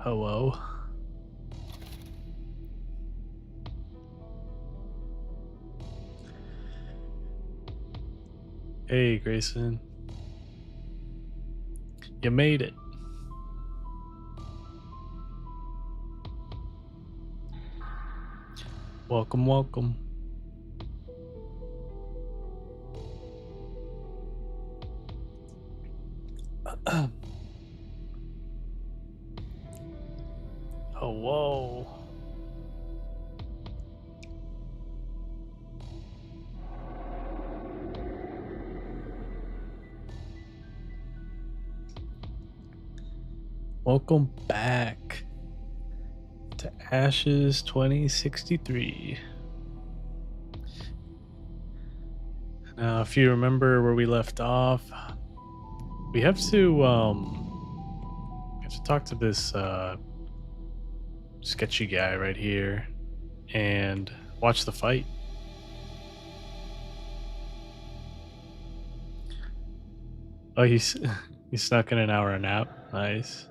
Hello. Hey, Grayson. You made it. Welcome, welcome. Oh, whoa. Welcome back to Ashes 2063. Now, if you remember where we left off, we have to talk to this sketchy guy right here and watch the fight. Oh, he snuck in an hour nap. Nice.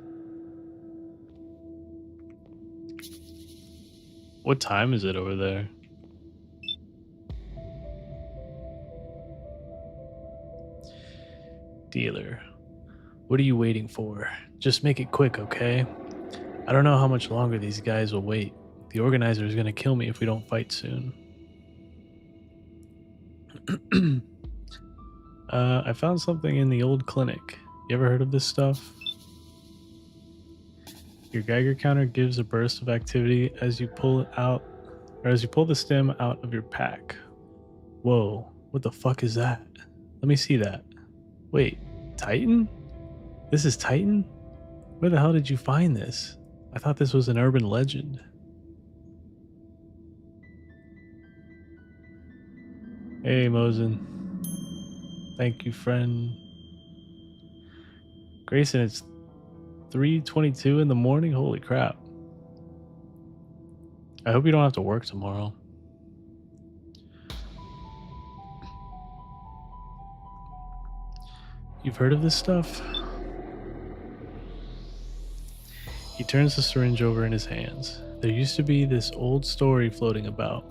What time is it over there? Dealer, what are you waiting for? Just make it quick, okay? I don't know how much longer these guys will wait. The organizer is gonna kill me if we don't fight soon. I found something in the old clinic. You ever heard of this stuff? Your Geiger counter gives a burst of activity as you pull it out, or as you pull the stem out of your pack. Whoa, what the fuck is that? Let me see that. Wait, Titan? This is Titan? Where the hell did you find this? I thought this was an urban legend. Hey, Mosin. Thank you, friend. Grayson, it's 3:22 in the morning? Holy crap. I hope you don't have to work tomorrow. You've heard of this stuff? He turns the syringe over in his hands. There used to be this old story floating about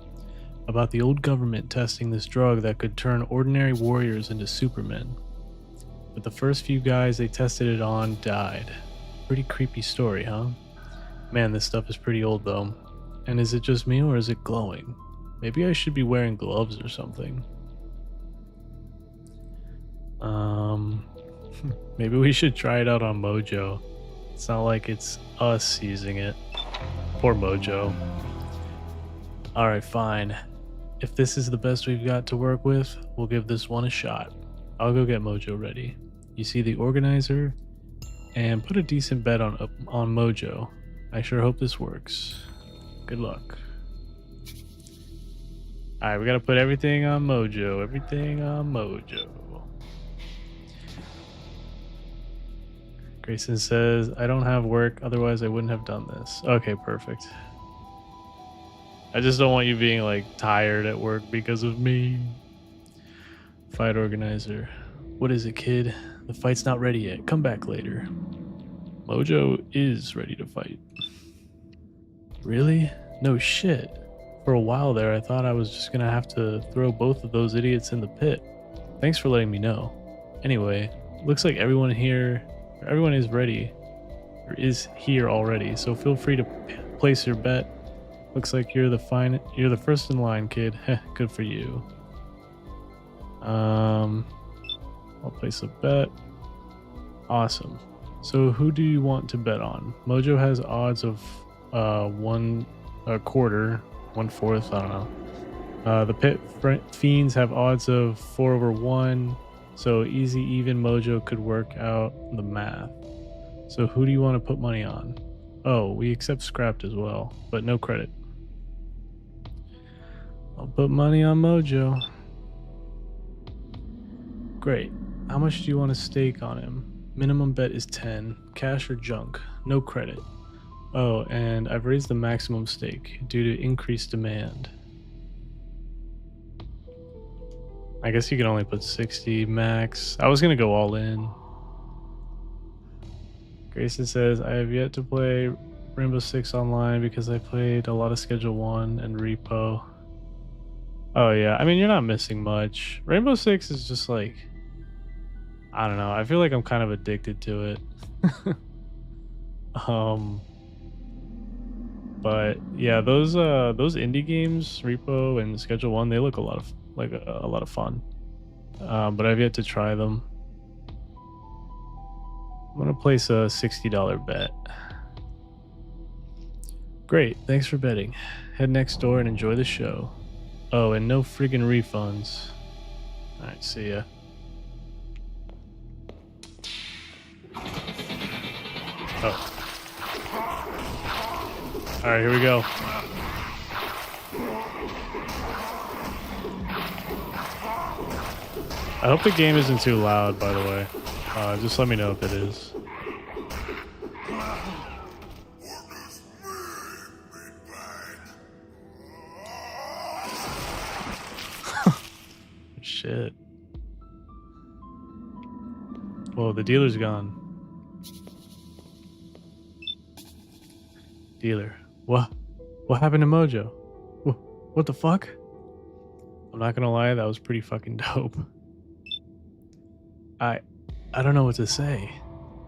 the old government testing this drug that could turn ordinary warriors into supermen. But the first few guys they tested it on died. Pretty creepy story, huh? Man, this stuff is pretty old though. And is it just me or is it glowing? Maybe I should be wearing gloves or something. Maybe we should try it out on Mojo. It's not like it's us using it. Poor Mojo. Alright, fine. If this is the best we've got to work with, we'll give this one a shot. I'll go get Mojo ready. You see the organizer? And put a decent bet on Mojo. I sure hope this works. Good luck. Alright, we gotta put everything on Mojo. Everything on Mojo. Grayson says, I don't have work, otherwise I wouldn't have done this. Okay, perfect. I just don't want you being like tired at work because of me. Fight organizer. What is it, kid? The fight's not ready yet. Come back later. Mojo is ready to fight. Really? No shit. For a while there, I thought I was just gonna have to throw both of those idiots in the pit. Thanks for letting me know. Anyway, looks like everyone is ready, or is here already, so feel free to place your bet. Looks like you're the first in line, kid. Good for you. I'll place a bet. Awesome. So who do you want to bet on? Mojo has odds of 1/4, 1/4, I don't know. The pit fiends have odds of 4/1. So easy even Mojo could work out the math. So who do you want to put money on? Oh, we accept scrapped as well, but no credit. I'll put money on Mojo. Great. How much do you want to stake on him? Minimum bet is 10. Cash or junk. No credit. Oh, and I've raised the maximum stake due to increased demand. I guess you can only put 60 max. I was gonna go all in. Grayson says, I have yet to play Rainbow Six Online because I played a lot of Schedule 1 and Repo. Oh yeah, I mean, you're not missing much. Rainbow Six is just like, I don't know. I feel like I'm kind of addicted to it. um, but yeah, those indie games, Repo and Schedule 1, they look a lot of like a lot of fun. But I've yet to try them. I'm gonna place a $60 bet. Great, thanks for betting. Head next door and enjoy the show. Oh, and no friggin' refunds. Alright, see ya. Oh. Alright, here we go. I hope the game isn't too loud, by the way. Just let me know if it is. Shit. Whoa, the dealer's gone. Dealer. What? What happened to Mojo? What the fuck? I'm not gonna lie, that was pretty fucking dope. I don't know what to say.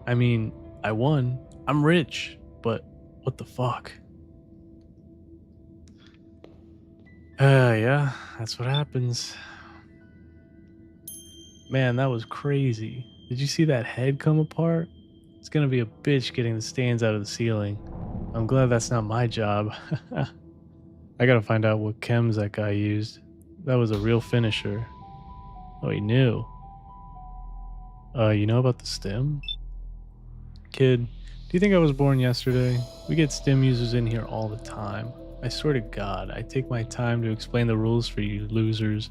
I mean, I won. I'm rich, but what the fuck? Yeah, that's what happens. Man, that was crazy. Did you see that head come apart? It's gonna be a bitch getting the stains out of the ceiling. I'm glad that's not my job. I gotta find out what chems that guy used. That was a real finisher. Oh, he knew. You know about the stim? Kid, do you think I was born yesterday? We get stim users in here all the time. I swear to God, I take my time to explain the rules for you losers.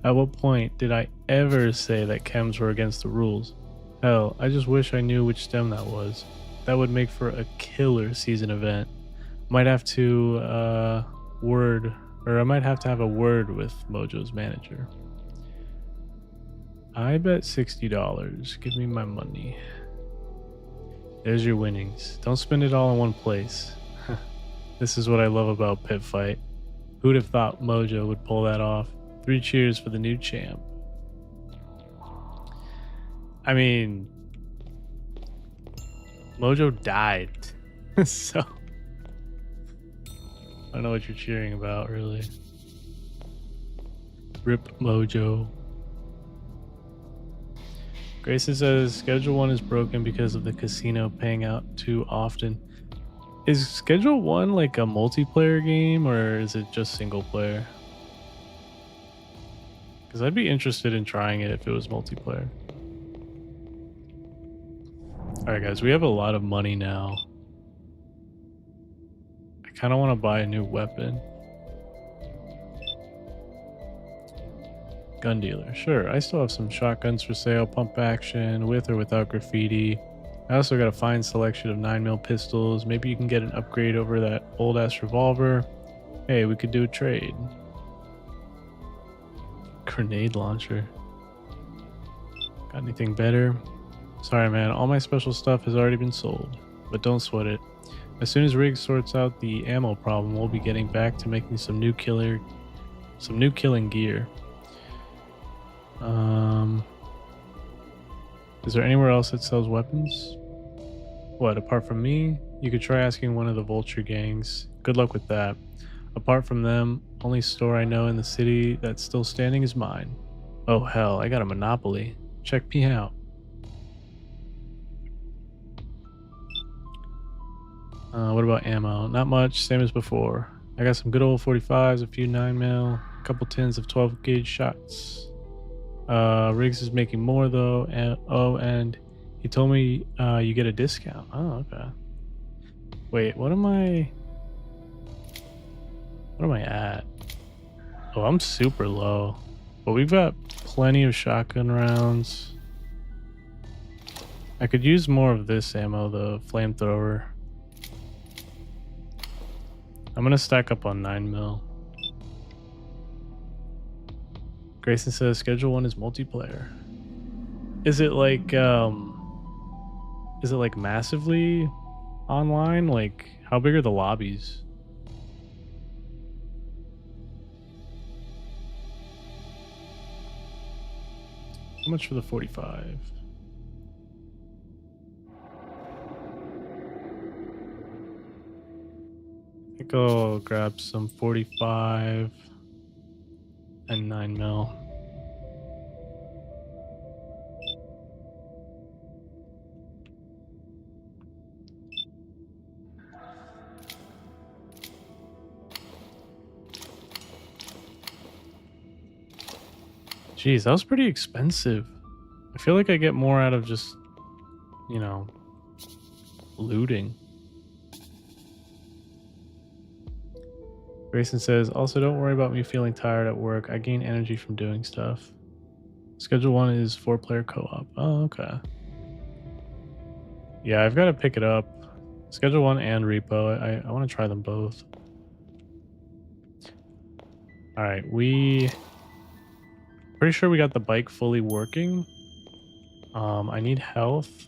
At what point did I ever say that chems were against the rules? Hell, I just wish I knew which stem that was. That would make for a killer season event. Might have to, I might have to have a word with Mojo's manager. I bet $60. Give me my money. There's your winnings. Don't spend it all in one place. This is what I love about Pit Fight. Who'd have thought Mojo would pull that off? 3 cheers for the new champ. I mean, Mojo died. So, I don't know what you're cheering about, really. Rip Mojo. Grayson says Schedule 1 is broken because of the casino paying out too often. Is Schedule 1 like a multiplayer game, or is it just single player? Because I'd be interested in trying it if it was multiplayer. Alright guys, we have a lot of money now. I kind of want to buy a new weapon. Gun dealer. Sure, I still have some shotguns for sale, pump action, with or without graffiti. I also got a fine selection of 9mm pistols. Maybe you can get an upgrade over that old ass revolver. Hey, we could do a trade. Grenade launcher. Got anything better? Sorry man, all my special stuff has already been sold, but don't sweat it. As soon as Riggs sorts out the ammo problem, we'll be getting back to making some new killing gear. Is there anywhere else that sells weapons? What, apart from me? You could try asking one of the Vulture gangs. Good luck with that. Apart from them, only store I know in the city that's still standing is mine. Oh hell, I got a monopoly. Check me out. What about ammo? Not much, same as before. I got some good old 45s, a few 9mm, a couple tins of 12 gauge shots. Riggs is making more though, and he told me you get a discount. Oh, okay. Wait, what am I at? Oh, I'm super low. But we've got plenty of shotgun rounds. I could use more of this ammo, the flamethrower. I'm gonna stack up on 9mm. Grayson says Schedule 1 is multiplayer. Is it like massively online, like How big are the lobbies? How much for the 45? I think I'll grab some 45 and 9 mil. Jeez, that was pretty expensive. I feel like I get more out of just, you know, looting. Grayson says, also don't worry about me feeling tired at work. I gain energy from doing stuff. Schedule 1 is 4-player co-op. Oh, okay. Yeah, I've got to pick it up. Schedule 1 and repo. I want to try them both. All right, pretty sure we got the bike fully working. I need health.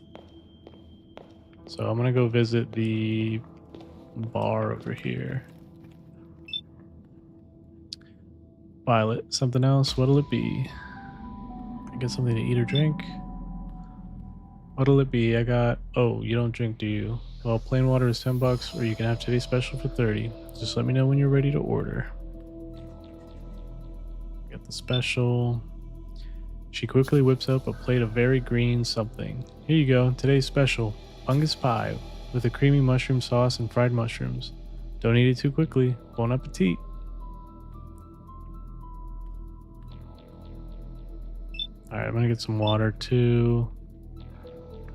So I'm going to go visit the bar over here. Violet, something else? What'll it be? I get something to eat or drink? What'll it be? I got... Oh, you don't drink, do you? Well, plain water is $10, or you can have today's special for 30. Just let me know when you're ready to order. Get the special. She quickly whips up a plate of very green something. Here you go, today's special. Fungus pie, with a creamy mushroom sauce and fried mushrooms. Don't eat it too quickly. Bon appetit. Alright, I'm gonna get some water too.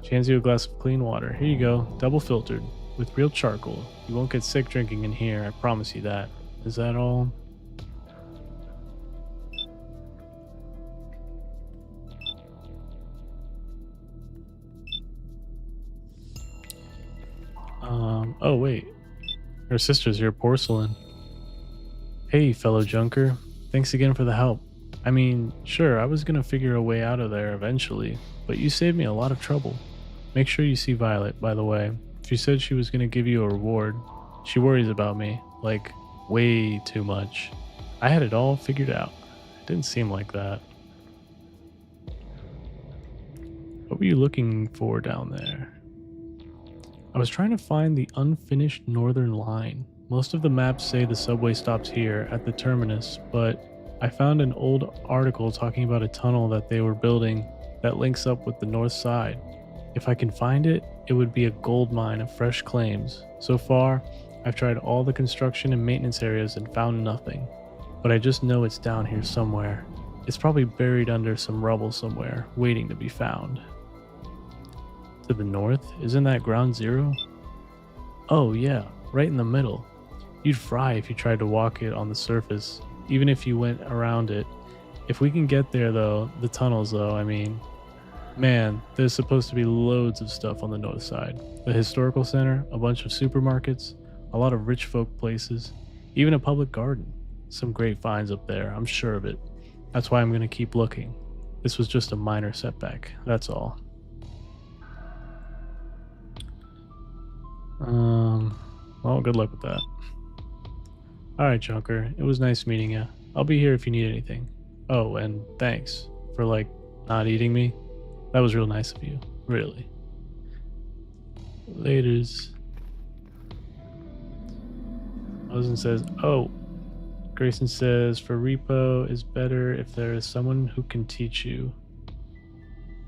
She hands you a glass of clean water. Here you go, double filtered, with real charcoal. You won't get sick drinking in here, I promise you that. Is that all? Oh wait. Her sister's here, Porcelain. Hey, fellow junker. Thanks again for the help. I mean, sure, I was gonna figure a way out of there eventually, but you saved me a lot of trouble. Make sure you see Violet, by the way. She said she was gonna give you a reward. She worries about me, like, way too much. I had it all figured out. It didn't seem like that. What were you looking for down there? I was trying to find the unfinished Northern Line. Most of the maps say the subway stops here at the terminus, but I found an old article talking about a tunnel that they were building that links up with the north side. If I can find it, it would be a gold mine of fresh claims. So far, I've tried all the construction and maintenance areas and found nothing. But I just know it's down here somewhere. It's probably buried under some rubble somewhere, waiting to be found. To the north? Isn't that ground zero? Oh yeah, right in the middle. You'd fry if you tried to walk it on the surface, even if you went around it. If we can get there though, the tunnels though, I mean, man, there's supposed to be loads of stuff on the north side. The historical center, a bunch of supermarkets, a lot of rich folk places, even a public garden. Some great finds up there, I'm sure of it. That's why I'm going to keep looking. This was just a minor setback, that's all. Well, good luck with that. Alright, Junker, it was nice meeting you. I'll be here if you need anything. Oh, and thanks for, like, not eating me. That was real nice of you, really. Laters. Ozen says, oh, Grayson says, for repo is better if there is someone who can teach you.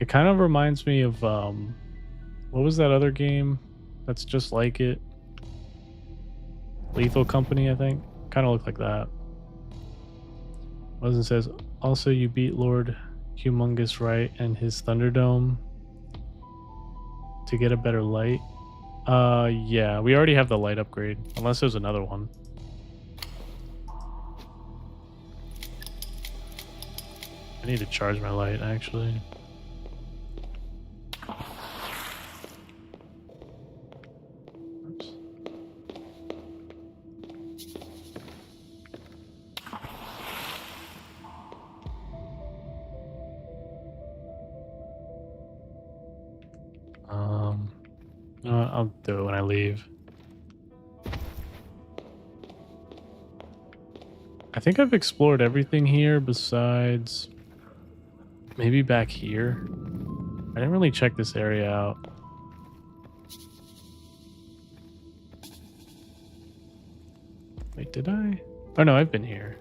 It kind of reminds me of, what was that other game that's just like it? Lethal Company, I think. Kind of looked like that. Ozen says, also you beat Lord Humongous Right and his Thunderdome to get a better light. Yeah, we already have the light upgrade, unless there's another one. I need to charge my light, actually. Oops. I'll do it when I leave. I think I've explored everything here besides maybe back here. I didn't really check this area out. Wait, did I? Oh no, I've been here.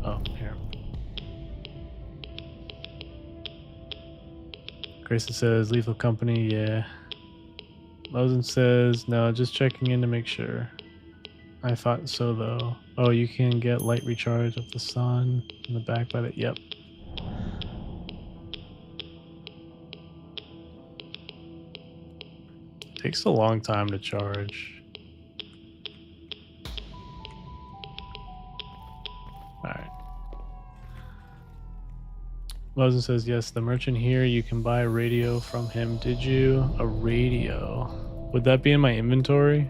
Oh, here. Grayson says lethal company, yeah. Mosen says no, just checking in to make sure. I thought so though. Oh, you can get light recharge of the sun in the back by the yep. Takes a long time to charge. Alright. Mosen says yes, the merchant here, you can buy a radio from him. Did you? A radio. Would that be in my inventory?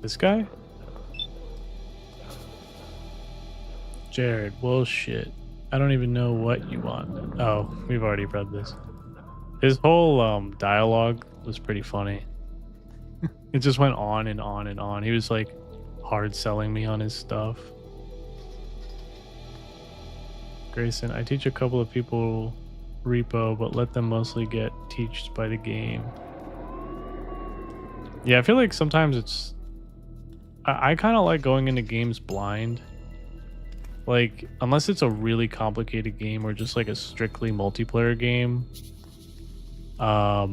This guy? Jared, bullshit. I don't even know what you want. Oh, we've already read this. His whole dialogue was pretty funny. It just went on and on and on. He was like hard selling me on his stuff. Grayson, I teach a couple of people repo, but let them mostly get taught by the game. Yeah, I feel like sometimes it's... I kind of like going into games blind. Like, unless it's a really complicated game or just like a strictly multiplayer game, I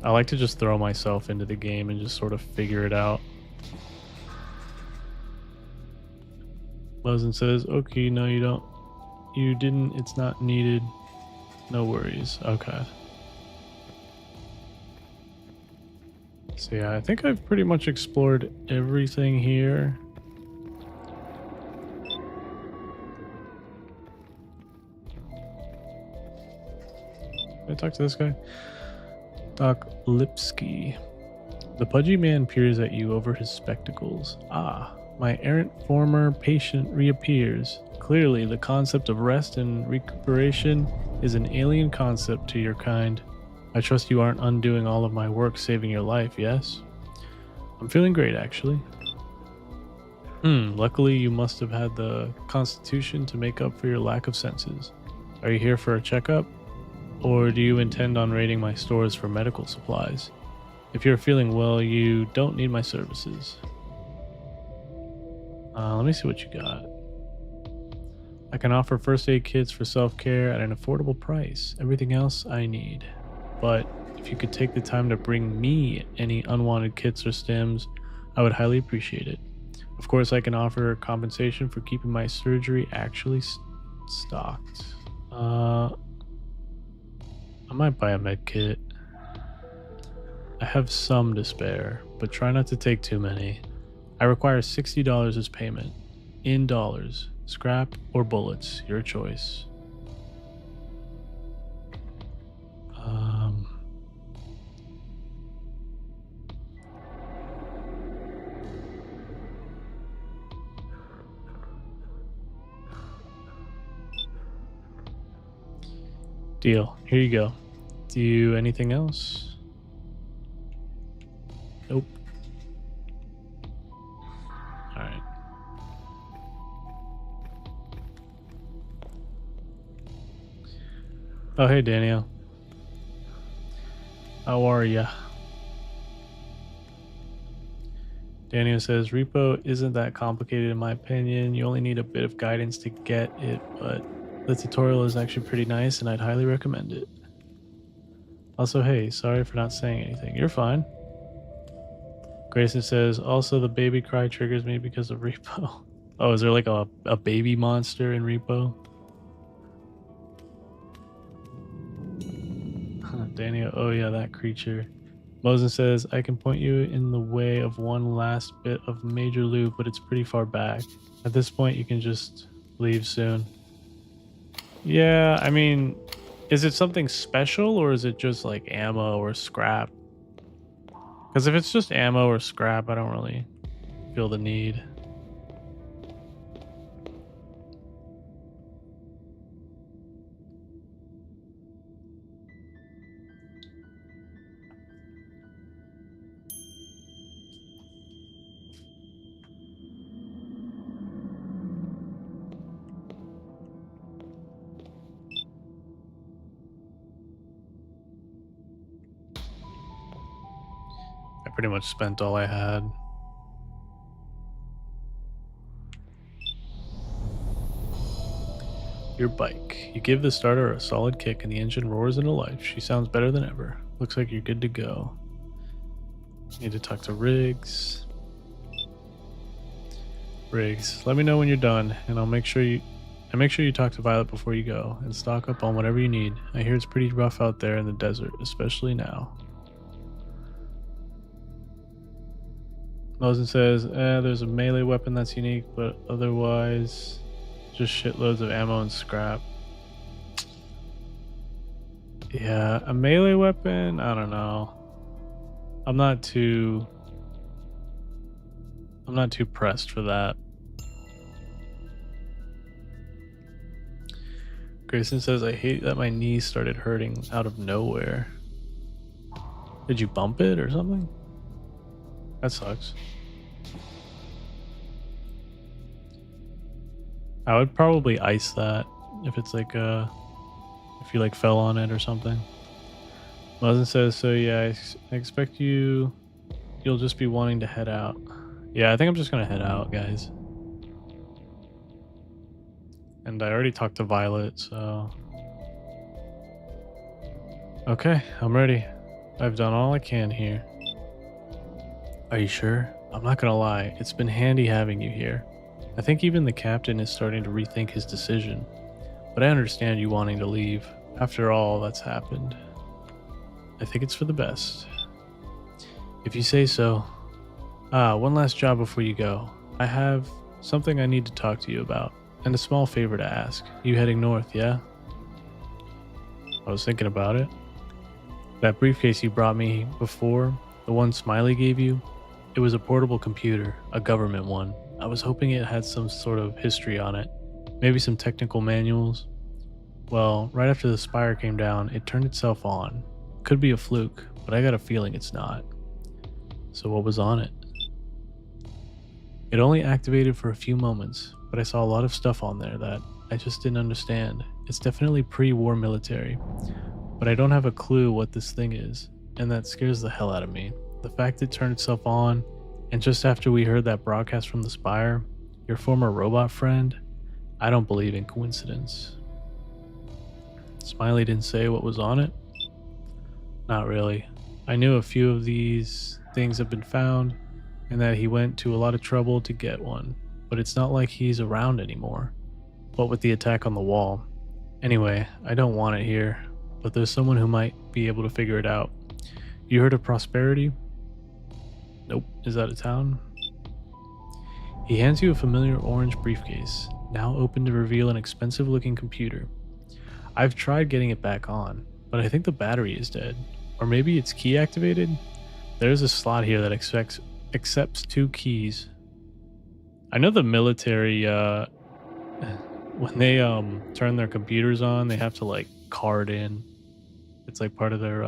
like to just throw myself into the game and just sort of figure it out. Mosen says, okay, no, you don't. You didn't. It's not needed. No worries. Okay. So yeah, I think I've pretty much explored everything here. Can I talk to this guy? Doc Lipsky. The pudgy man peers at you over his spectacles. Ah, my errant former patient reappears. Clearly, the concept of rest and recuperation is an alien concept to your kind. I trust you aren't undoing all of my work saving your life, yes? I'm feeling great, actually. Luckily you must have had the constitution to make up for your lack of senses. Are you here for a checkup? Or do you intend on raiding my stores for medical supplies? If you're feeling well, you don't need my services. Let me see what you got. I can offer first aid kits for self-care at an affordable price. Everything else I need. But if you could take the time to bring me any unwanted kits or stims, I would highly appreciate it. Of course, I can offer compensation for keeping my surgery actually stocked. I might buy a med kit. I have some to spare, but try not to take too many. I require $60 as payment. In dollars. Scrap or bullets, your choice. Deal. Here you go. Do you anything else? Nope. Alright. Oh, hey, Daniel. How are ya? Daniel says, repo isn't that complicated in my opinion. You only need a bit of guidance to get it, but the tutorial is actually pretty nice and I'd highly recommend it. Also, hey, sorry for not saying anything. You're fine. Grayson says, also the baby cry triggers me because of repo. Oh, is there like a baby monster in repo? Daniel, oh yeah, that creature. Mosen says, I can point you in the way of one last bit of major loot, but it's pretty far back. At this point, you can just leave soon. Yeah, I mean, is it something special or is it just like ammo or scrap? Because if it's just ammo or scrap, I don't really feel the need. I pretty much spent all I had. Your bike. You give the starter a solid kick and the engine roars into life. She sounds better than ever. Looks like you're good to go. Need to talk to Riggs. Riggs, let me know when you're done, and I'll make sure you talk to Violet before you go, and stock up on whatever you need. I hear it's pretty rough out there in the desert, especially now. Mosin says, there's a melee weapon that's unique, but otherwise, just shitloads of ammo and scrap. Yeah, a melee weapon? I don't know. I'm not too pressed for that. Grayson says, I hate that my knee started hurting out of nowhere. Did you bump it or something? That sucks. I would probably ice that if it's like if you like fell on it or something. Muzzin says, so yeah, I expect you'll just be wanting to head out. Yeah, I think I'm just gonna head out, guys. And I already talked to Violet, so... Okay, I'm ready. I've done all I can here. Are you sure? I'm not gonna lie, it's been handy having you here. I think even the captain is starting to rethink his decision. But I understand you wanting to leave, after all that's happened. I think it's for the best. If you say so. One last job before you go. I have something I need to talk to you about. And a small favor to ask. You heading north, yeah? I was thinking about it. That briefcase you brought me before, the one Smiley gave you, it was a portable computer, a government one. I was hoping it had some sort of history on it. Maybe some technical manuals. Well, right after the spire came down, it turned itself on. Could be a fluke, but I got a feeling it's not. So what was on it? It only activated for a few moments, but I saw a lot of stuff on there that I just didn't understand. It's definitely pre-war military, but I don't have a clue what this thing is, and that scares the hell out of me. The fact it turned itself on, and just after we heard that broadcast from the Spire, your former robot friend, I don't believe in coincidence. Smiley didn't say what was on it? Not really. I knew a few of these things have been found, and that he went to a lot of trouble to get one. But it's not like he's around anymore. What with the attack on the wall. Anyway, I don't want it here, but there's someone who might be able to figure it out. You heard of Prosperity? Nope. Is that a town? He hands you a familiar orange briefcase, now open to reveal an expensive looking computer. I've tried getting it back on, but I think the battery is dead. Or maybe it's key activated? There's a slot here that accepts 2 keys. I know the military, when they turn their computers on, they have to like card in. It's like part of their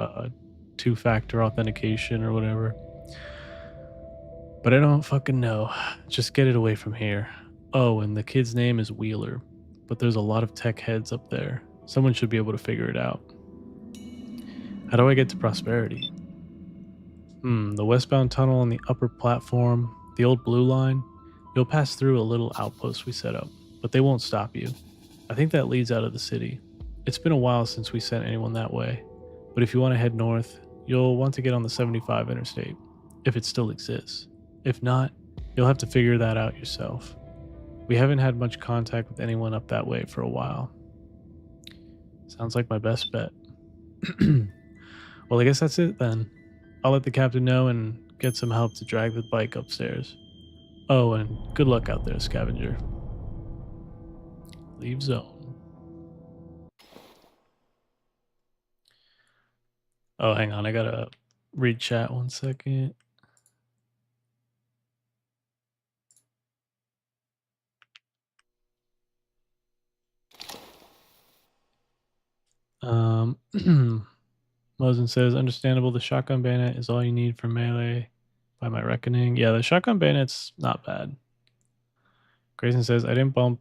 2-factor authentication or whatever. But I don't fucking know. Just get it away from here. Oh, and the kid's name is Wheeler. But there's a lot of tech heads up there. Someone should be able to figure it out. How do I get to Prosperity? The westbound tunnel on the upper platform, the old blue line. You'll pass through a little outpost we set up, but they won't stop you. I think that leads out of the city. It's been a while since we sent anyone that way, but if you want to head north, you'll want to get on the 75 interstate, if it still exists. If not, you'll have to figure that out yourself. We haven't had much contact with anyone up that way for a while. Sounds like my best bet. Well, I guess that's it then. I'll let the captain know and get some help to drag the bike upstairs. Oh, and good luck out there, scavenger. Leave zone. Oh, hang on. I gotta read chat 1 second. Mosin says, understandable, the shotgun bayonet is all you need for melee by my reckoning. Yeah, the shotgun bayonet's not bad. Grayson says, I didn't bump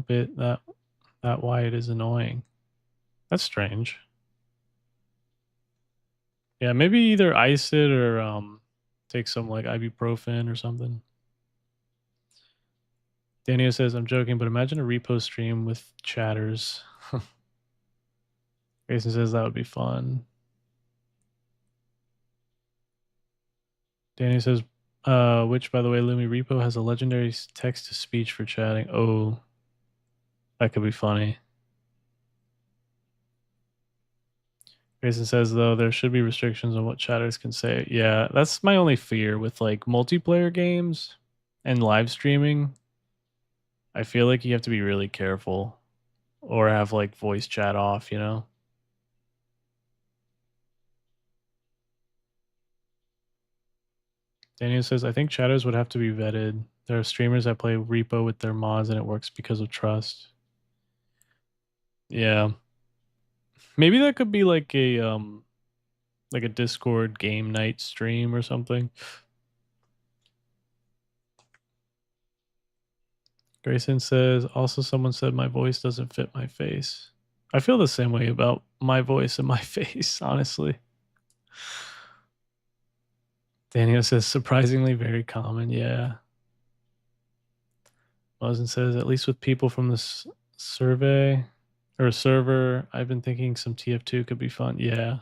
it that wide is annoying. That's strange. Yeah, maybe either ice it or take some like ibuprofen or something. Daniel says, I'm joking, but imagine a repo stream with chatters. Grayson says that would be fun. Danny says, which, by the way, Lumi Repo has a legendary text to speech for chatting. Oh, that could be funny. Grayson says, though, there should be restrictions on what chatters can say. Yeah, that's my only fear with like multiplayer games and live streaming. I feel like you have to be really careful or have like voice chat off, you know? Daniel says, I think chatters would have to be vetted. There are streamers that play repo with their mods and it works because of trust. Yeah. Maybe that could be like a Discord game night stream or something. Grayson says, also someone said my voice doesn't fit my face. I feel the same way about my voice and my face, honestly. Daniel says, surprisingly very common. Yeah. Mosin says, at least with people from the survey or server, I've been thinking some TF2 could be fun. Yeah.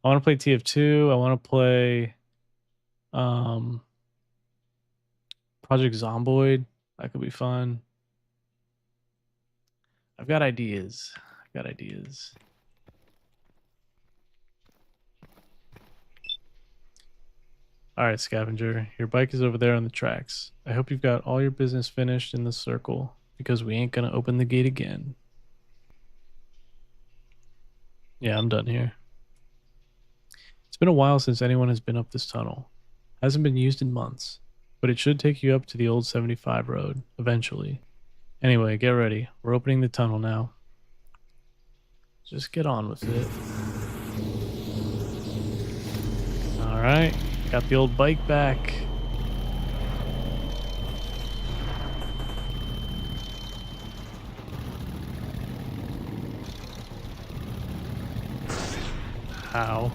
I want to play TF2. I want to play um, Project Zomboid. That could be fun. I've got ideas. I've got ideas. All right, Scavenger, your bike is over there on the tracks. I hope you've got all your business finished in the circle because we ain't gonna open the gate again. Yeah, I'm done here. It's been a while since anyone has been up this tunnel. Hasn't been used in months, but it should take you up to the old 75 road eventually. Anyway, get ready. We're opening the tunnel now. Just get on with it. All right, got the old bike back. How?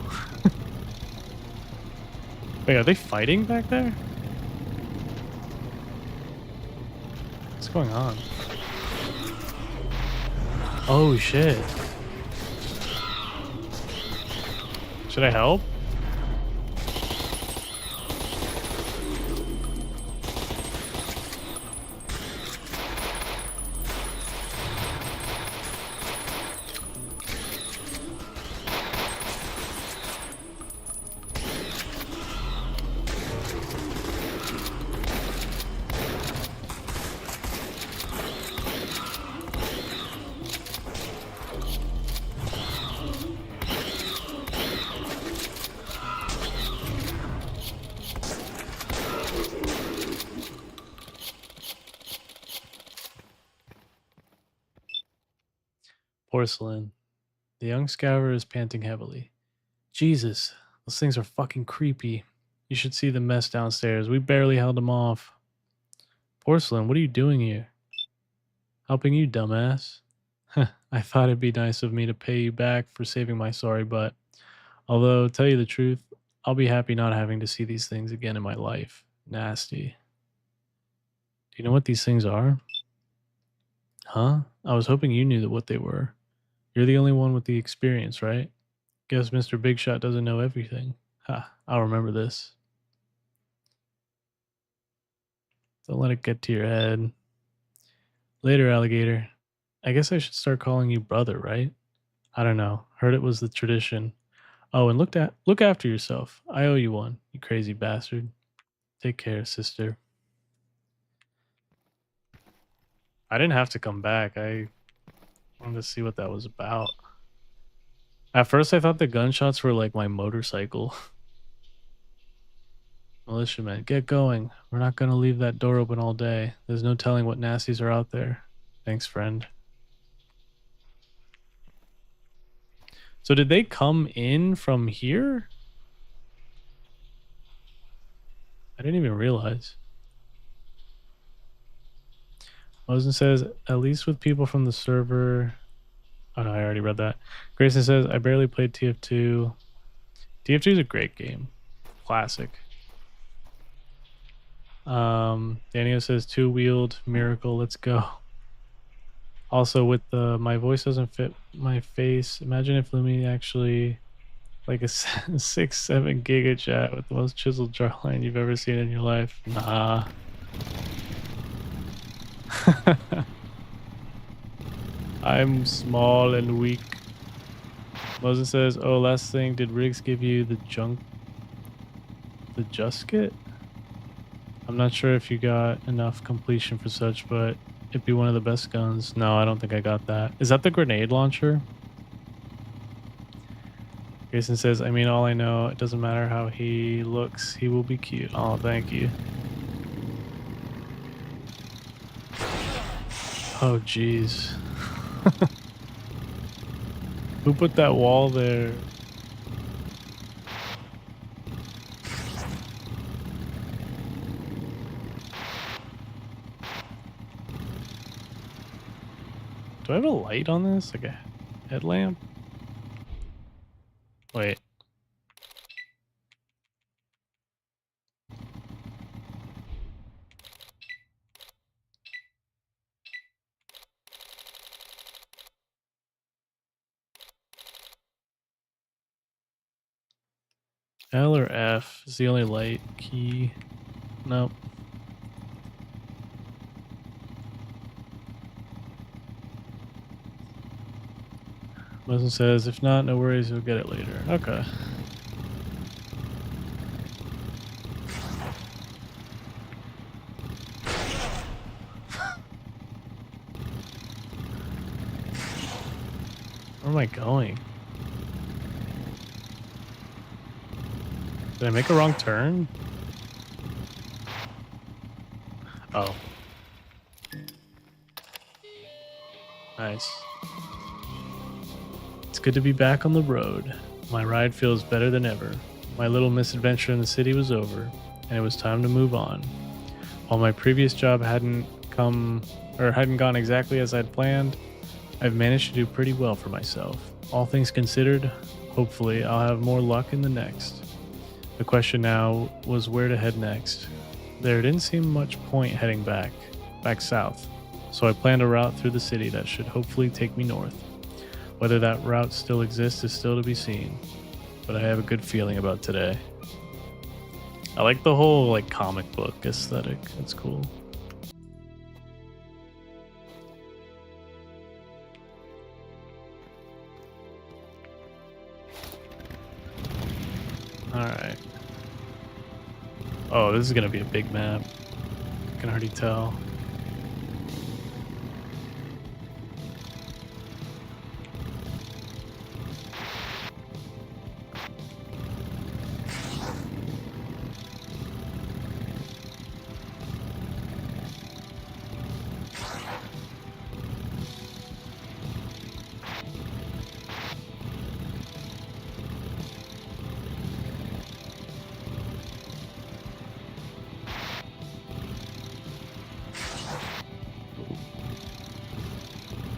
Wait, are they fighting back there? What's going on? Oh shit. Should I help? Porcelain. The young scour is panting heavily. Jesus, those things are fucking creepy. You should see the mess downstairs. We barely held them off. Porcelain, what are you doing here? Helping you, dumbass. I thought it'd be nice of me to pay you back for saving my sorry butt. Although, tell you the truth, I'll be happy not having to see these things again in my life. Nasty. Do you know what these things are? Huh? I was hoping you knew what they were. You're the only one with the experience, right? Guess Mr. Big Shot doesn't know everything. Ha, I'll remember this. Don't let it get to your head. Later, alligator. I guess I should start calling you brother, right? I don't know. Heard it was the tradition. Oh, and look after yourself. I owe you one, you crazy bastard. Take care, sister. I didn't have to come back. I wanted to see what that was about. At first, I thought the gunshots were like my motorcycle. Militiamen, get going. We're not going to leave that door open all day. There's no telling what nasties are out there. Thanks, friend. So did they come in from here? I didn't even realize. Mosen says, at least with people from the server. Oh no, I already read that. Grayson says, I barely played TF2. TF2 is a great game. Classic. Daniel says two-wheeled miracle. Let's go. Also, with the my voice doesn't fit my face. Imagine if Lumi actually like a 6-7 giga chat with the most chiseled jawline you've ever seen in your life. Nah. I'm small and weak. Moses says, "Oh, last thing, did Riggs give you the Jusket? I'm not sure if you got enough completion for such, but it'd be one of the best guns." No, I don't think I got that. Is that the grenade launcher? Jason says, "I mean, all I know, it doesn't matter how he looks, he will be cute." Oh, thank you. Oh, jeez. Who put that wall there? Do I have a light on this? Like a headlamp? Wait. L or F is the only light key. Nope. Muslim says, if not, no worries, you'll get it later. Okay. Where am I going? Did I make a wrong turn? Oh. Nice. It's good to be back on the road. My ride feels better than ever. My little misadventure in the city was over, and it was time to move on. While my previous job hadn't gone exactly as I'd planned, I've managed to do pretty well for myself. All things considered, hopefully I'll have more luck in the next. The question now was where to head next. There didn't seem much point heading back south, so I planned a route through the city that should hopefully take me north. Whether that route still exists is still to be seen, but I have a good feeling about today. I like the whole like comic book aesthetic. It's cool. Alright. Oh, this is gonna be a big map. I can already tell.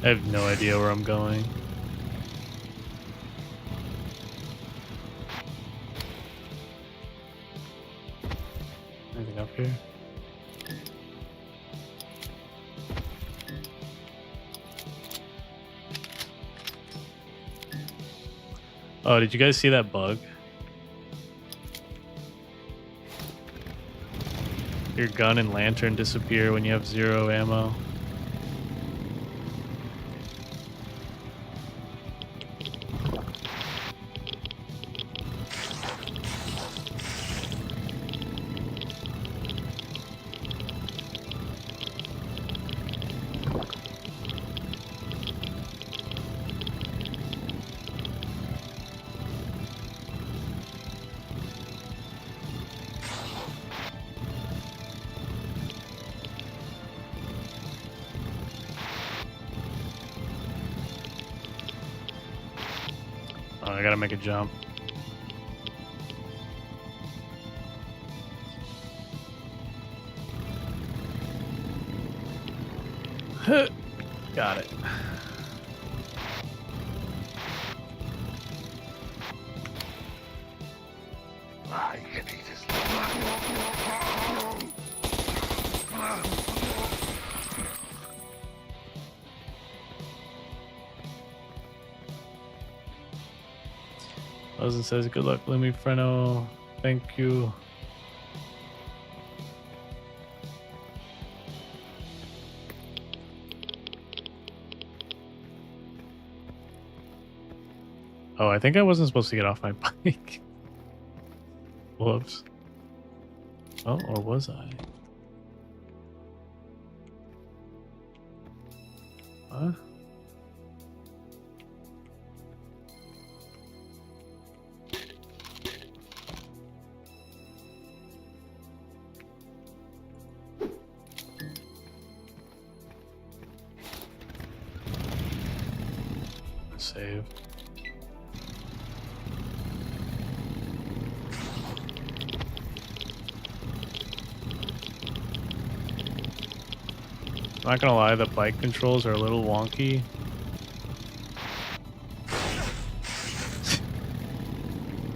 I have no idea where I'm going. Anything up here? Oh, did you guys see that bug? Your gun and lantern disappear when you have 0 ammo. Oh, I gotta make a jump. Got it. Ozen says, good luck, Lumi Freno. Thank you. Oh, I think I wasn't supposed to get off my bike. Whoops. Oh, or was I? Huh? Save. I'm not gonna lie, the bike controls are a little wonky.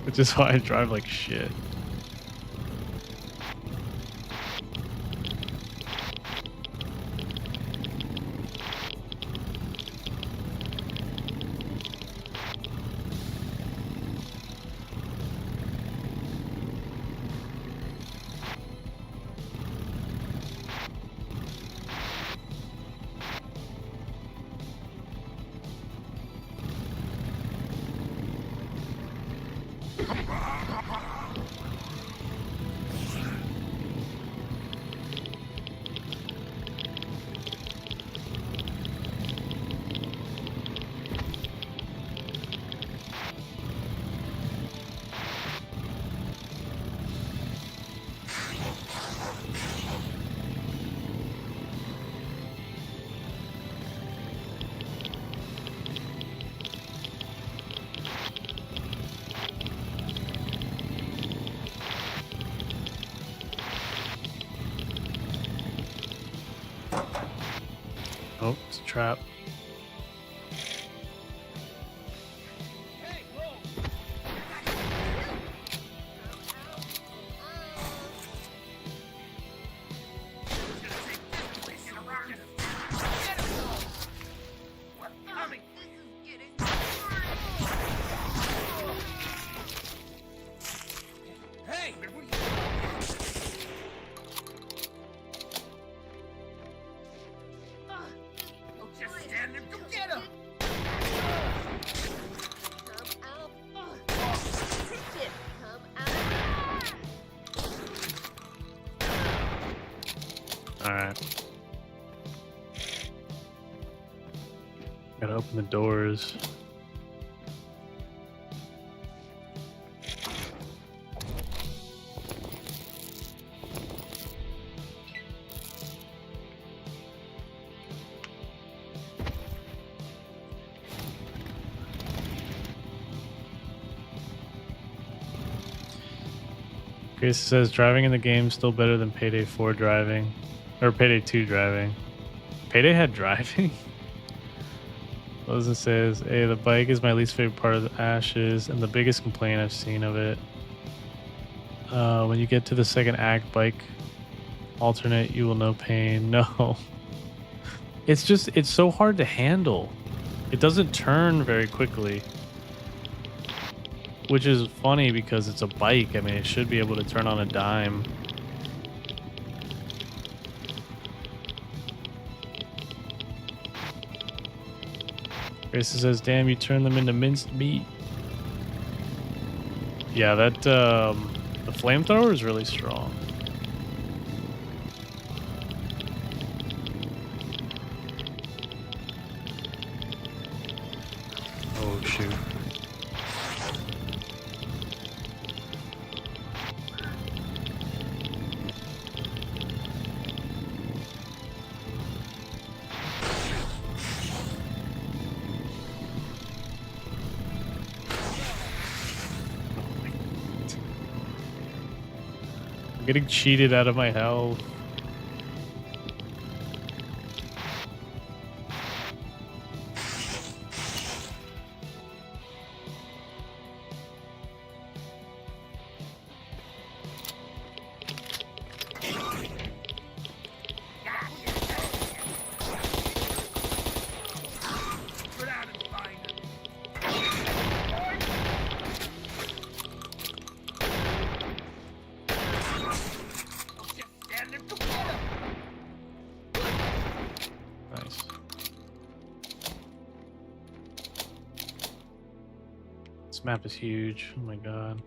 Which is why I drive like shit. Oh, it's a trap. Alright. Gotta open the doors. Grace says driving in the game is still better than Payday 4 driving. Or Payday 2 driving. Payday had driving? Lozen says, hey, the bike is my least favorite part of the Ashes and the biggest complaint I've seen of it. When you get to the second act, bike alternate, you will know pain. No. It's just, it's so hard to handle. It doesn't turn very quickly. Which is funny because it's a bike. I mean, it should be able to turn on a dime. Grace says, damn, you turn them into minced meat. Yeah, that, the flamethrower is really strong. Oh, shoot. Getting cheated out of my health. This map is huge. Oh my god.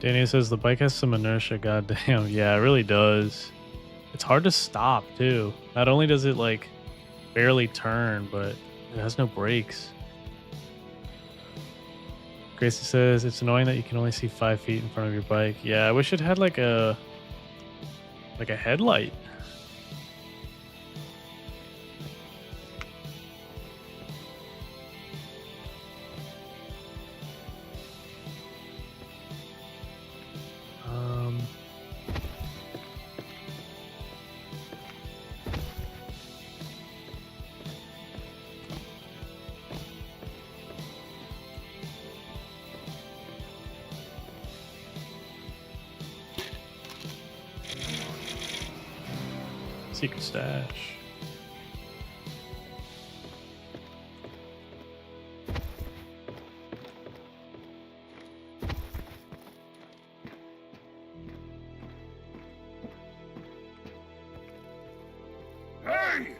Danny says the bike has some inertia. Goddamn, yeah, it really does. It's hard to stop too. Not only does it like barely turn, but it has no brakes. Gracie says it's annoying that you can only see 5 feet in front of your bike. Yeah, I wish it had like a headlight. Secret stash. Hey!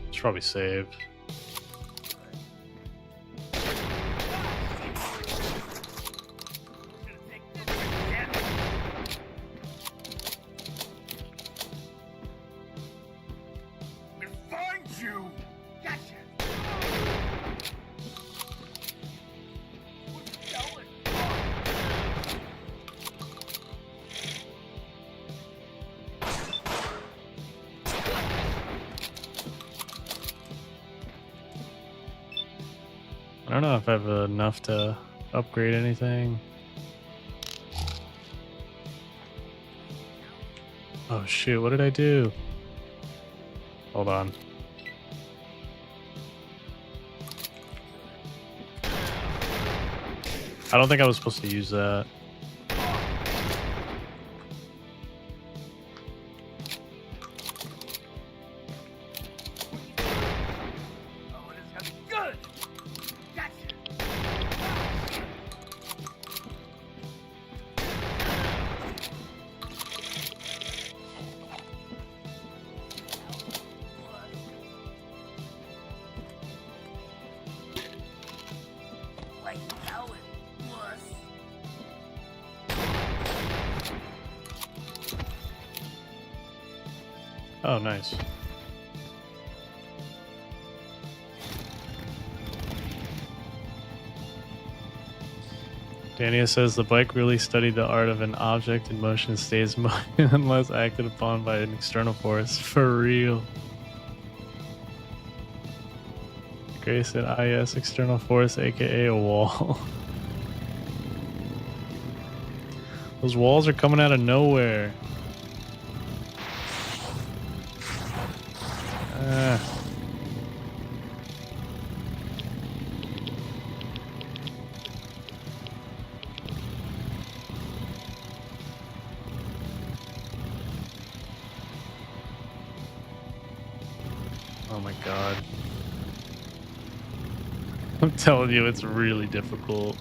It's probably saved. I don't know if I have enough to upgrade anything. Oh shoot, what did I do? Hold on. I don't think I was supposed to use that. Oh, nice. Dania says the bike really studied the art of an object in motion stays motion unless acted upon by an external force. For real. Grace said, yes, external force, aka a wall. Those walls are coming out of nowhere. Oh my god. I'm telling you, it's really difficult.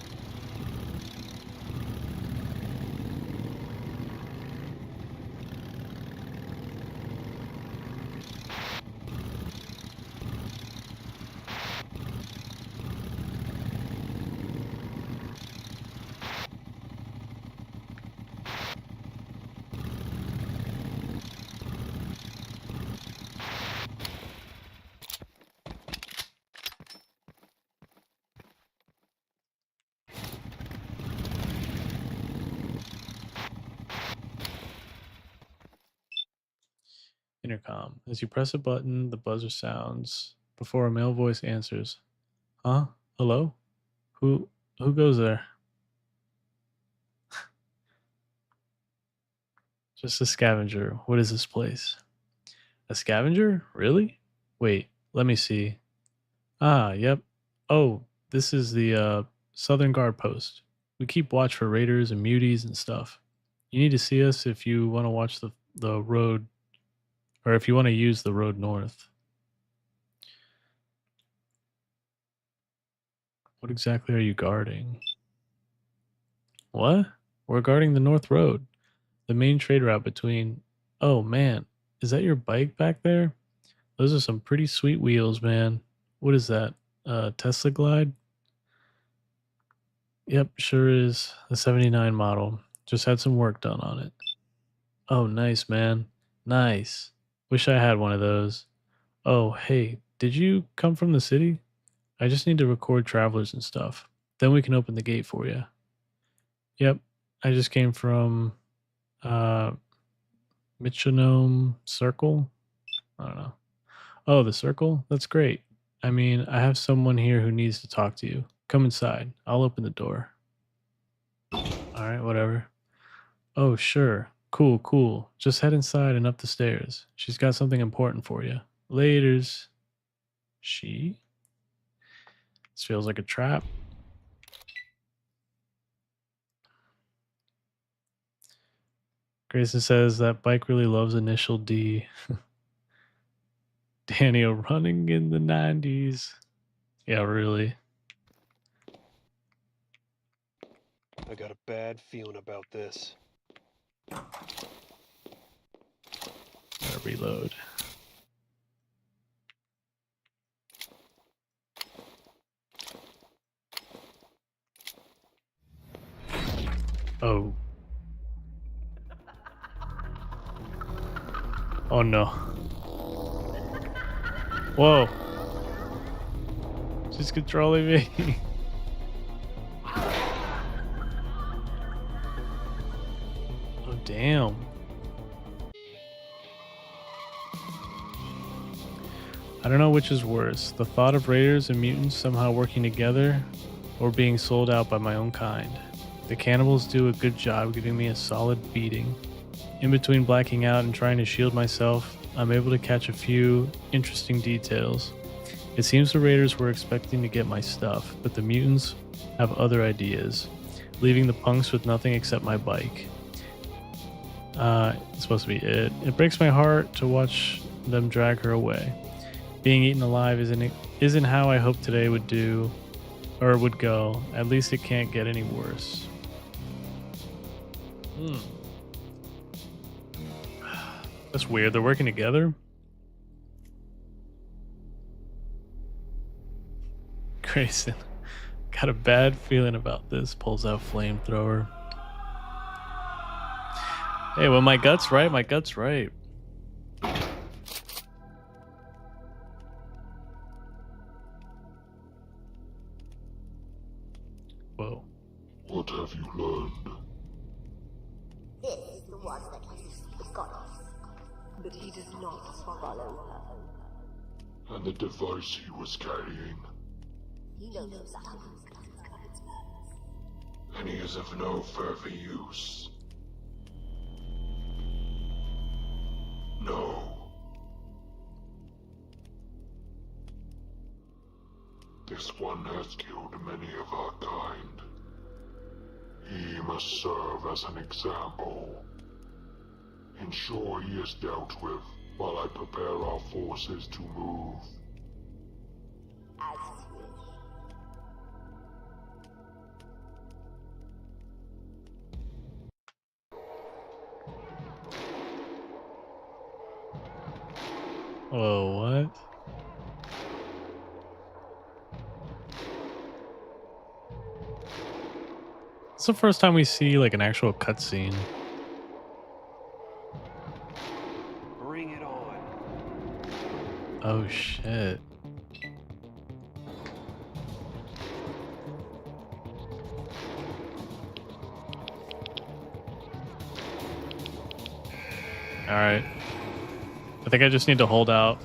Intercom. As you press a button, the buzzer sounds before a male voice answers. Huh? Hello? Who goes there? Just a scavenger. What is this place? A scavenger? Really? Wait, let me see. Ah, yep. Oh, this is the Southern Guard post. We keep watch for raiders and muties and stuff. You need to see us if you want to watch the road, or if you want to use the road north. What exactly are you guarding? What? We're guarding the North Road, the main trade route between. Oh man, is that your bike back there? Those are some pretty sweet wheels, man. What is that? Tesla Glide? Yep, sure is. A 79 model. Just had some work done on it. Oh, nice, man. Nice. Wish I had one of those. Oh, hey, did you come from the city? I just need to record travelers and stuff. Then we can open the gate for you. Yep, I just came from uh Metronome Circle. I don't know. Oh, the circle? That's great. I mean, I have someone here who needs to talk to you. Come inside. I'll open the door. All right, whatever. Oh, sure. Cool, cool. Just head inside and up the stairs. She's got something important for you. Laters. She? This feels like a trap. Grayson says that bike really loves Initial D. Daniel running in the 90s. Yeah, really. I got a bad feeling about this. Gotta reload. Oh. Oh no. Whoa. She's controlling me. Oh, damn. I don't know which is worse, the thought of raiders and mutants somehow working together, or being sold out by my own kind. The cannibals do a good job giving me a solid beating. In between blacking out and trying to shield myself, I'm able to catch a few interesting details. It seems the raiders were expecting to get my stuff, but the mutants have other ideas, leaving the punks with nothing except my bike. It's supposed to be it. It breaks my heart to watch them drag her away. Being eaten alive isn't how I hoped today would do, or would go. At least it can't get any worse. That's weird. They're working together. Grayson, got a bad feeling about this. Pulls out flamethrower. Hey, well, my gut's right. My gut's right. Whoa. What have you learned? This is the one that uses the goddess. But he does not follow her. And the device he was carrying? He knows nothing. And he is of no further use. No. This one has killed many of our kind. He must serve as an example. Ensure he is dealt with while I prepare our forces to move. As you wish. Whoa, what? It's the first time we see like an actual cutscene. Bring it on. Oh shit. Alright. I think I just need to hold out.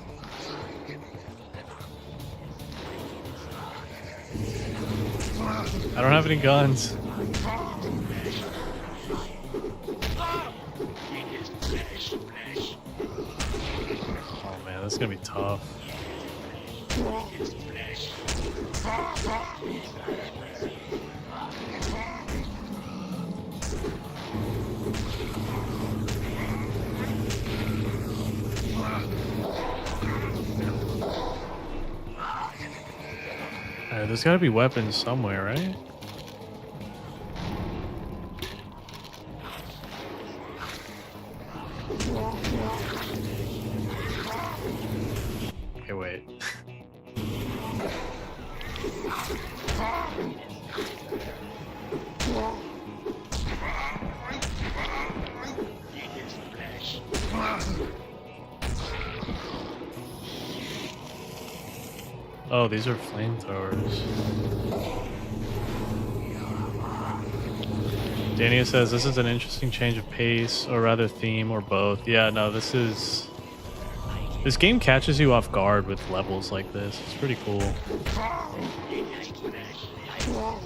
I don't have any guns. Oh man, that's gonna be tough. Alright, there's gotta be weapons somewhere, right? Okay, wait. Oh, these are flamethrowers. Dania says this is an interesting change of pace, or rather theme, or both. Yeah, no, this game catches you off guard with levels like this. It's pretty cool.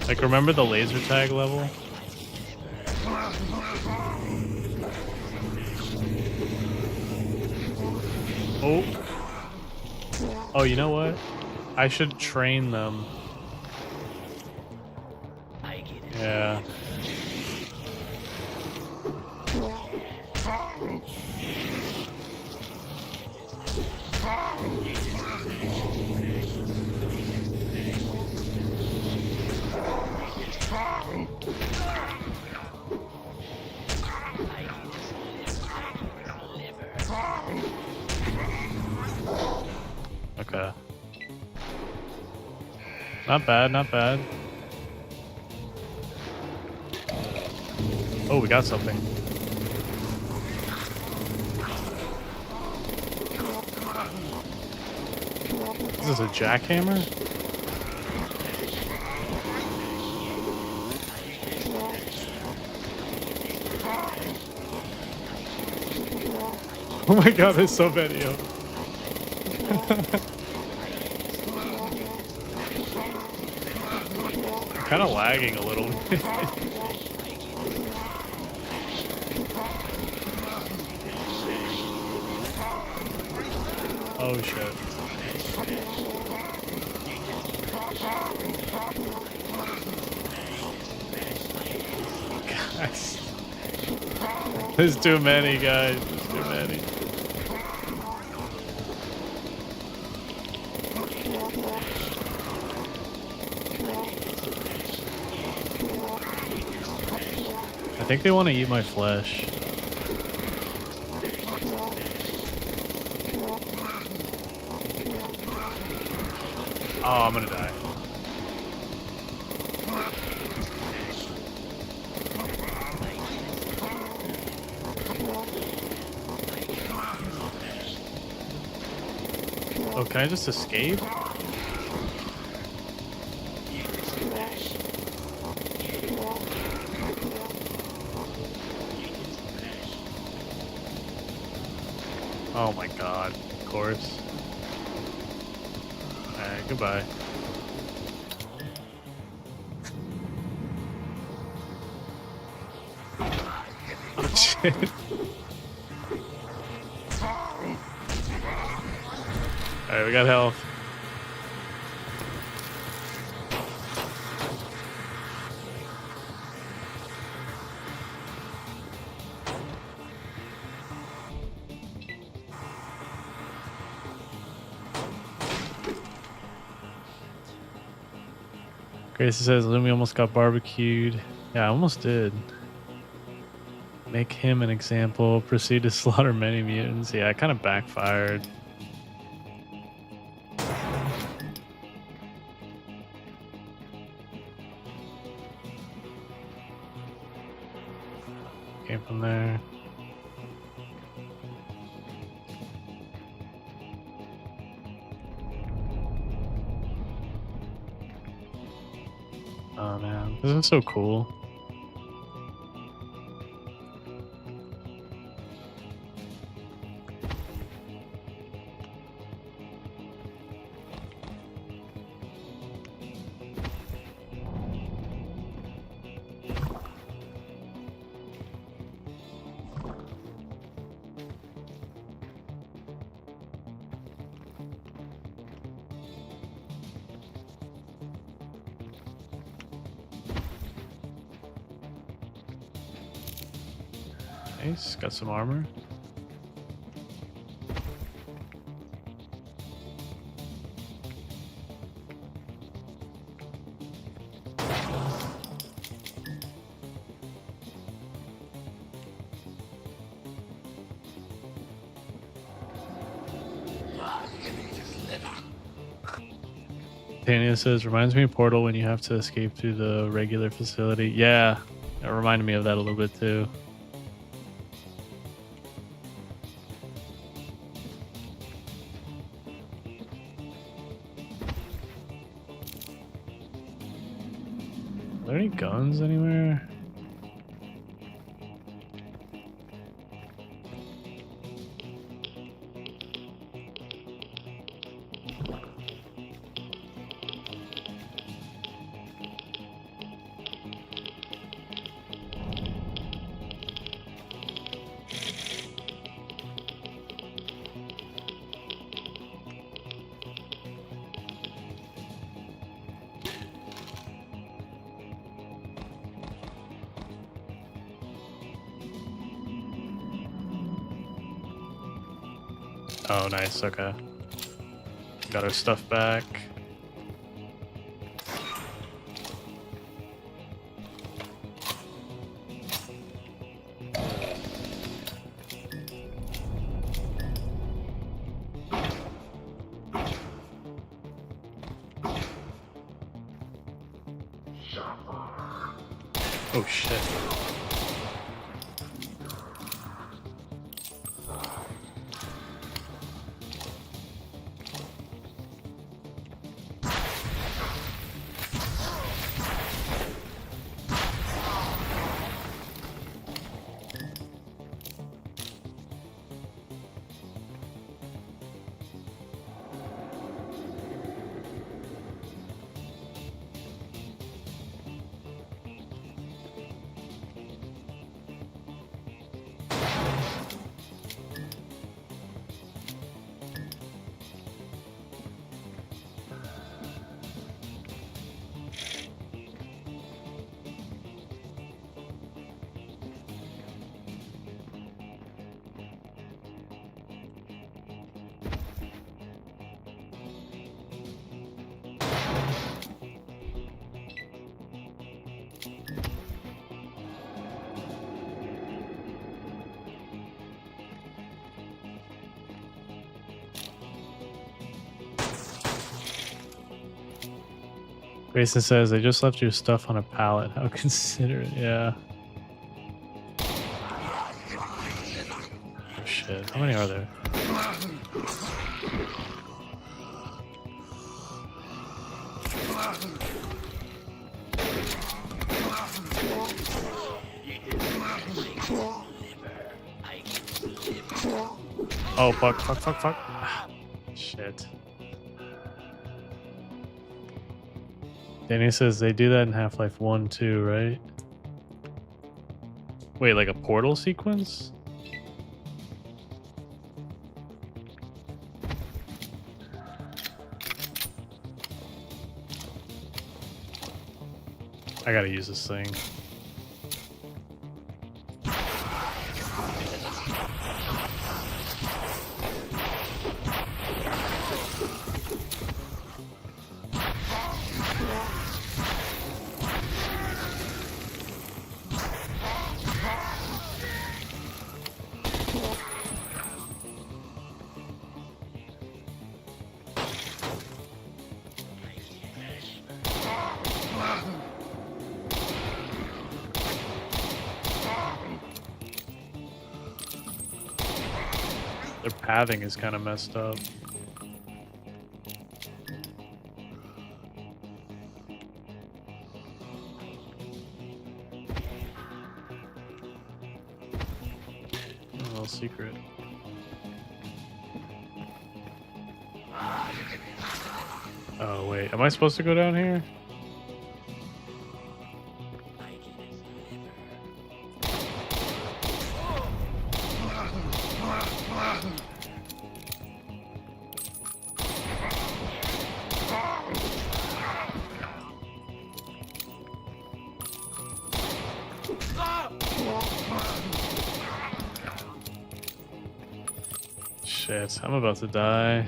Like, remember the laser tag level? Oh. Oh, you know what? I should train them. Yeah. Okay. Not bad, not bad. Oh, we got something. Is this a jackhammer? Oh my god, there's so many of them. Kind of lagging a little bit. Oh shit. Guys. There's too many, guys. There's too many. I think they want to eat my flesh. Oh, I'm gonna die. Oh, can I just escape? Oh my god, of course. Alright, goodbye. Oh shit. Alright, we got health. Grace says Lumi almost got barbecued. Yeah, I almost did. Make him an example. Proceed to slaughter many mutants. Yeah, it kind of backfired. Came from there. Oh man, this is so cool. Nice, got some armor. Tanya says, reminds me of Portal when you have to escape through the regular facility. Yeah, it reminded me of that a little bit too. Are there any guns anywhere? Oh, nice. Okay. Got our stuff back. Oh, shit. Grayson says, they just left your stuff on a pallet. How considerate. Yeah. Oh, shit. How many are there? Oh, fuck, fuck, fuck, fuck. Shit. Danny says they do that in Half-Life 1 too, right? Wait, like a portal sequence? I gotta use this thing. Their pathing is kind of messed up. A little secret. Oh wait, am I supposed to go down here? Shit, I'm about to die.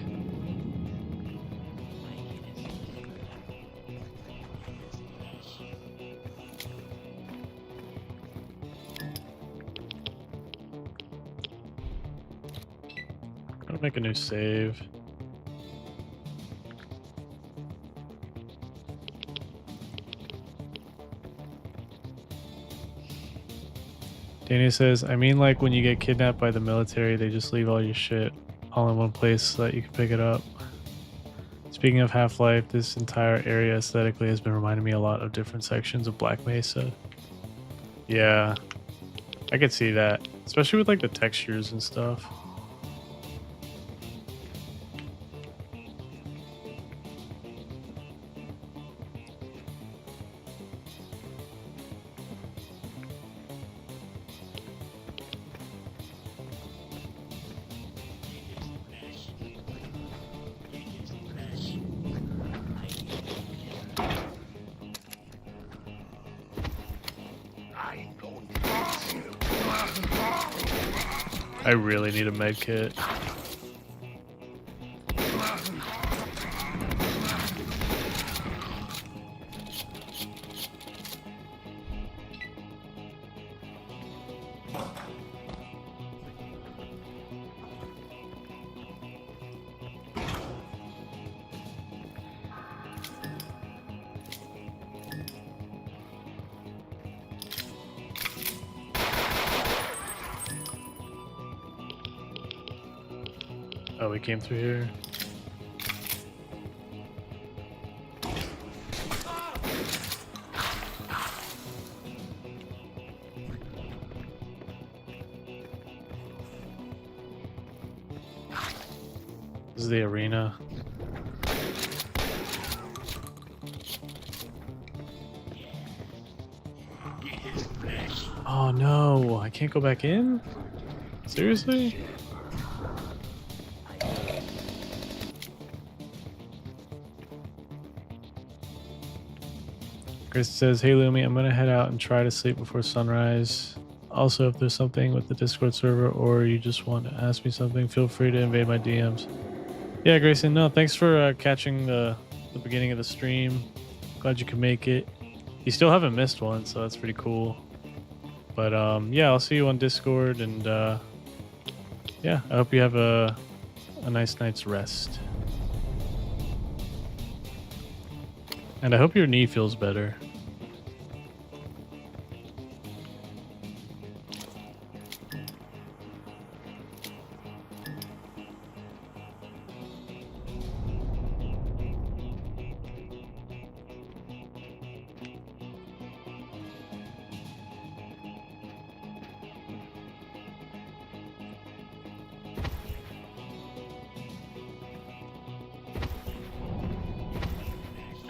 I'm gonna make a new save. Danny says, I mean, like when you get kidnapped by the military, they just leave all your shit all in one place so that you can pick it up. Speaking of Half-Life, this entire area aesthetically has been reminding me a lot of different sections of Black Mesa. Yeah, I could see that, especially with like the textures and stuff. I really need a med kit. Oh, we came through here. This is the arena. Oh no, I can't go back in? Seriously? Chris says, hey Lumi, I'm gonna head out and try to sleep before sunrise. Also, if there's something with the Discord server or you just want to ask me something, feel free to invade my DMs. Yeah, Grayson, no, thanks for catching the beginning of the stream. Glad you could make it. You still haven't missed one, so that's pretty cool. But yeah, I'll see you on Discord, and yeah, I hope you have a nice night's rest. And I hope your knee feels better.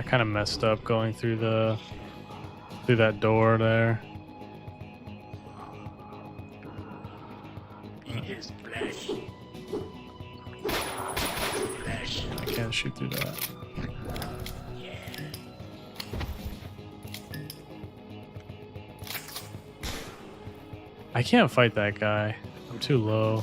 Kind of messed up going through that door there. I can't shoot through that. I can't fight that guy. I'm too low.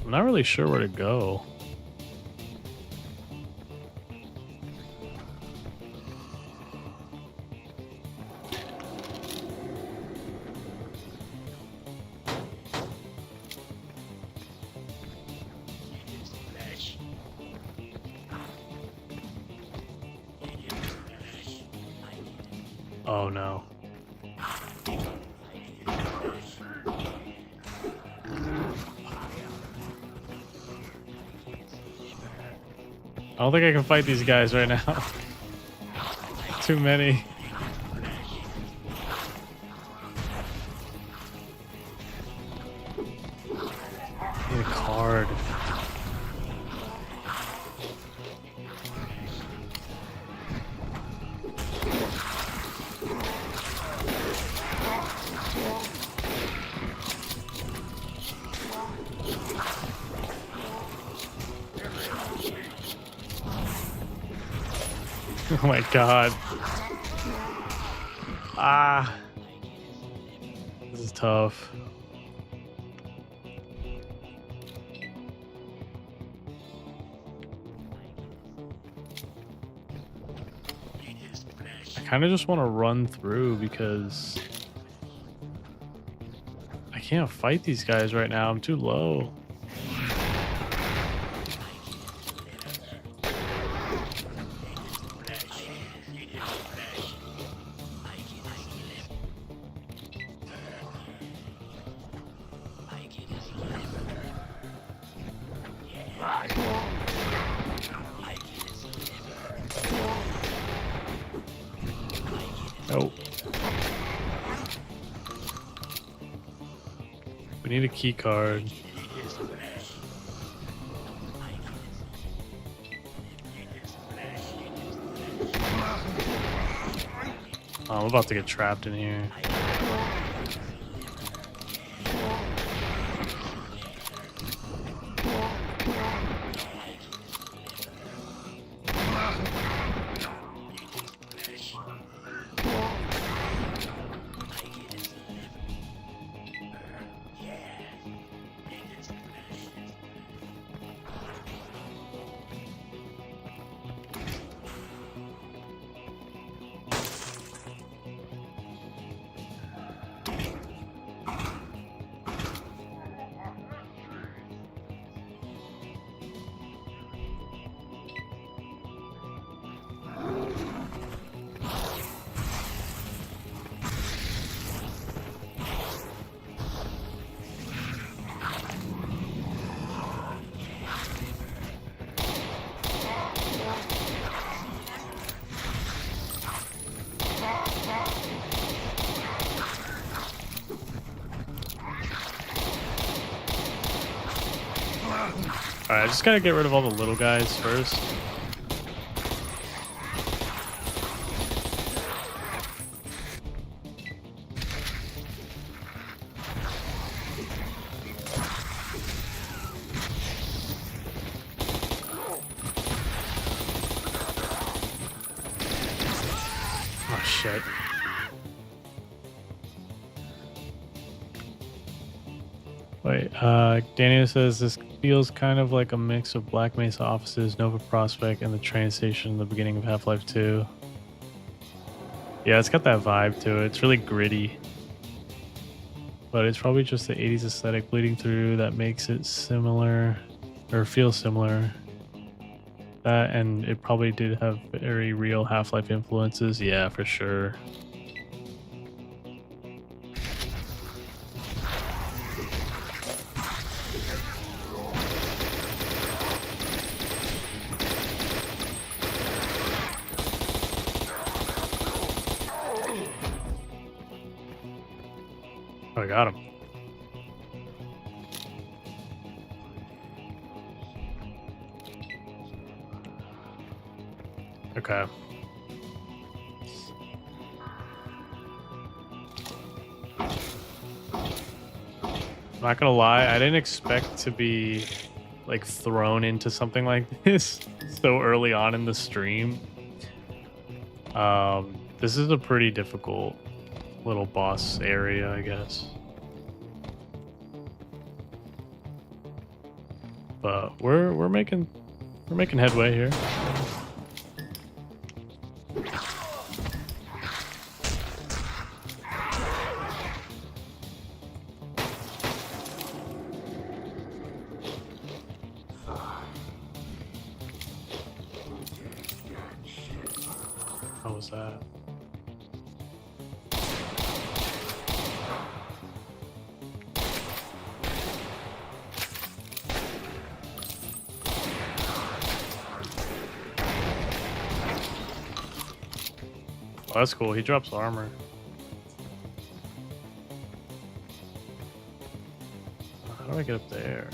I'm not really sure where to go. Oh no. I don't think I can fight these guys right now. Too many. Oh my god. Ah. This is tough. I kind of just want to run through because I can't fight these guys right now. I'm too low. Nope. We need a key card. Oh, I'm about to get trapped in here. Alright, I just gotta get rid of all the little guys first. Oh shit. Wait, Daniel says this feels kind of like a mix of Black Mesa offices, Nova Prospect, and the train station in the beginning of Half-Life 2. Yeah, it's got that vibe to it. It's really gritty. But it's probably just the 80s aesthetic bleeding through that makes it similar, or feel similar. That, and it probably did have very real Half-Life influences. Yeah, for sure. Oh, I got him. Okay. I'm not gonna lie, I didn't expect to be like thrown into something like this so early on in the stream. This is a pretty difficult little boss area, I guess. But we're making headway here. How was that? Oh, that's cool. He drops armor. How do I get up there?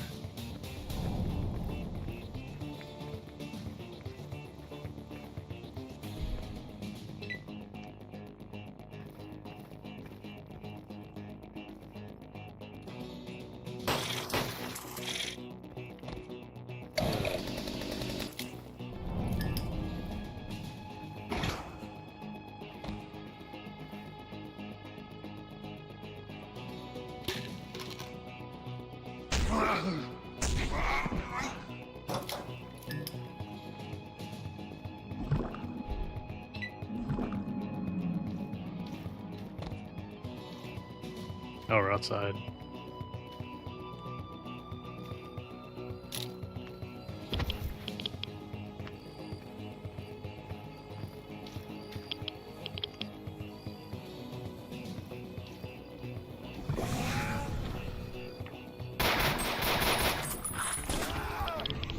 Oh, we're outside.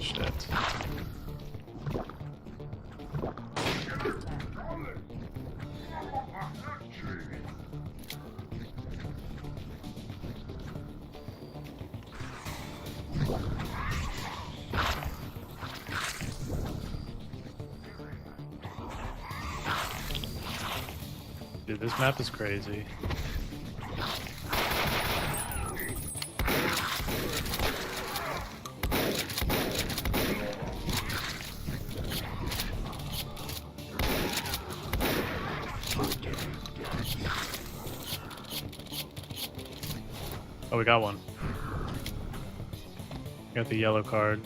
Shit. Dude, this map is crazy. Oh, we got one. Got the yellow card.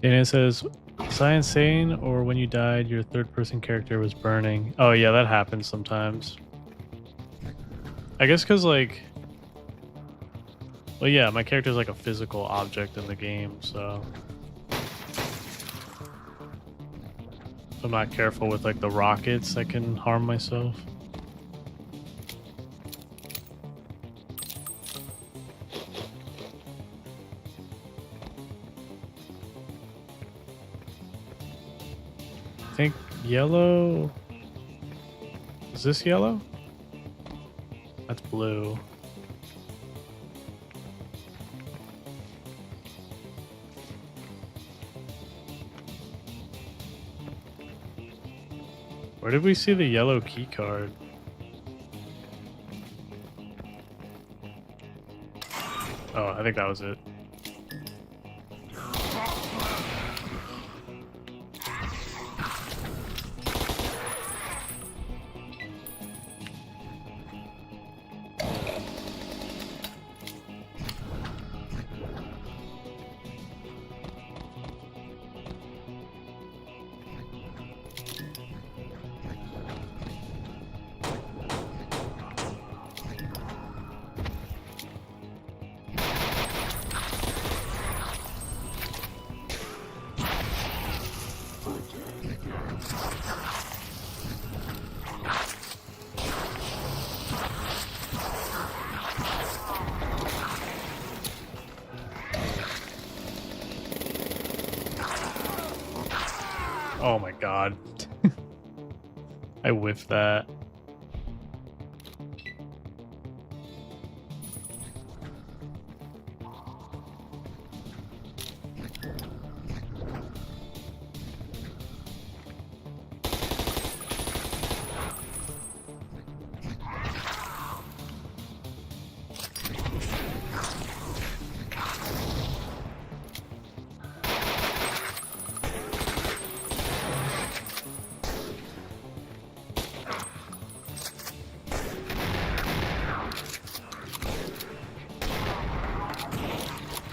And it says, was I insane or when you died your third person character was burning? Oh yeah, that happens sometimes. I guess because like, well yeah, my character's like a physical object in the game, so if I'm not careful with like the rockets, I can harm myself. I think yellow. Is this yellow? That's blue. Where did we see the yellow key card? Oh, I think that was it. Oh my god. I whiffed that.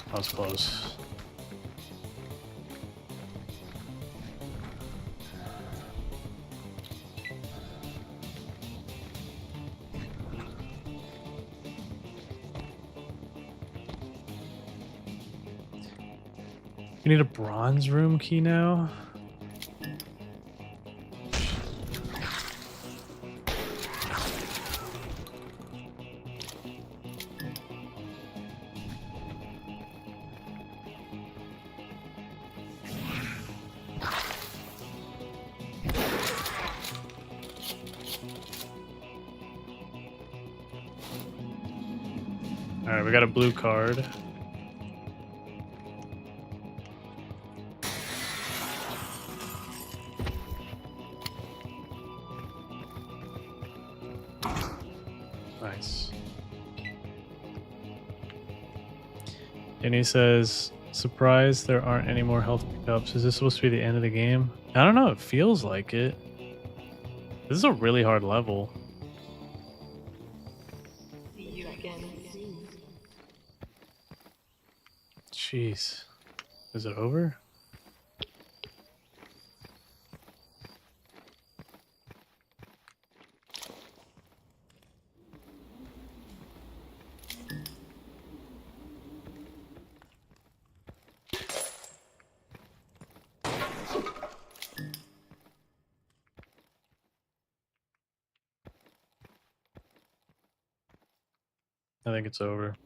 That was close. We need a bronze room key now. Alright, we got a blue card. Nice. And he says, surprised there aren't any more health pickups. Is this supposed to be the end of the game? I don't know, it feels like it. This is a really hard level. See you again soon. Jeez. Is it over? I think it's over.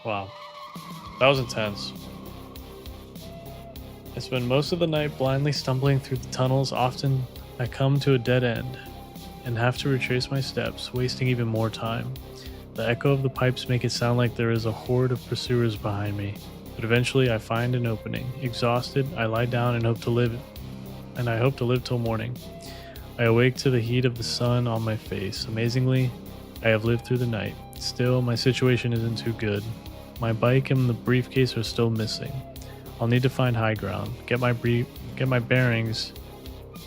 Wow. That was intense. I spend most of the night blindly stumbling through the tunnels. Often I come to a dead end and have to retrace my steps, wasting even more time. The echo of the pipes make it sound like there is a horde of pursuers behind me. But eventually I find an opening. Exhausted, I lie down and hope to live till morning. I awake to the heat of the sun on my face. Amazingly, I have lived through the night. Still, my situation isn't too good. My bike and the briefcase are still missing. I'll need to find high ground, get my bearings.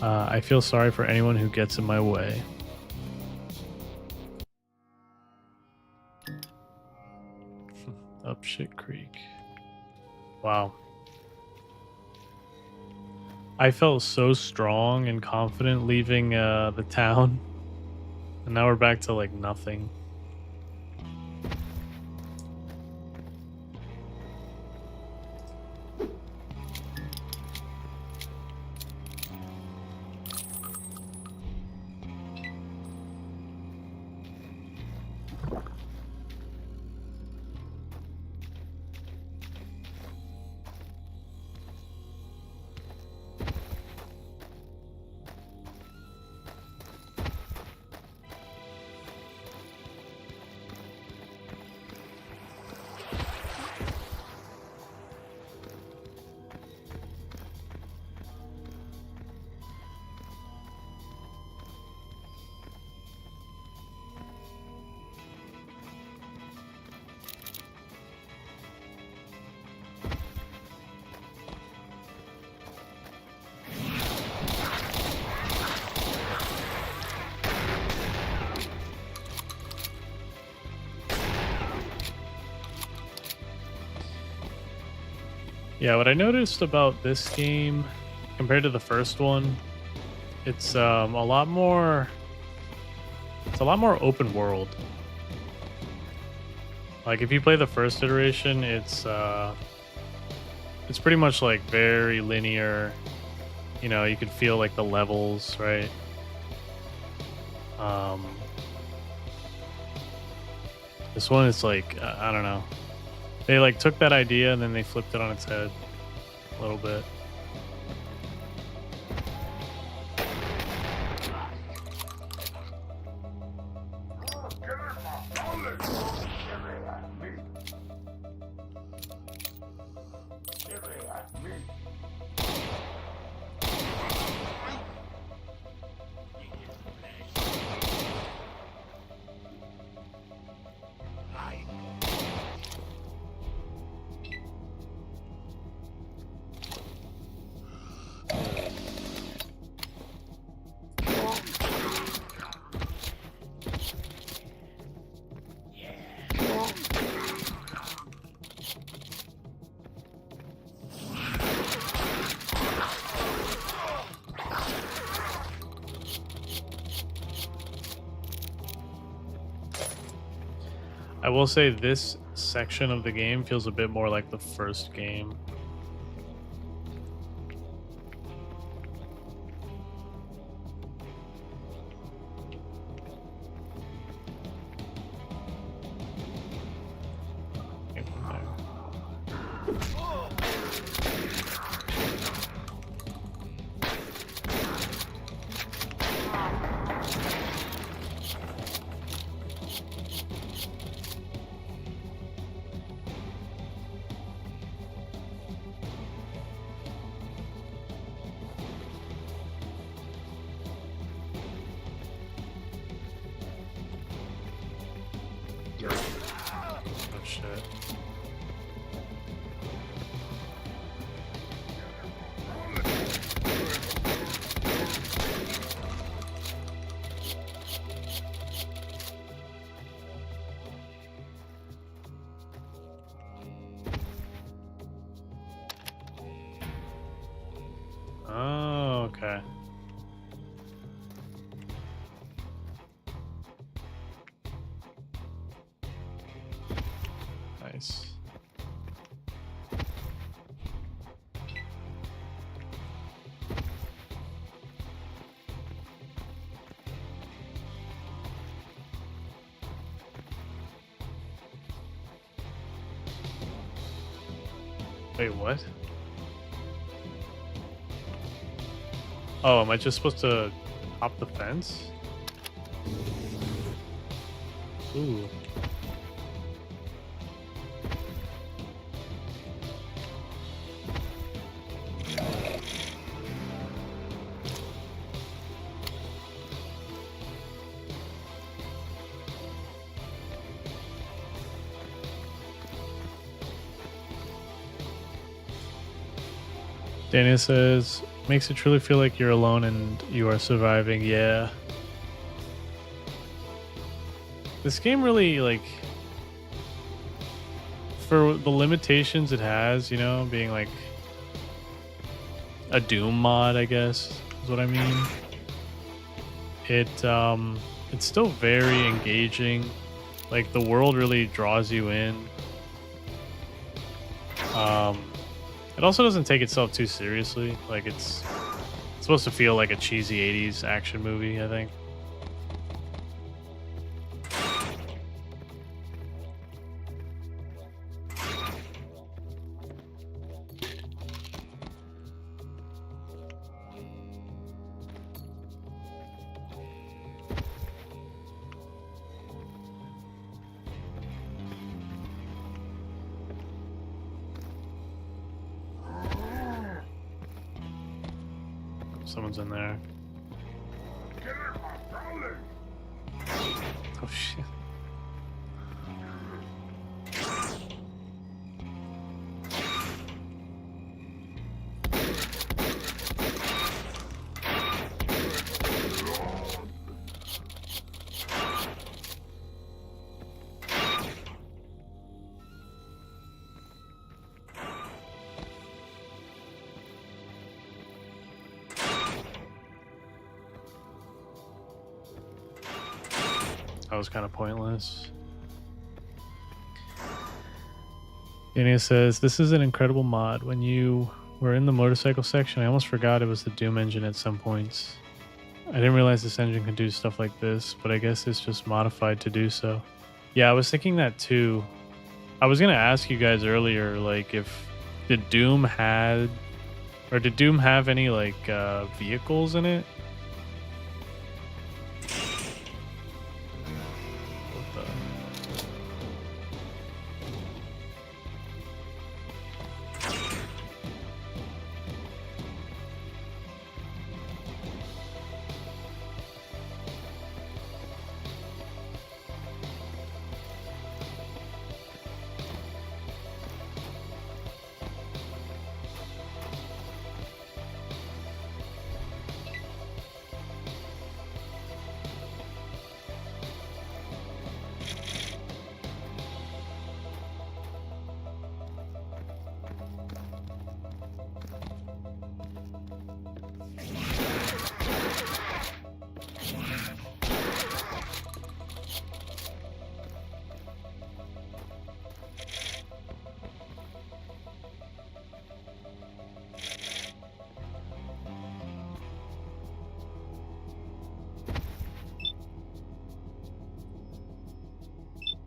I feel sorry for anyone who gets in my way. Up shit creek. Wow. I felt so strong and confident leaving the town, and now we're back to like nothing. Yeah, what I noticed about this game compared to the first one, it's a lot more open world. Like if you play the first iteration, it's pretty much like very linear. You know, you could feel like the levels, right? This one is like I don't know. They like took that idea and then they flipped it on its head a little bit. I will say this section of the game feels a bit more like the first game. shit. Oh, okay. Nice. Wait, what? Oh, am I just supposed to hop the fence? Ooh. Daniel says, makes it truly feel like you're alone and you are surviving. Yeah. This game really, like, for the limitations it has, you know, being like a Doom mod, I guess, is what I mean. It's still very engaging. Like, the world really draws you in. It also doesn't take itself too seriously. Like, it's supposed to feel like a cheesy 80s action movie, I think. Someone's in there. Oh shit. That was kind of pointless. Dania says, this is an incredible mod. When you were in the motorcycle section, I almost forgot it was the Doom engine at some points. I didn't realize this engine could do stuff like this, but I guess it's just modified to do so. Yeah, I was thinking that too. I was going to ask you guys earlier, like, if did Doom have any, like, vehicles in it?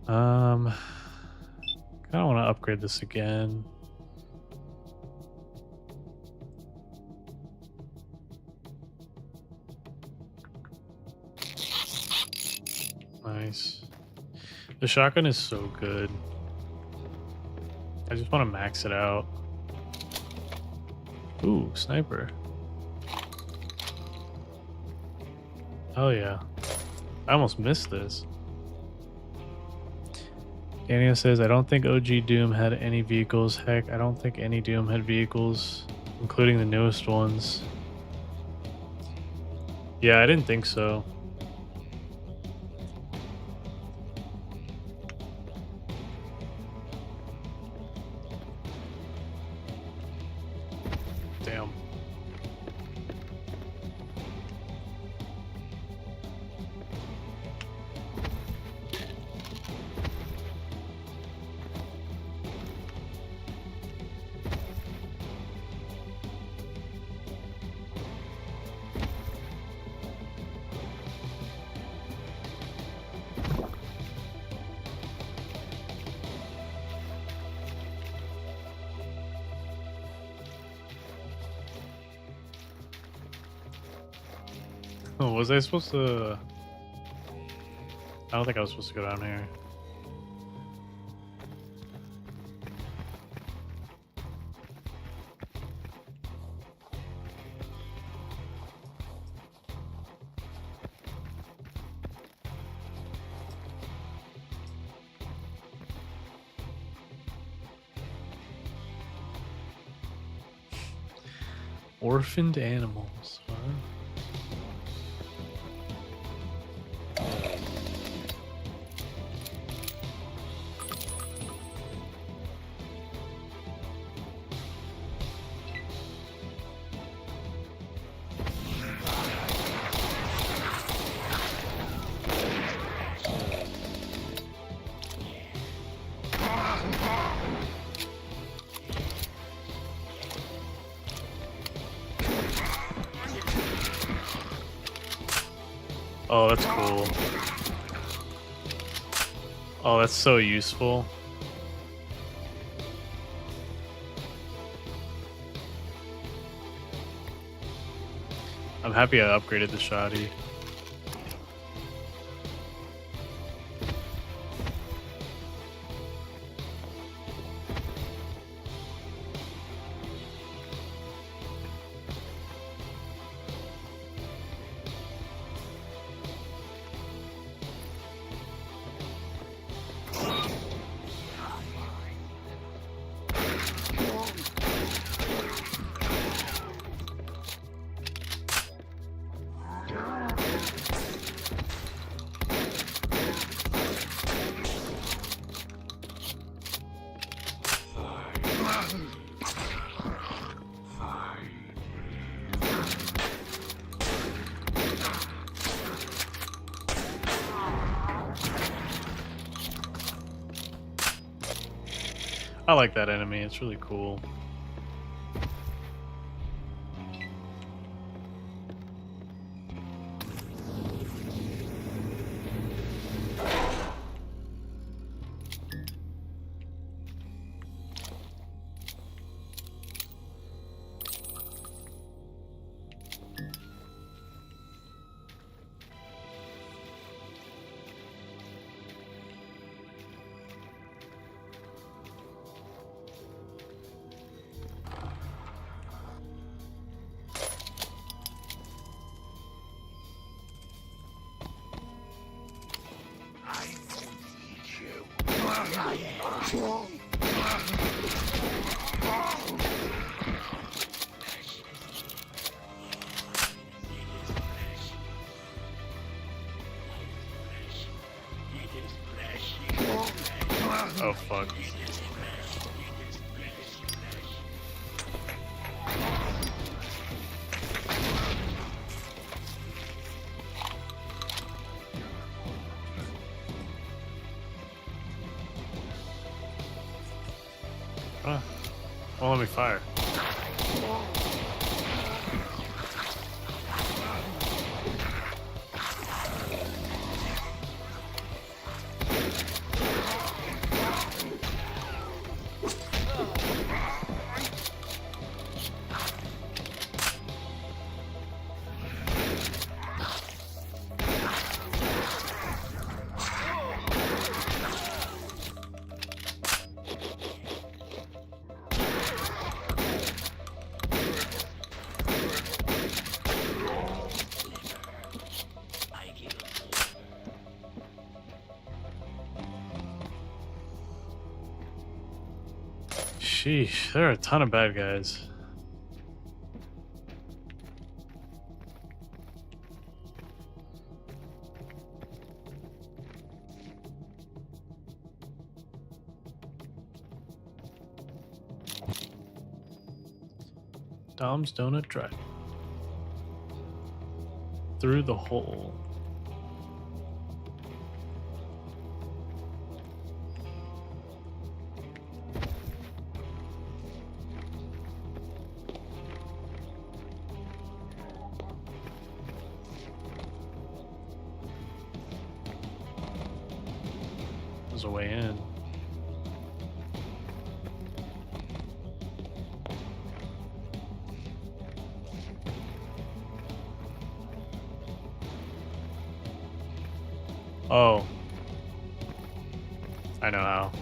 I don't want to upgrade this again. Nice. The shotgun is so good. I just want to max it out. Ooh, sniper. Oh yeah. I almost missed this. Daniel says, I don't think OG Doom had any vehicles. Heck, I don't think any Doom had vehicles, including the newest ones. Yeah, I didn't think so. Damn. Oh, was I supposed to? I don't think I was supposed to go down here. Orphaned animals, huh? Oh, that's cool. Oh, that's so useful. I'm happy I upgraded the shoddy. I like that enemy, it's really cool. Oh fuck. Well, let me fire. Sheesh, there are a ton of bad guys. Dom's Donut Drive. Through the hole. There's a way in. Oh. I know how.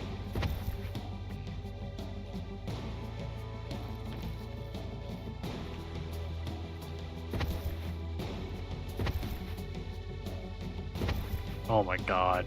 Oh my god.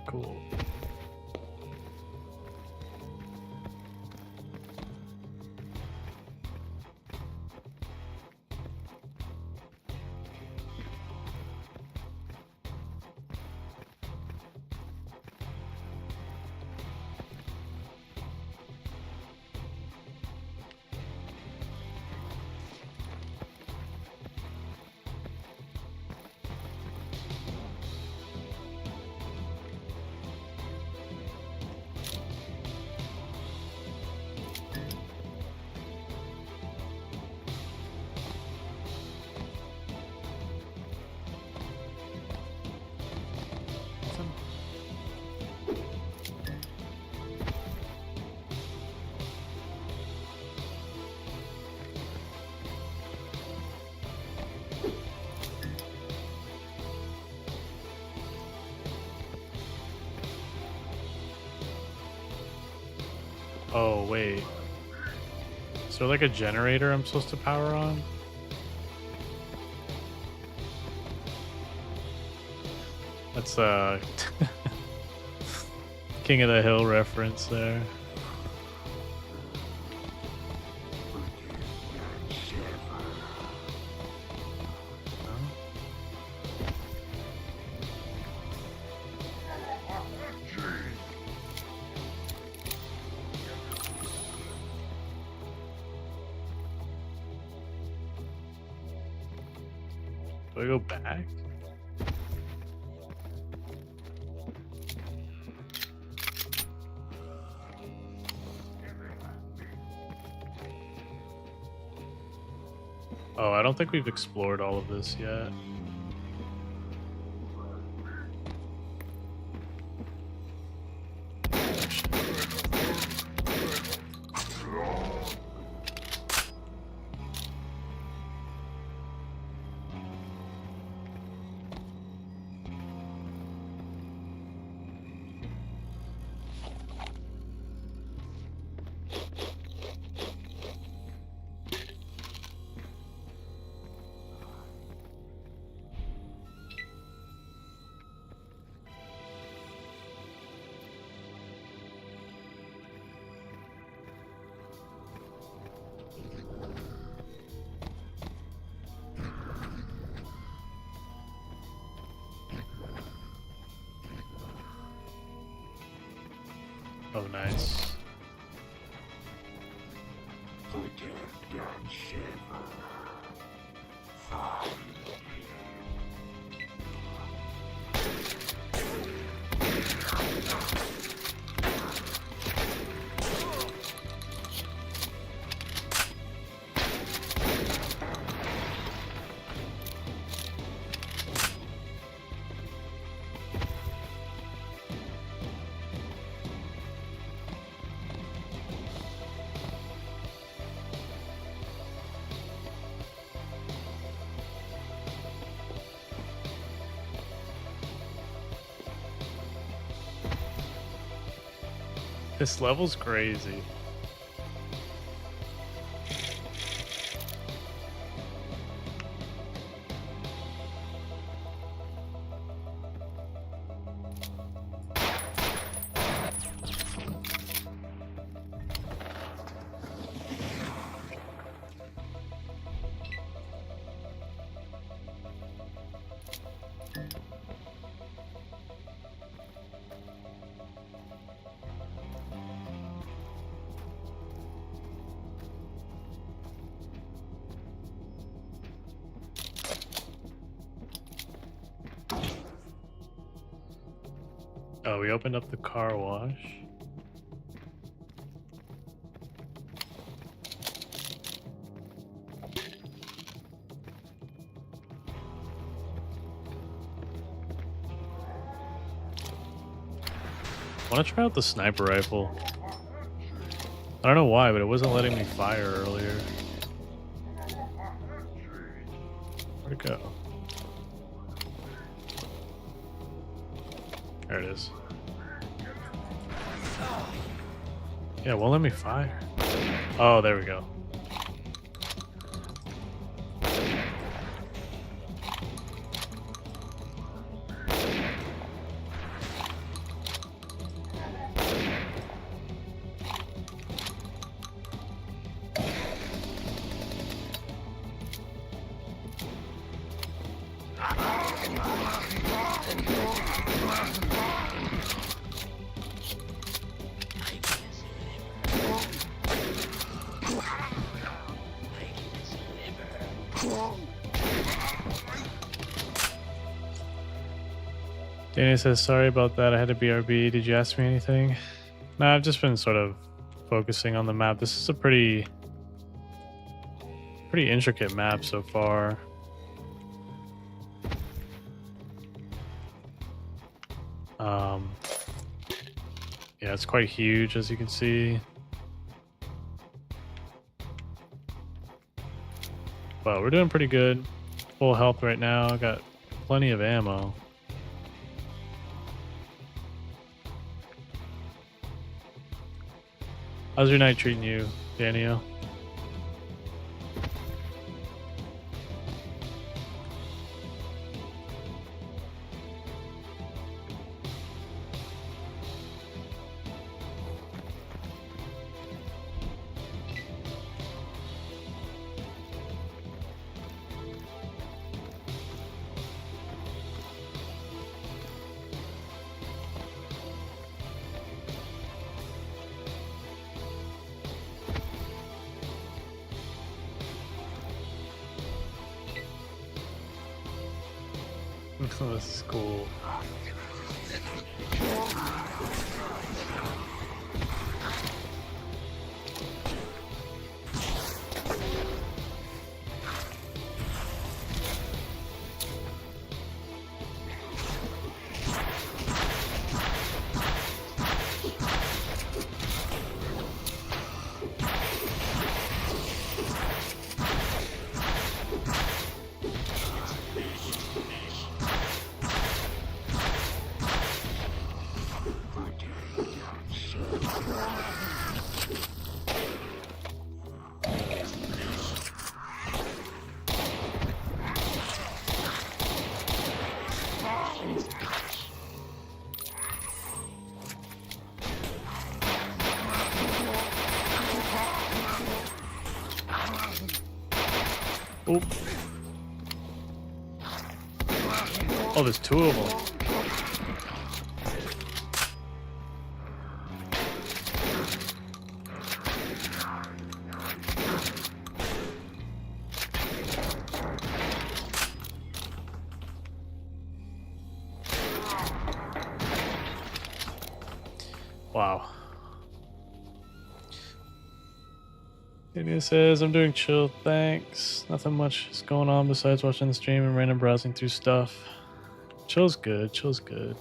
Cool. Oh, wait. Is there like a generator I'm supposed to power on? That's King of the Hill reference there. Do I go back? Oh, I don't think we've explored all of this yet. Oh, nice. This level's crazy. Oh, we opened up the car wash. I want to try out the sniper rifle. I don't know why, but it wasn't letting me fire earlier. Where'd it go? There it is. Yeah, won't let me fire. Oh, there we go. Danny says, sorry about that. I had to BRB. Did you ask me anything? No, I've just been sort of focusing on the map. This is a pretty intricate map so far. Yeah, it's quite huge, as you can see. But we're doing pretty good. Full health right now. Got plenty of ammo. How's your night treating you, Daniel? This is cool. Oop. Oh, there's two of them. Wow. It says, I'm doing chill, thanks. Nothing much is going on besides watching the stream and random browsing through stuff. Chill's good, chill's good.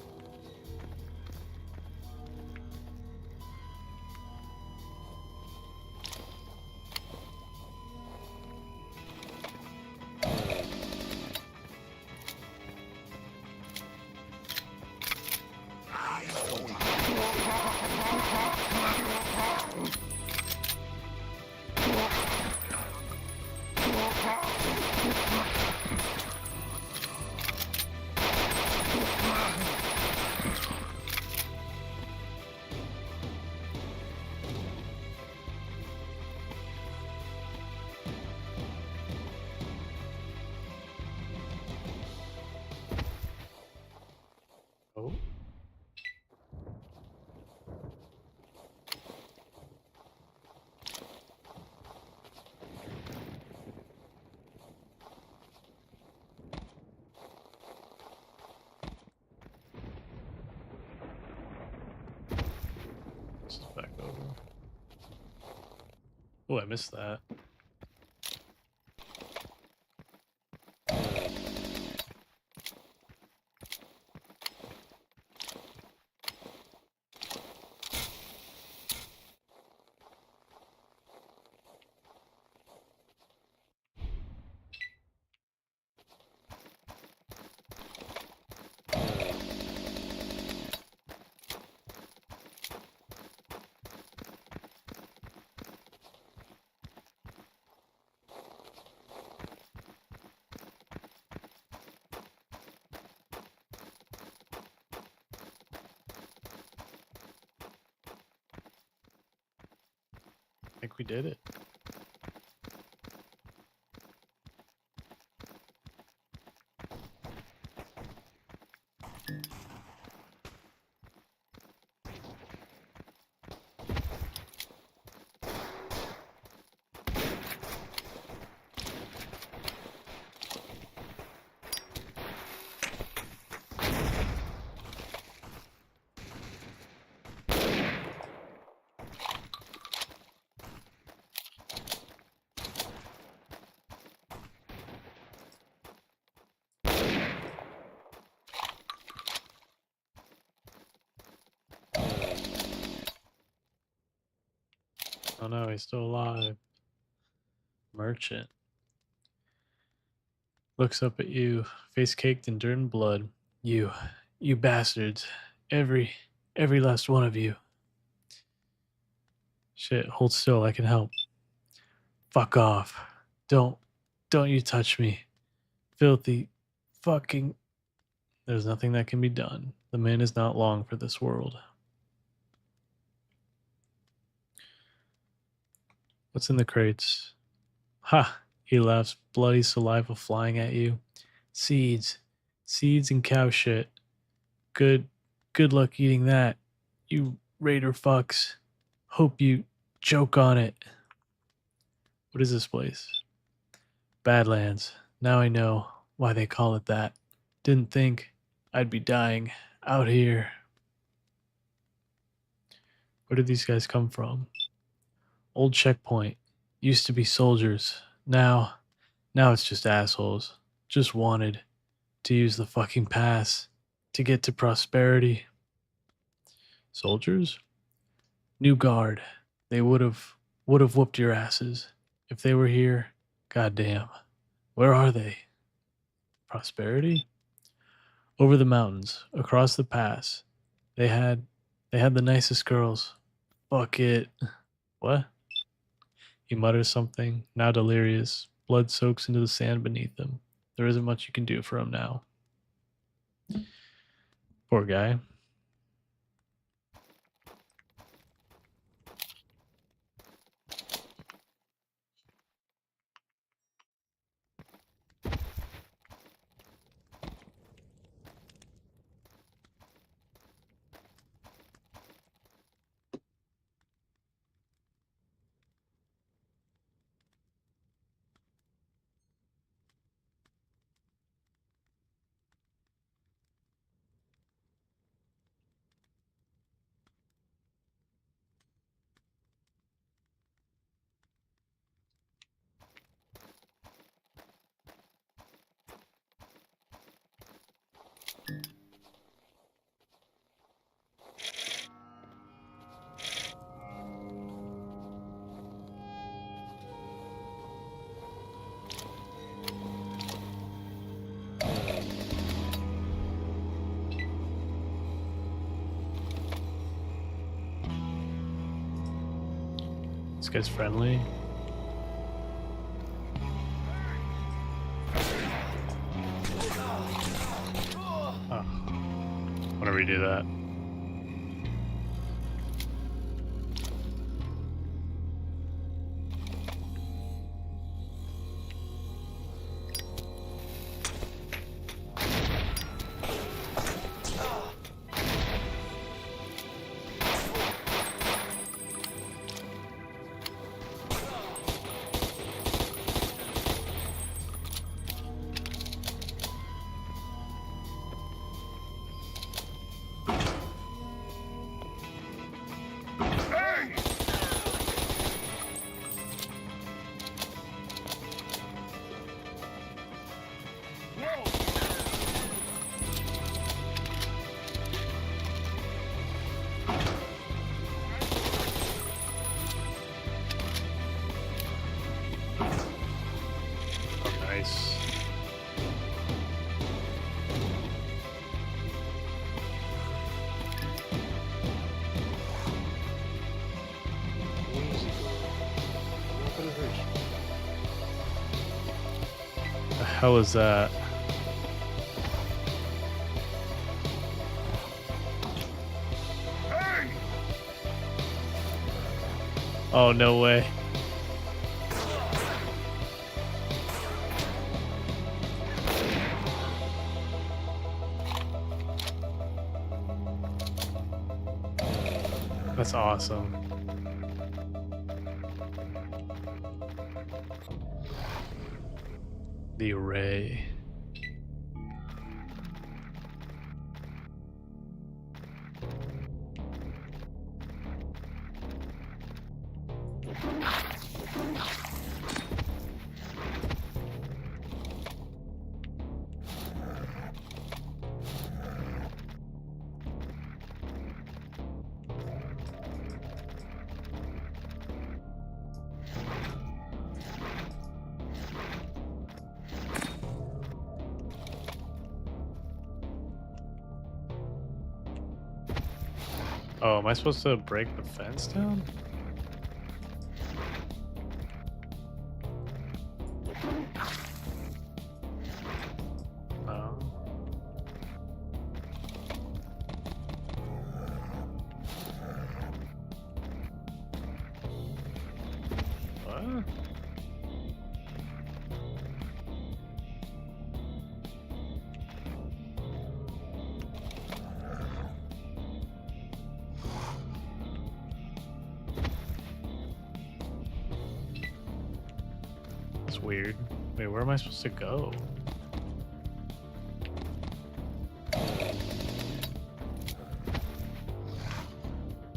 Oh, I missed that. I think we did it. Oh no, he's still alive. Merchant. Looks up at you, face caked in dirt and blood. You bastards. Every last one of you. Shit, hold still, I can help. Fuck off. Don't you touch me. Filthy fucking. There's nothing that can be done. The man is not long for this world. What's in the crates? Ha! He laughs, bloody saliva flying at you. Seeds. Seeds and cow shit. Good luck eating that. You raider fucks. Hope you choke on it. What is this place? Badlands. Now I know why they call it that. Didn't think I'd be dying out here. Where did these guys come from? Old checkpoint. Used to be soldiers. Now it's just assholes. Just wanted to use the fucking pass to get to prosperity. Soldiers? New guard. They would have whooped your asses if they were here. Goddamn. Where are they? Prosperity? Over the mountains, across the pass. They had the nicest girls. Fuck it. What? He mutters something, now delirious. Blood soaks into the sand beneath him. There isn't much you can do for him now. Poor guy. This guy's friendly. Oh. Whenever you do that. hell is that? Oh, no way. That's awesome. The array. Oh, am I supposed to break the fence down? Oh. What? That's weird. Wait, where am I supposed to go?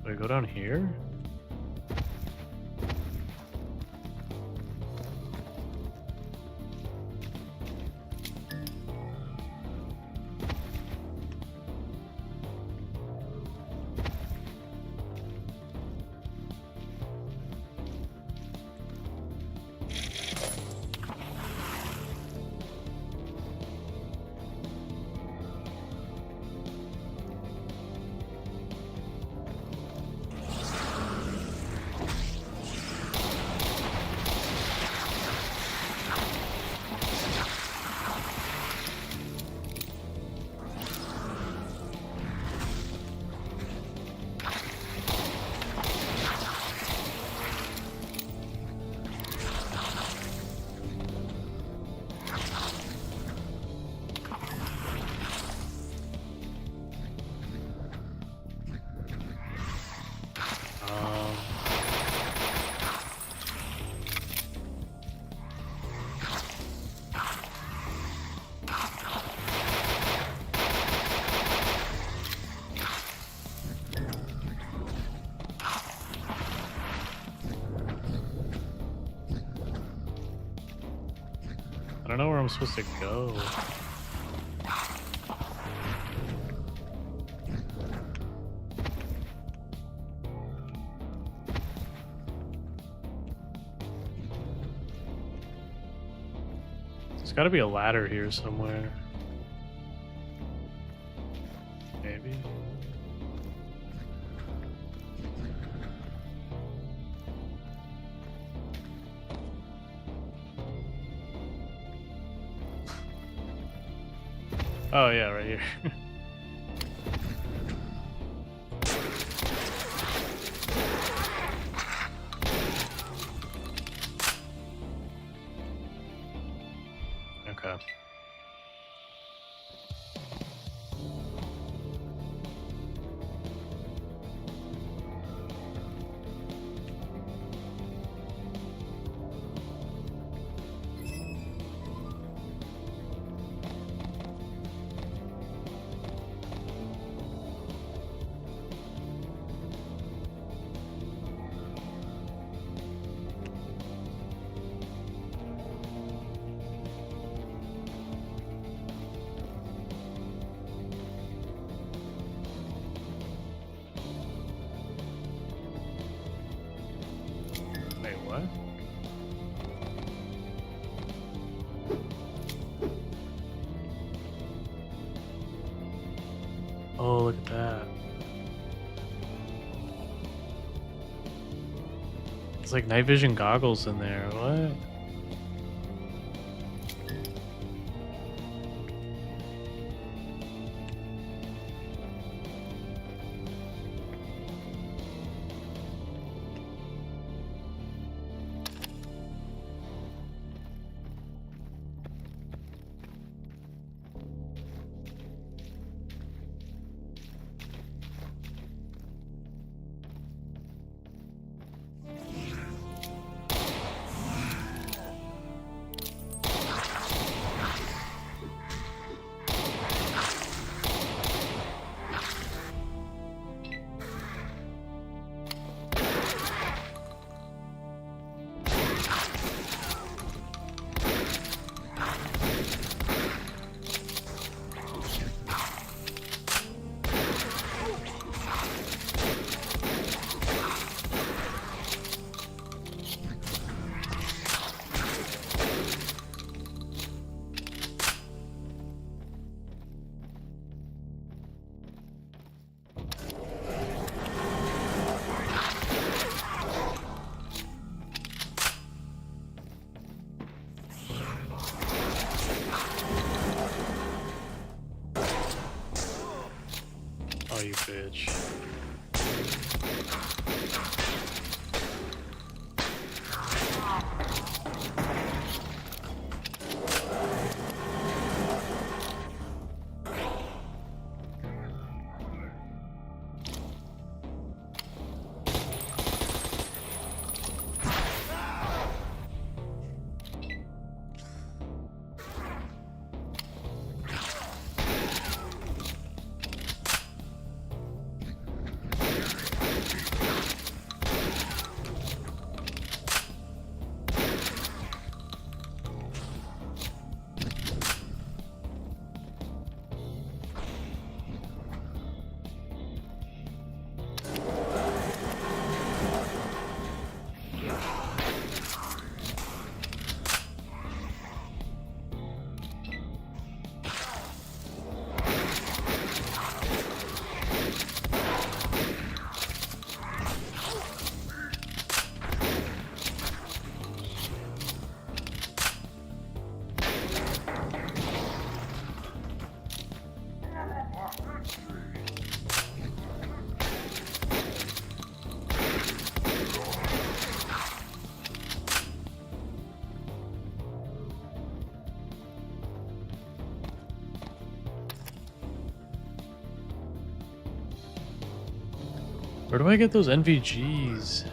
Do I go down here? I don't know where I'm supposed to go. There's got to be a ladder here somewhere. Maybe. Oh yeah, right here. Okay. Wait, what? Oh, look at that. It's like night vision goggles in there. What? you bitch. Where do I get those NVGs?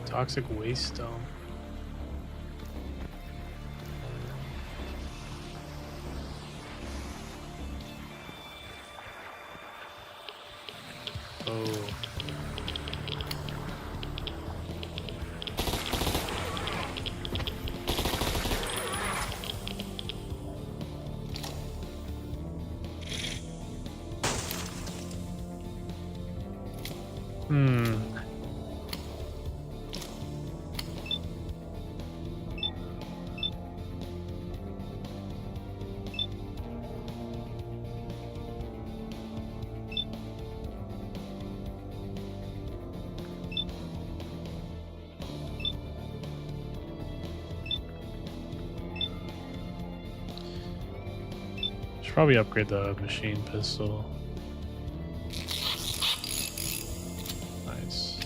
Toxic waste stone. Oh. Hmm. Should probably upgrade the machine pistol. Nice.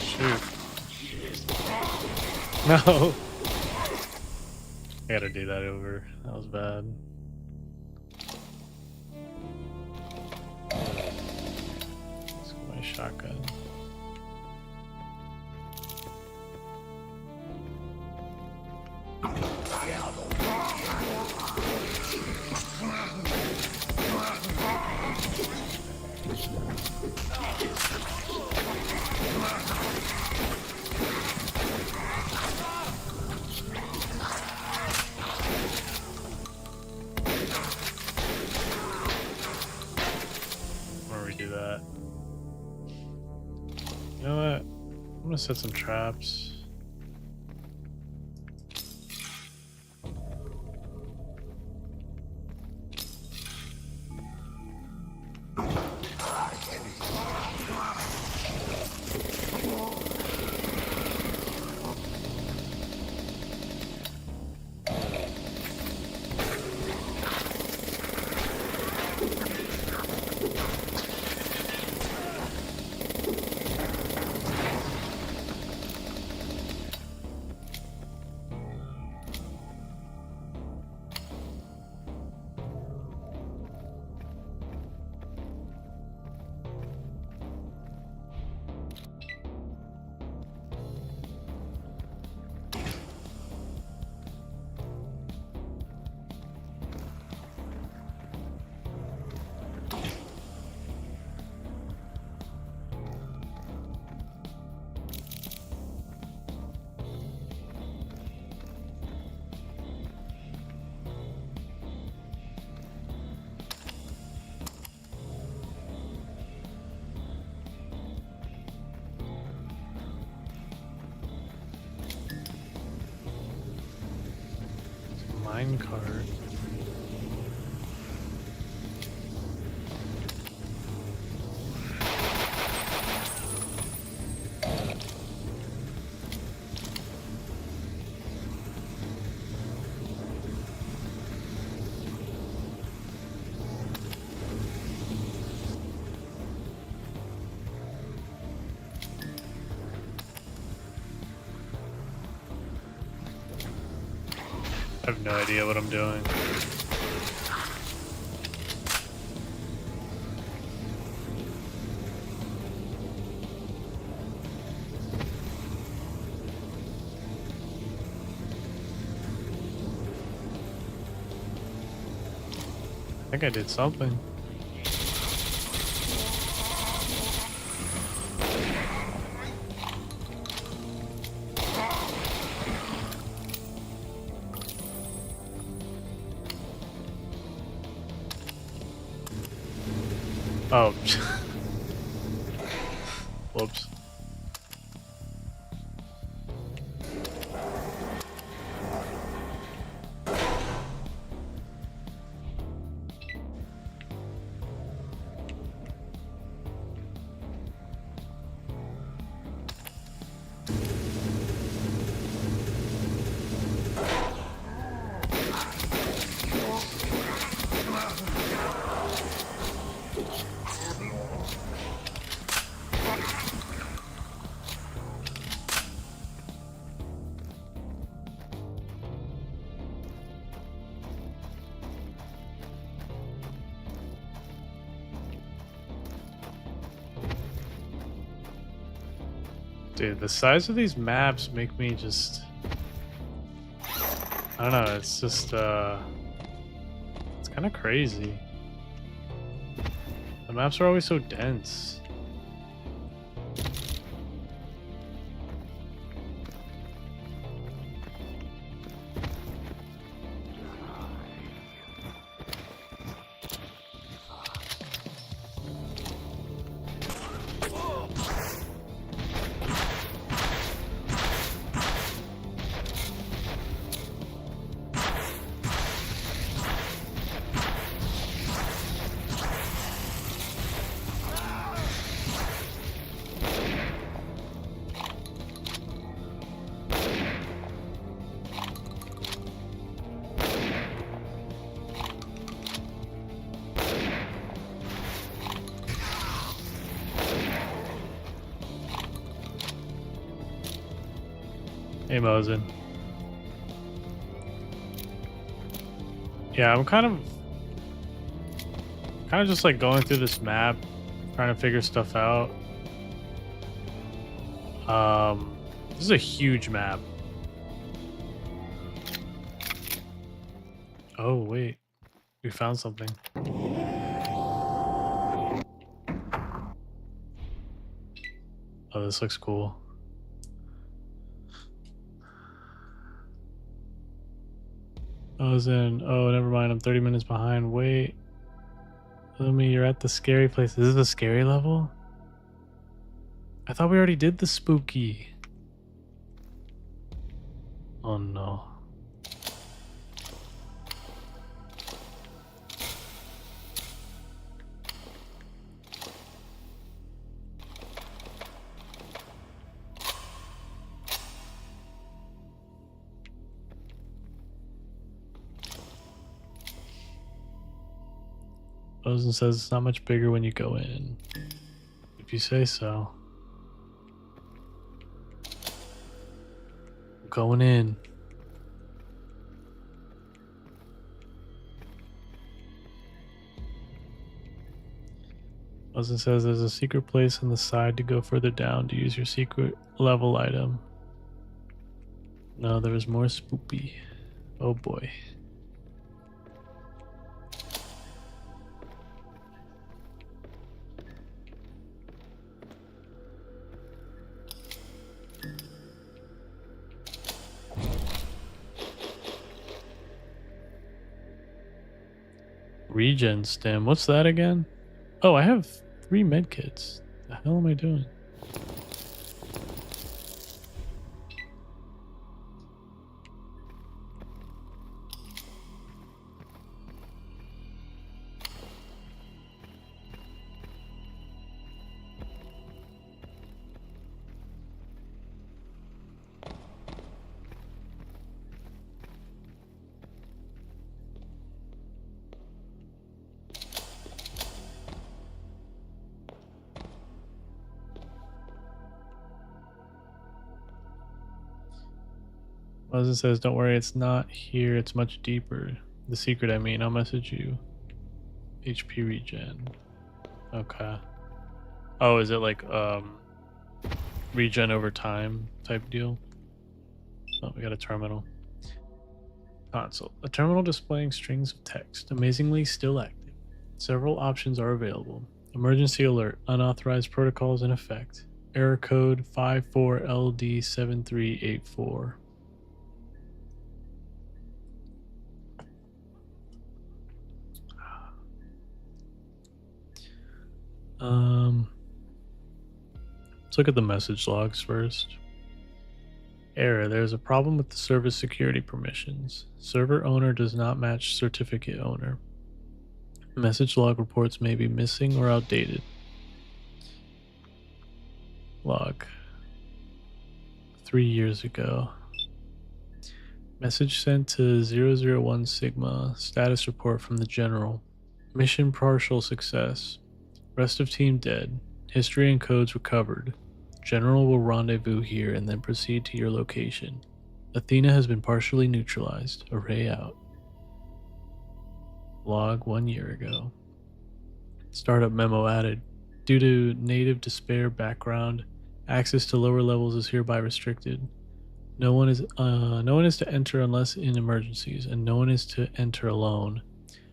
Shoot. No. I gotta do that over. That was bad. Let's get my shotgun. I'm gonna redo that. You know what? I'm gonna set some traps. Mine cart. I have no idea what I'm doing. I think I did something. Oh. Whoops. Dude, the size of these maps make me just... I don't know, it's just, it's kind of crazy. The maps are always so dense. Hey, Mosin. Yeah, I'm kind of just like going through this map, trying to figure stuff out. This is a huge map. Oh, wait. We found something. Oh, this looks cool. I was in. Oh, never mind. I'm 30 minutes behind. Wait. Lumi, you're at the scary place. This is the scary level? I thought we already did the spooky. Oh no. Ozen says it's not much bigger when you go in. If you say so. I'm going in. Ozen says there's a secret place on the side to go further down to use your secret level item. No, there is more spoopy. Oh boy. Regen stem. What's that again? Oh, I have 3 medkits. The hell am I doing? Ozen says, don't worry, it's not here, it's much deeper. The secret, I mean, I'll message you. HP regen. Okay. Oh, is it like regen over time type deal? Oh, we got a terminal. Console. A terminal displaying strings of text, amazingly still active. Several options are available. Emergency alert, unauthorized protocols in effect. Error code 54LD7384. Let's look at the message logs first. Error, there is a problem with the server security permissions. Server owner does not match certificate owner. Message log reports may be missing or outdated. Log. 3 years ago. Message sent to 001 Sigma. Status report from the general. Mission partial success. Rest of team dead. History and codes recovered. General will rendezvous here and then proceed to your location. Athena has been partially neutralized. Array out. Log 1 year ago. Startup memo added. Due to native despair background, access to lower levels is hereby restricted. No one is to enter unless in emergencies, and no one is to enter alone.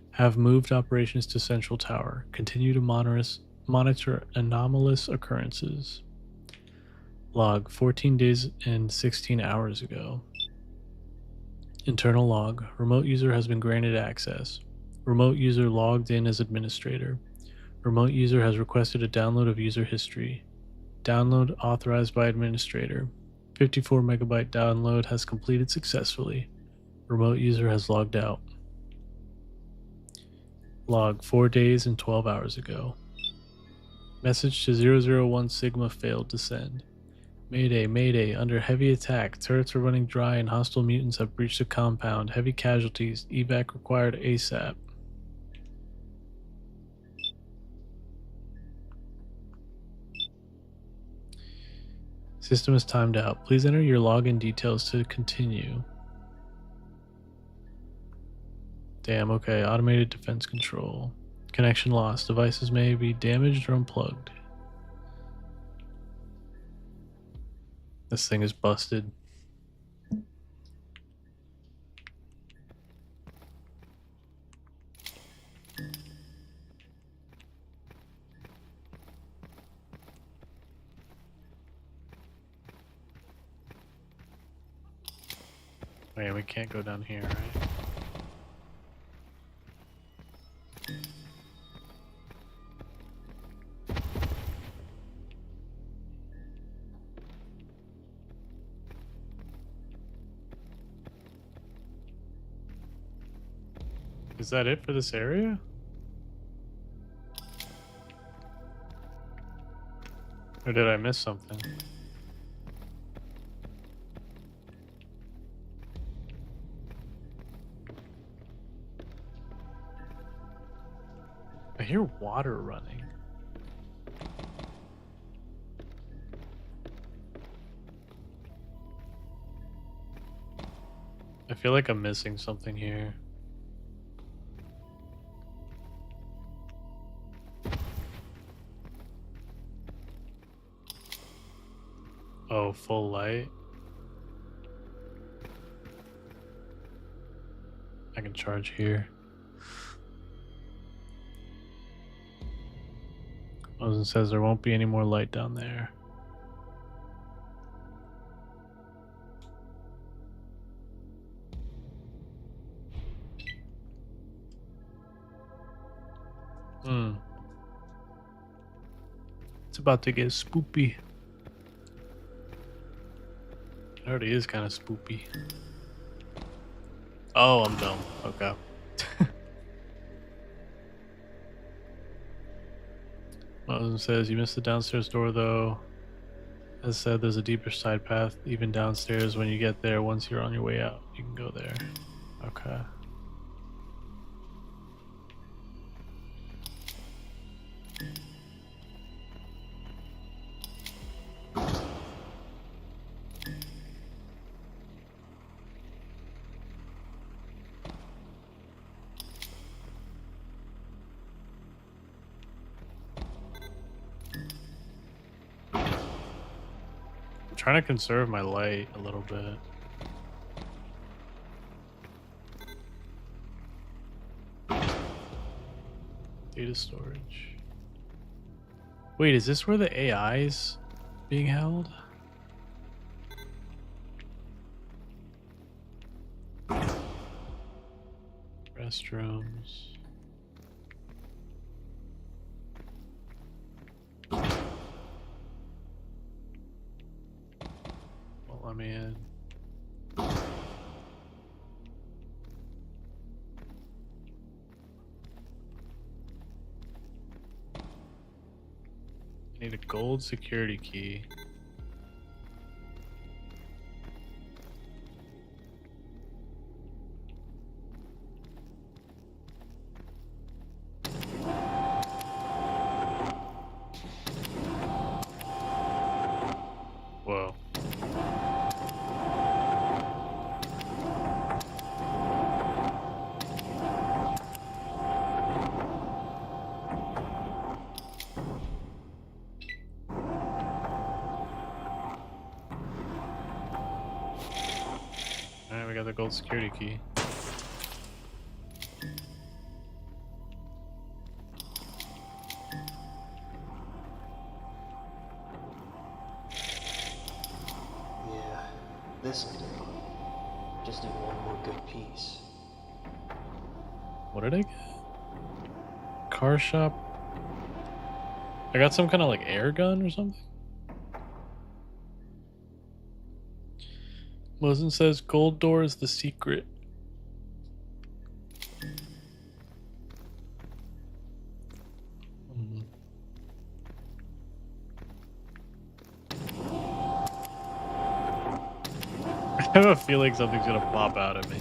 Have moved operations to Central Tower. Continue to monitor anomalous occurrences. Log 14 days and 16 hours ago. Internal log. Remote user has been granted access. Remote user logged in as administrator. Remote user has requested a download of user history. Download authorized by administrator. 54 megabyte download has completed successfully. Remote user has logged out. Log 4 days and 12 hours ago. Message to 001 Sigma failed to send. Mayday, mayday, under heavy attack. Turrets are running dry and hostile mutants have breached the compound. Heavy casualties. Evac required ASAP. System is timed out. Please enter your login details to continue. Damn, okay. Automated defense control. Connection lost. Devices may be damaged or unplugged. This thing is busted. Wait, we can't go down here, right? Is that it for this area? Or did I miss something? I hear water running. I feel like I'm missing something here. Oh, full light. I can charge here. Mosen says there won't be any more light down there. It's about to get spoopy. It already is kind of spoopy. Oh, I'm dumb. Okay. Mosen says you missed the downstairs door though. As said, there's a deeper side path even downstairs. When you get there, once you're on your way out, you can go there. Okay. Trying to conserve my light a little bit. Data storage. Wait, is this where the AI's being held? Restrooms. Let me in. I need a gold security key. Whoa. Alright, we got the gold security key. Yeah, this'll do. Just need one more good piece. What did I get? Car shop. I got some kind of like air gun or something. Mosen says gold door is the secret. I have a feeling something's gonna pop out at me.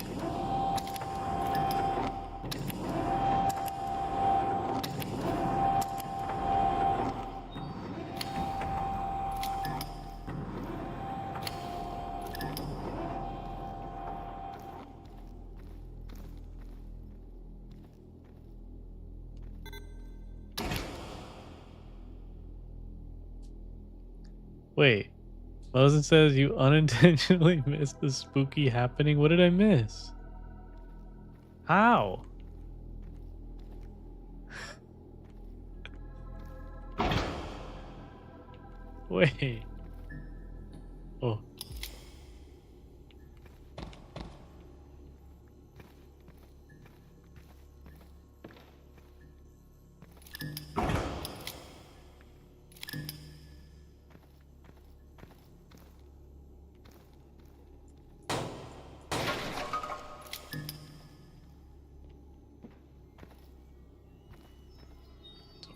Wait, Mosen says you unintentionally missed the spooky happening. What did I miss? How? Wait. Oh.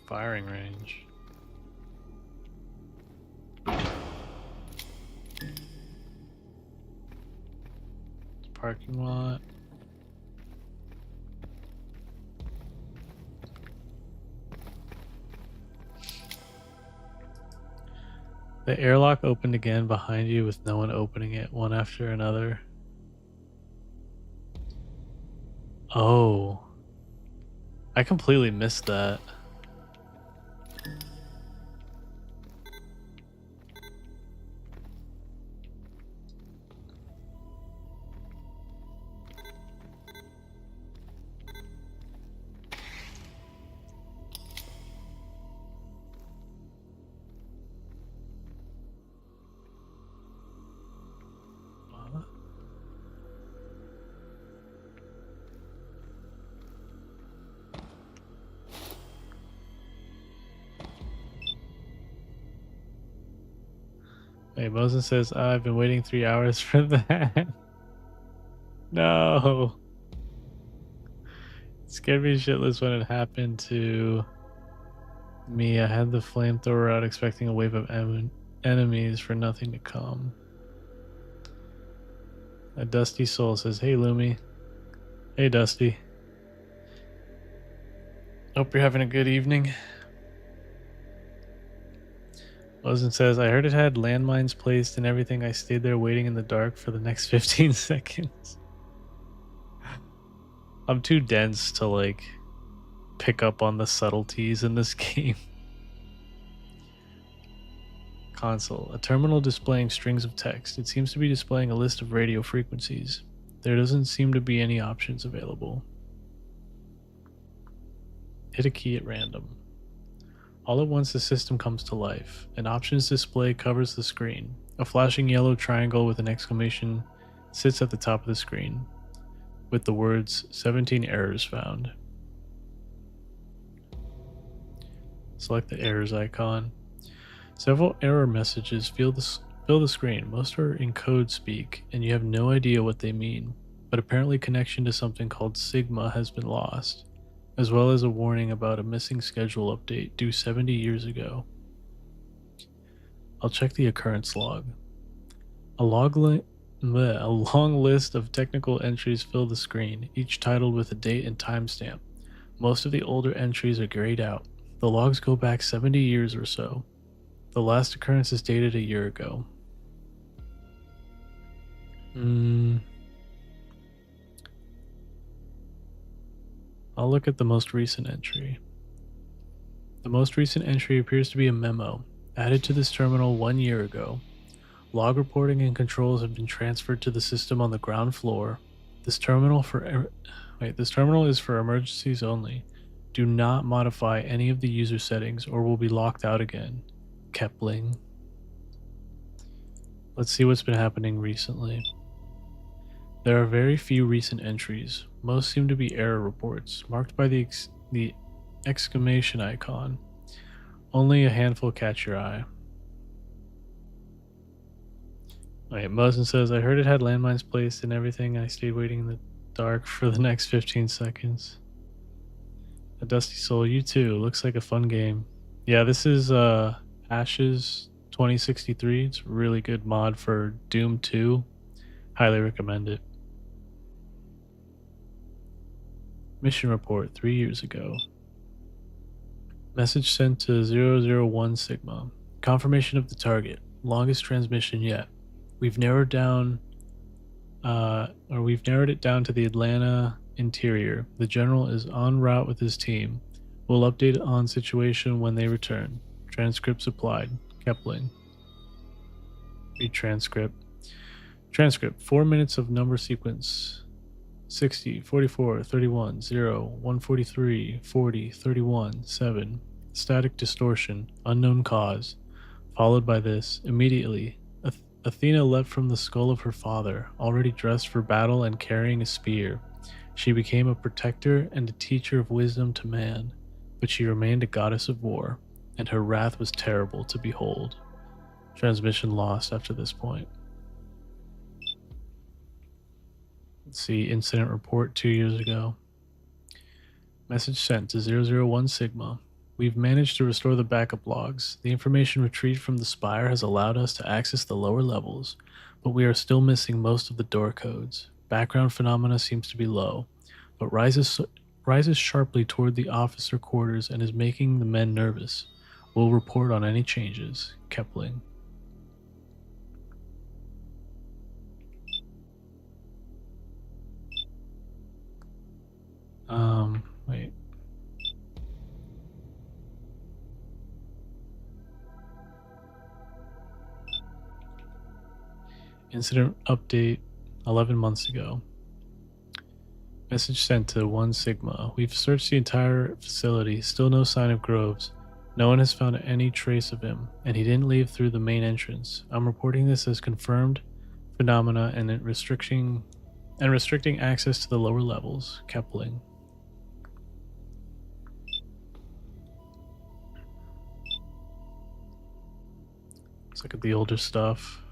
Firing range. Parking lot. The airlock opened again behind you with no one opening it, one after another. Oh. I completely missed that. Hey, Mosen says, I've been waiting 3 hours for that. No. It scared me shitless when it happened to me. I had the flamethrower out expecting a wave of enemies for nothing to come. A Dusty Soul says, hey, Lumi. Hey, Dusty. Hope you're having a good evening. Mosen says, I heard it had landmines placed and everything. I stayed there waiting in the dark for the next 15 seconds. I'm too dense to like pick up on the subtleties in this game. Console. A terminal displaying strings of text. It seems to be displaying a list of radio frequencies. There doesn't seem to be any options available. Hit a key at random. All at once the system comes to life. An options display covers the screen. A flashing yellow triangle with an exclamation sits at the top of the screen, with the words 17 errors found. Select the errors icon. Several error messages fill the screen. Most are in code speak, and you have no idea what they mean, but apparently connection to something called Sigma has been lost, as well as a warning about a missing schedule update due 70 years ago. I'll check the occurrence log. A long list of technical entries fill the screen, each titled with a date and timestamp. Most of the older entries are grayed out. The logs go back 70 years or so. The last occurrence is dated a year ago. I'll look at the most recent entry. The most recent entry appears to be a memo, added to this terminal 1 year ago. Log reporting and controls have been transferred to the system on the ground floor. This terminal is for emergencies only. Do not modify any of the user settings or will be locked out again. Kepling. Let's see what's been happening recently. There are very few recent entries. Most seem to be error reports, marked by the exclamation icon. Only a handful catch your eye. Alright, Mosen says, I heard it had landmines placed and everything. I stayed waiting in the dark for the next 15 seconds. A Dusty Soul, you too. Looks like a fun game. Yeah, this is Ashes 2063. It's a really good mod for Doom 2. Highly recommend it. Mission report 3 years ago. Message sent to 001 Sigma. Confirmation of the target. Longest transmission yet. We've narrowed it down to the Atlanta interior. The general is en route with his team. We'll update on situation when they return. Transcript supplied. Kepling. Read transcript. Transcript. 4 minutes of number sequence. 60, 44, 31, 0, 143, 40, 31, 7. Static distortion. Unknown cause. Followed by this. Immediately. Athena leapt from the skull of her father, already dressed for battle and carrying a spear. She became a protector and a teacher of wisdom to man, but she remained a goddess of war, and her wrath was terrible to behold. Transmission lost after this point. Let's see, incident report 2 years ago. Message sent to 001 Sigma. We've managed to restore the backup logs. The information retrieved from the spire has allowed us to access the lower levels, but we are still missing most of the door codes. Background phenomena seems to be low, but rises sharply toward the officer quarters and is making the men nervous. We'll report on any changes. Kepling. Wait. Incident update 11 months ago. Message sent to 1 Sigma. We've searched the entire facility, still no sign of Groves. No one has found any trace of him, and he didn't leave through the main entrance. I'm reporting this as confirmed phenomena and restricting access to the lower levels. Kepling. Let's look at the older stuff.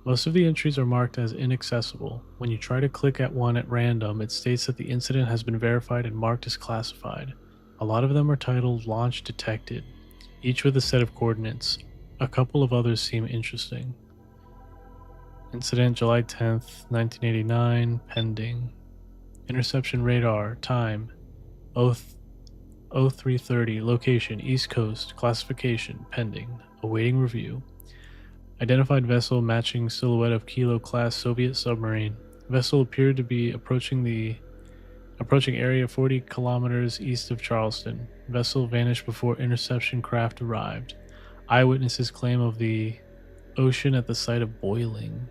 Most of the entries are marked as inaccessible. When you try to click at one at random, it states that the incident has been verified and marked as classified. A lot of them are titled Launch Detected, each with a set of coordinates. A couple of others seem interesting. Incident July 10th, 1989, pending. Interception radar, time 0330, location East Coast, classification pending, awaiting review. Identified vessel matching silhouette of Kilo class Soviet submarine. Vessel appeared to be approaching area 40 kilometers east of Charleston. Vessel vanished before interception craft arrived. Eyewitnesses claim of the ocean at the site of boiling.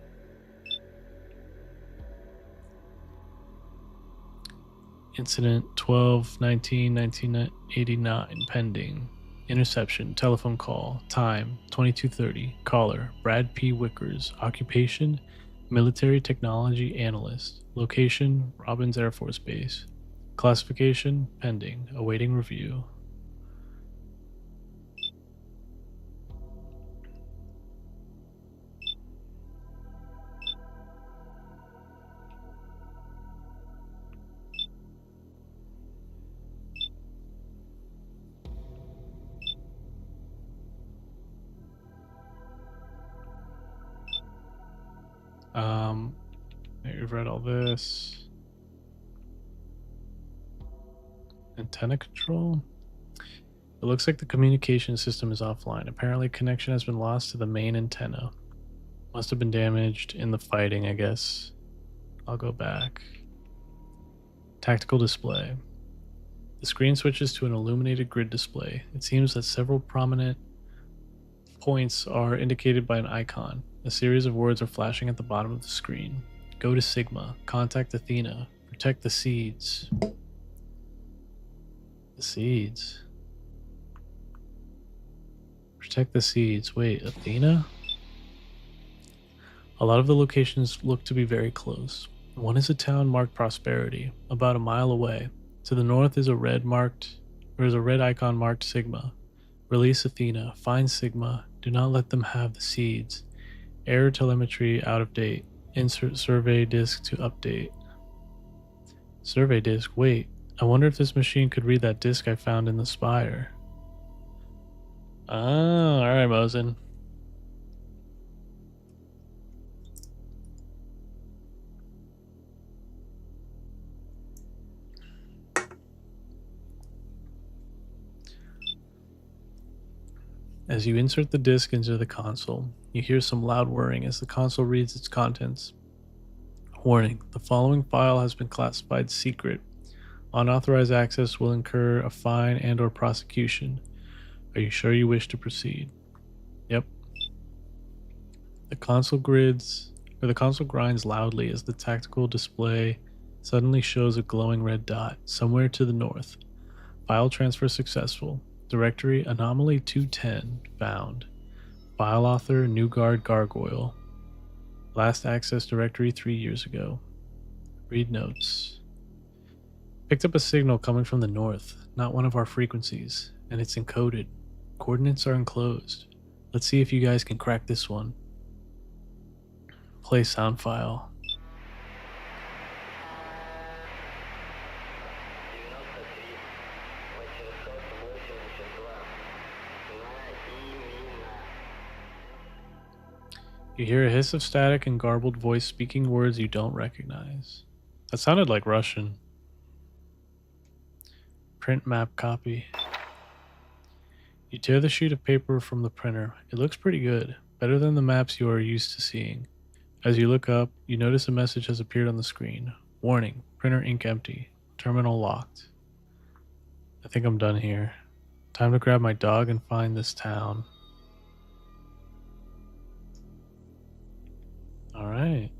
Incident 12/19/1989 pending. Interception, telephone call, time 22:30, caller Brad P. Wickers, occupation military technology analyst, location Robbins Air Force Base, classification pending, awaiting review. We've read all this. Antenna control? It looks like the communication system is offline. Apparently connection has been lost to the main antenna. Must have been damaged in the fighting, I guess. I'll go back. Tactical display. The screen switches to an illuminated grid display. It seems that several prominent points are indicated by an icon. A series of words are flashing at the bottom of the screen. Go to Sigma. Contact Athena. Protect the seeds. The seeds. Protect the seeds. Wait, Athena? A lot of the locations look to be very close. One is a town marked Prosperity, about a mile away. To the north is a red icon marked Sigma. Release Athena. Find Sigma. Do not let them have the seeds. Error telemetry out of date. Insert survey disk to update. Survey disk? Wait, I wonder if this machine could read that disk I found in the spire. Ah, alright, Mosin. As you insert the disk into the console, you hear some loud whirring as the console reads its contents. Warning, the following file has been classified secret. Unauthorized access will incur a fine and/or prosecution. Are you sure you wish to proceed? Yep. The console grinds loudly as the tactical display suddenly shows a glowing red dot somewhere to the north. File transfer successful. Directory Anomaly 210 found. File author Newgard Gargoyle. Last access directory 3 years ago. Read notes. Picked up a signal coming from the north, not one of our frequencies, and it's encoded. Coordinates are enclosed. Let's see if you guys can crack this one. Play sound file. You hear a hiss of static and garbled voice speaking words you don't recognize. That sounded like Russian. Print map copy. You tear the sheet of paper from the printer. It looks pretty good, better than the maps you are used to seeing. As you look up, you notice a message has appeared on the screen. Warning, printer ink empty. Terminal locked. I think I'm done here. Time to grab my dog and find this town. Alright.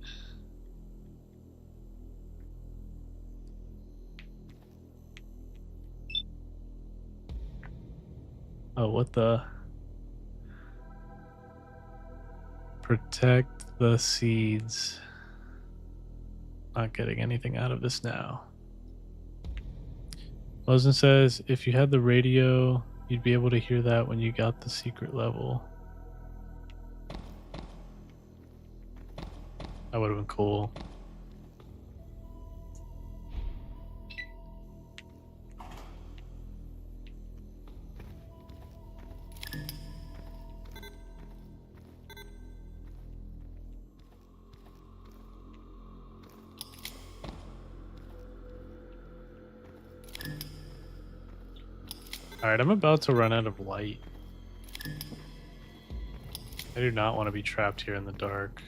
Oh, what the? Protect the seeds. Not getting anything out of this now. Mosin says if you had the radio, you'd be able to hear that when you got the secret level. That would have been cool. Alright, I'm about to run out of light. I do not want to be trapped here in the dark.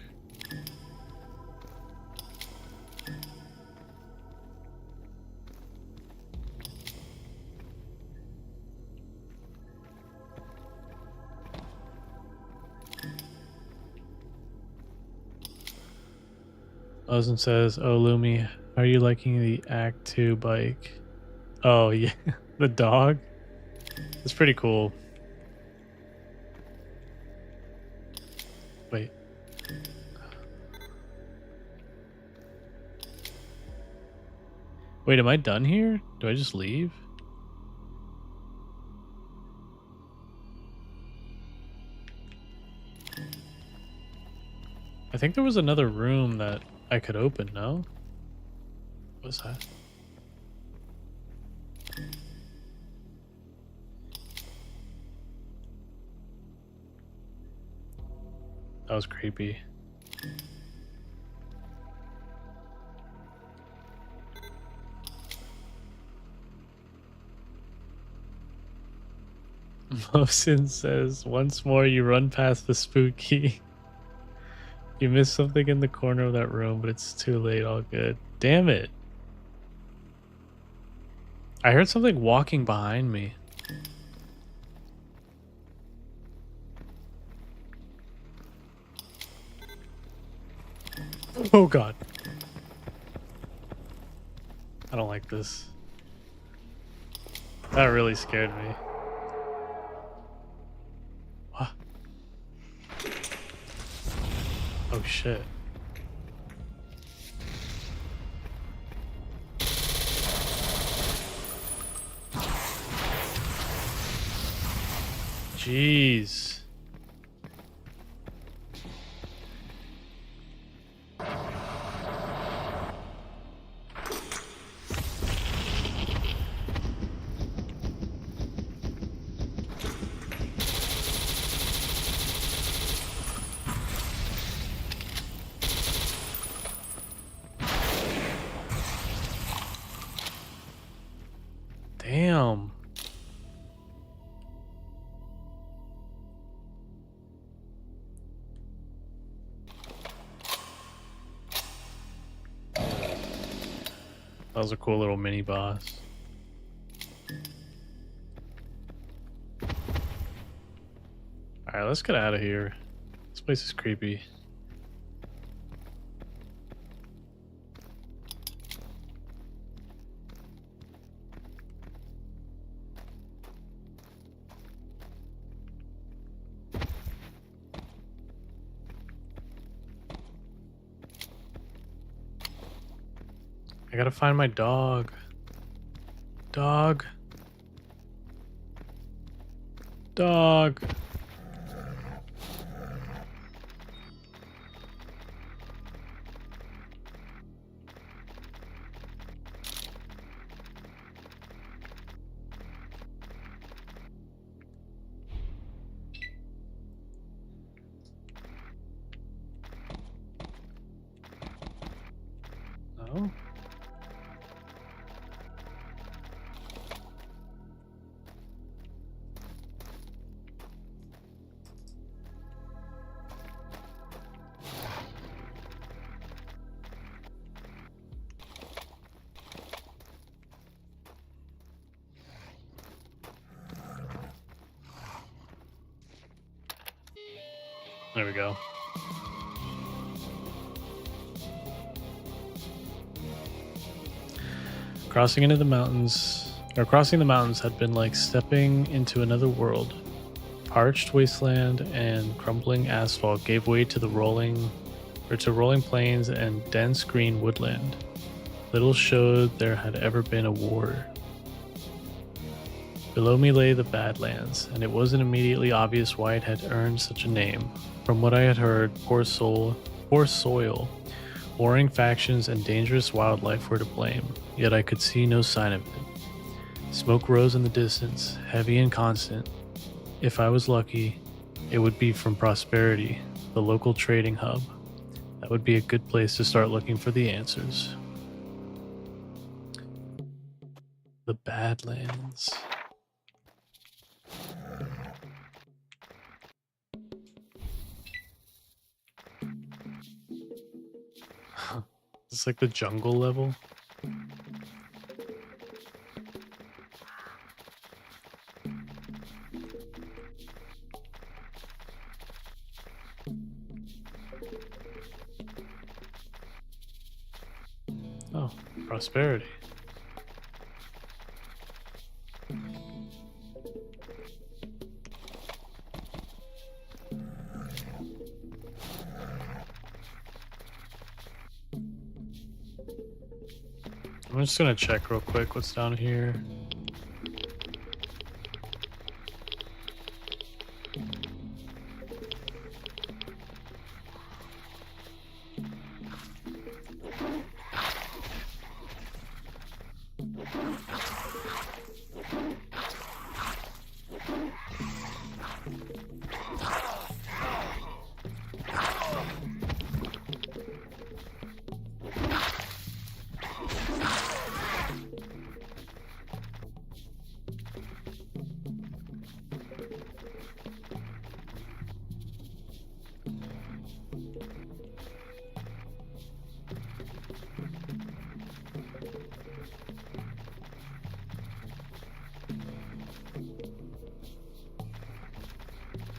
Ozen says, "Oh, Lumi, how are you liking the Act 2 bike?" Oh, yeah, the dog? It's pretty cool. Wait. Wait, am I done here? Do I just leave? I think there was another room that I could open, no? What was that? That was creepy. Mosin says, once more you run past the spooky. You missed something in the corner of that room, but it's too late. All good. Damn it. I heard something walking behind me. Oh god. I don't like this. That really scared me. What? Oh shit. Jeez. Damn. That was a cool little mini boss. Alright, let's get out of here. This place is creepy. I gotta find my dog. Dog. Dog. There we go. Crossing the mountains had been like stepping into another world. Parched wasteland and crumbling asphalt gave way to rolling plains and dense green woodland. Little showed there had ever been a war. Below me lay the Badlands, and it wasn't immediately obvious why it had earned such a name. From what I had heard, poor soil, warring factions, and dangerous wildlife were to blame, yet I could see no sign of it. Smoke rose in the distance, heavy and constant. If I was lucky, it would be from Prosperity, the local trading hub. That would be a good place to start looking for the answers. The Badlands. It's like the jungle level. Oh, Prosperity. I'm just gonna check real quick what's down here.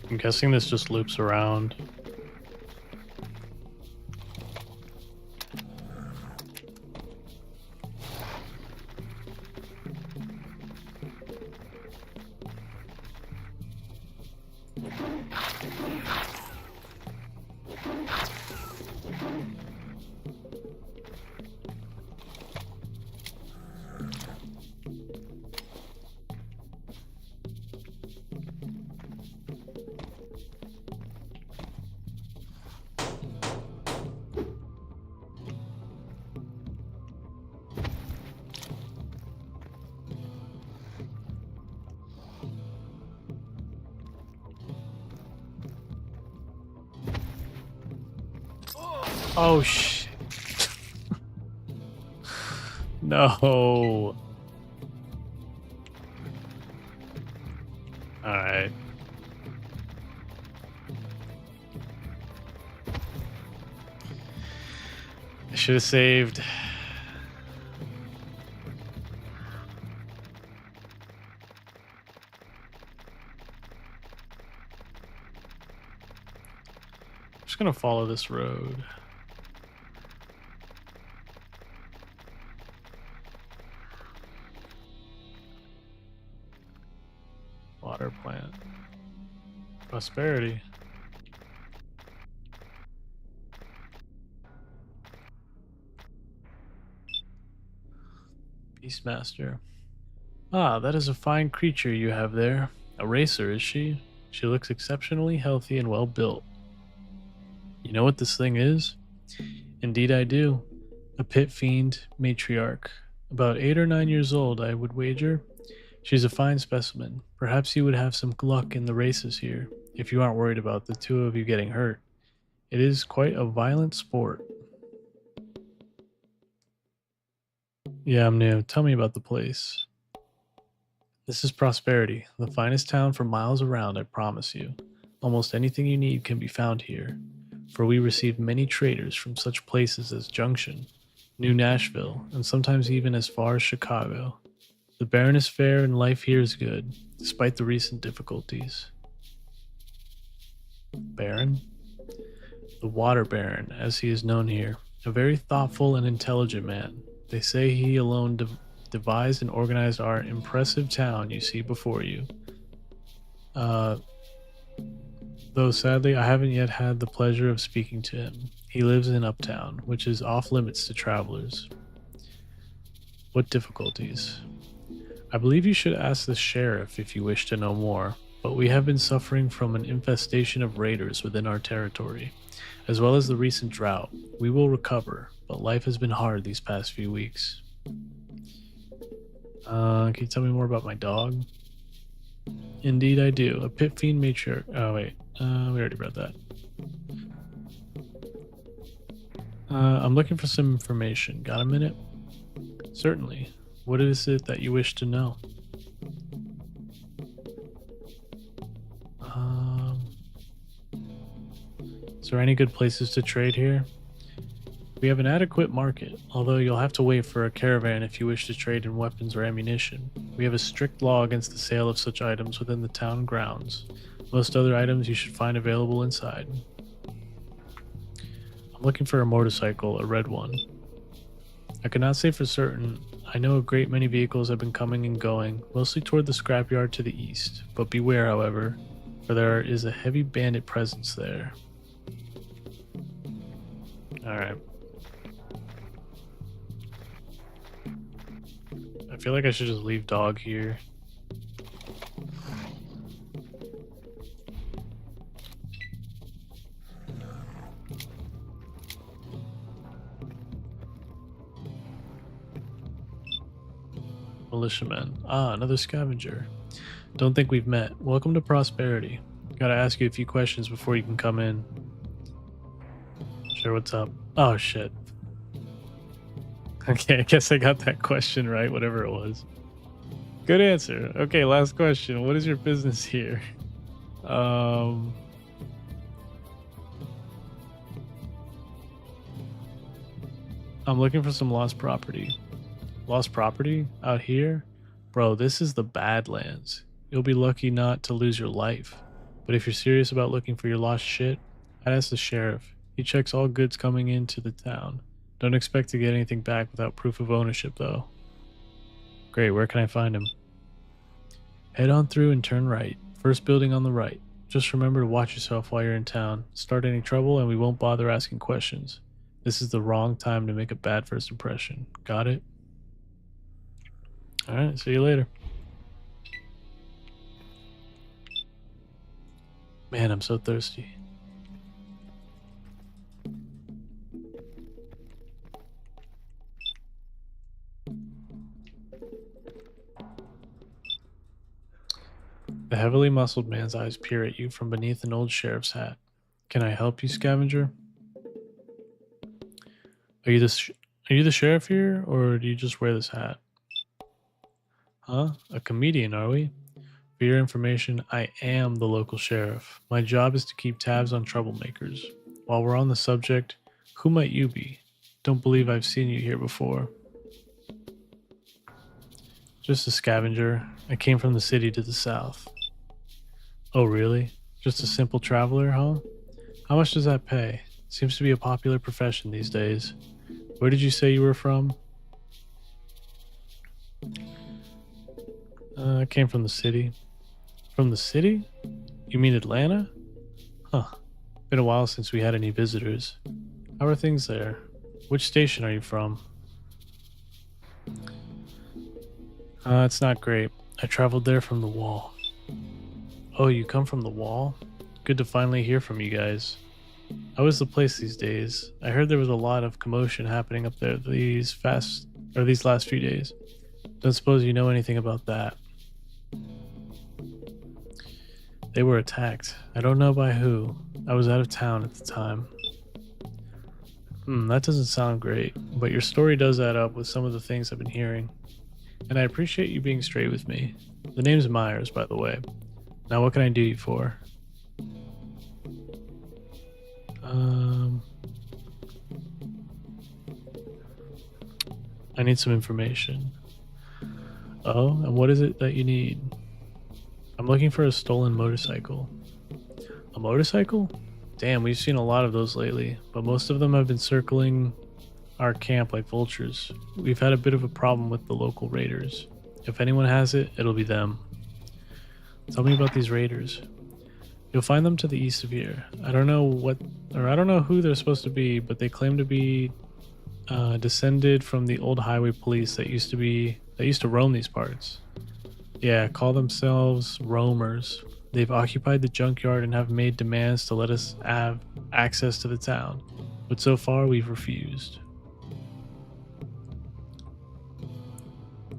I'm guessing this just loops around. Oh shit. No. Alright. I should have saved. I'm just gonna follow this road. Water plant. Prosperity. Beastmaster. Ah, that is a fine creature you have there. A racer, is she? She looks exceptionally healthy and well built. You know what this thing is? Indeed I do. A pit fiend matriarch. About 8 or 9 years old, I would wager. She's a fine specimen. Perhaps you would have some luck in the races here, if you aren't worried about the two of you getting hurt. It is quite a violent sport. Yeah, I'm new. Tell me about the place. This is Prosperity, the finest town for miles around, I promise you. Almost anything you need can be found here, for we receive many traders from such places as Junction, New Nashville, and sometimes even as far as Chicago. The Baron is fair and life here is good, despite the recent difficulties. Baron? The Water Baron, as he is known here, a very thoughtful and intelligent man. They say he alone devised and organized our impressive town you see before you. Though sadly, I haven't yet had the pleasure of speaking to him. He lives in Uptown, which is off limits to travelers. What difficulties? I believe you should ask the sheriff if you wish to know more, but we have been suffering from an infestation of raiders within our territory, as well as the recent drought. We will recover, but life has been hard these past few weeks. Can you tell me more about my dog? Indeed I do. A pit fiend matriarch. Oh wait, we already read that. I'm looking for some information. Got a minute? Certainly. What is it that you wish to know? Is there any good places to trade here? We have an adequate market, although you'll have to wait for a caravan if you wish to trade in weapons or ammunition. We have a strict law against the sale of such items within the town grounds. Most other items you should find available inside. I'm looking for a motorcycle, a red one. I cannot say for certain. I know a great many vehicles have been coming and going, mostly toward the scrapyard to the east, but beware, however, for there is a heavy bandit presence there. Alright. I feel like I should just leave dog here. Militiaman. Ah, another scavenger. Don't think we've met. Welcome to Prosperity. Gotta ask you a few questions before you can come in. Sure, what's up? Oh, shit. Okay, I guess I got that question right, whatever it was. Good answer. Okay, last question. What is your business here? I'm looking for some lost property. Lost property? Out here? Bro, this is the Badlands. You'll be lucky not to lose your life. But if you're serious about looking for your lost shit, I'd ask the sheriff. He checks all goods coming into the town. Don't expect to get anything back without proof of ownership, though. Great, where can I find him? Head on through and turn right. First building on the right. Just remember to watch yourself while you're in town. Start any trouble and we won't bother asking questions. This is the wrong time to make a bad first impression. Got it? Alright, see you later. Man, I'm so thirsty. The heavily muscled man's eyes peer at you from beneath an old sheriff's hat. Can I help you, scavenger? Are you the sheriff here, or do you just wear this hat? Huh? A comedian, are we? For your information, I am the local sheriff. My job is to keep tabs on troublemakers. While we're on the subject, who might you be? Don't believe I've seen you here before. Just a scavenger. I came from the city to the south. Oh, really? Just a simple traveler, huh? How much does that pay? Seems to be a popular profession these days. Where did you say you were from? I came from the city. From the city? You mean Atlanta? Huh. Been a while since we had any visitors. How are things there? Which station are you from? It's not great. I traveled there from the Wall. Oh, you come from the Wall? Good to finally hear from you guys. How is the place these days? I heard there was a lot of commotion happening up there these last few days. Don't suppose you know anything about that. They were attacked. I don't know by who. I was out of town at the time. That doesn't sound great, but your story does add up with some of the things I've been hearing. And I appreciate you being straight with me. The name's Myers, by the way. Now what can I do you for? I need some information. Oh, and what is it that you need? I'm looking for a stolen motorcycle. A motorcycle? Damn, we've seen a lot of those lately, but most of them have been circling our camp like vultures. We've had a bit of a problem with the local raiders. If anyone has it, it'll be them. Tell me about these raiders. You'll find them to the east of here. I don't know who they're supposed to be, but they claim to be descended from the old highway police that used to roam these parts. Yeah, call themselves roamers. They've occupied the junkyard and have made demands to let us have access to the town, but so far we've refused.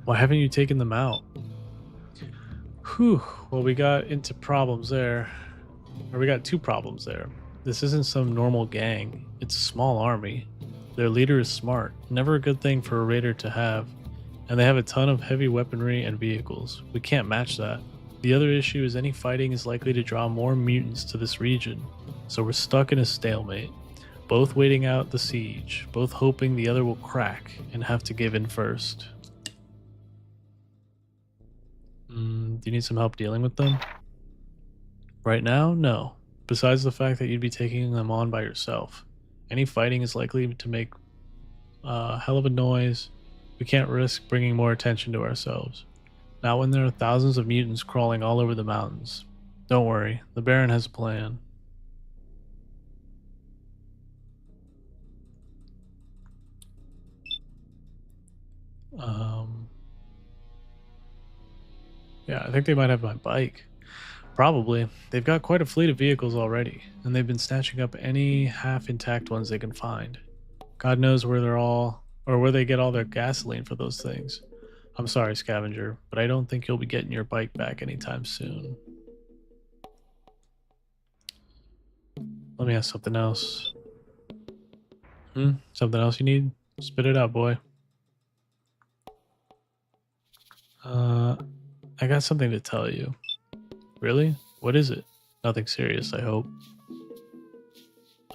Why haven't you taken them out? Whew, well, we got into problems there. Or we got two problems there. This isn't some normal gang, it's a small army. Their leader is smart, never a good thing for a raider to have, and they have a ton of heavy weaponry and vehicles. We can't match that. The other issue is any fighting is likely to draw more mutants to this region, so we're stuck in a stalemate, both waiting out the siege, both hoping the other will crack and have to give in first. Do you need some help dealing with them? Right now, no. Besides the fact that you'd be taking them on by yourself. Any fighting is likely to make a hell of a noise. We can't risk bringing more attention to ourselves. Not when there are thousands of mutants crawling all over the mountains. Don't worry, the Baron has a plan. Yeah, I think they might have my bike. Probably. They've got quite a fleet of vehicles already, and they've been snatching up any half-intact ones they can find. God knows where they're all, or where they get all their gasoline for those things. I'm sorry, Scavenger, but I don't think you'll be getting your bike back anytime soon. Let me ask something else. Something else you need? Spit it out, boy. I got something to tell you. Really? What is it? Nothing serious, I hope.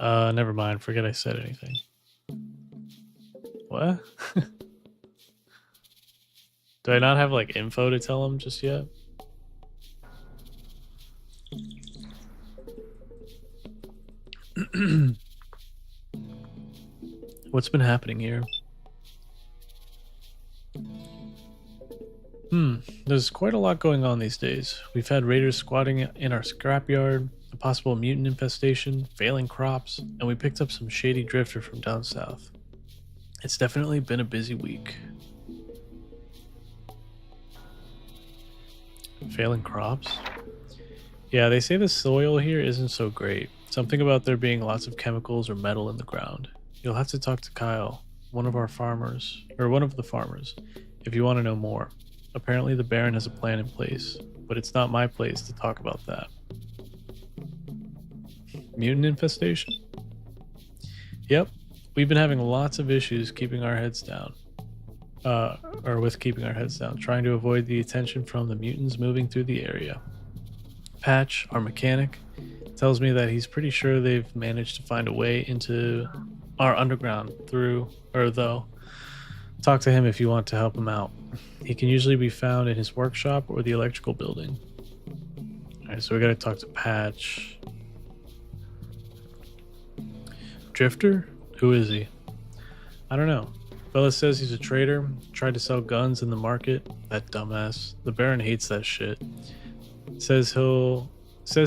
Never mind. Forget I said anything. What? Do I not have, like, info to tell him just yet? What's been happening here? There's quite a lot going on these days. We've had raiders squatting in our scrapyard, a possible mutant infestation, failing crops, and we picked up some shady drifter from down south. It's definitely been a busy week. Failing crops? Yeah, they say the soil here isn't so great. Something about there being lots of chemicals or metal in the ground. You'll have to talk to Kyle, one of the farmers, if you want to know more. Apparently the Baron has a plan in place, but it's not my place to talk about that. Mutant infestation? Yep, we've been having lots of issues keeping our heads down. Keeping our heads down, trying to avoid the attention from the mutants moving through the area. Patch, our mechanic, tells me that he's pretty sure they've managed to find a way into our underground though. Talk to him if you want to help him out. He can usually be found in his workshop or the electrical building. Alright, so we gotta talk to Patch. Drifter? Who is he? I don't know. Fella says he's a trader, tried to sell guns in the market. That dumbass. The Baron hates that shit. Says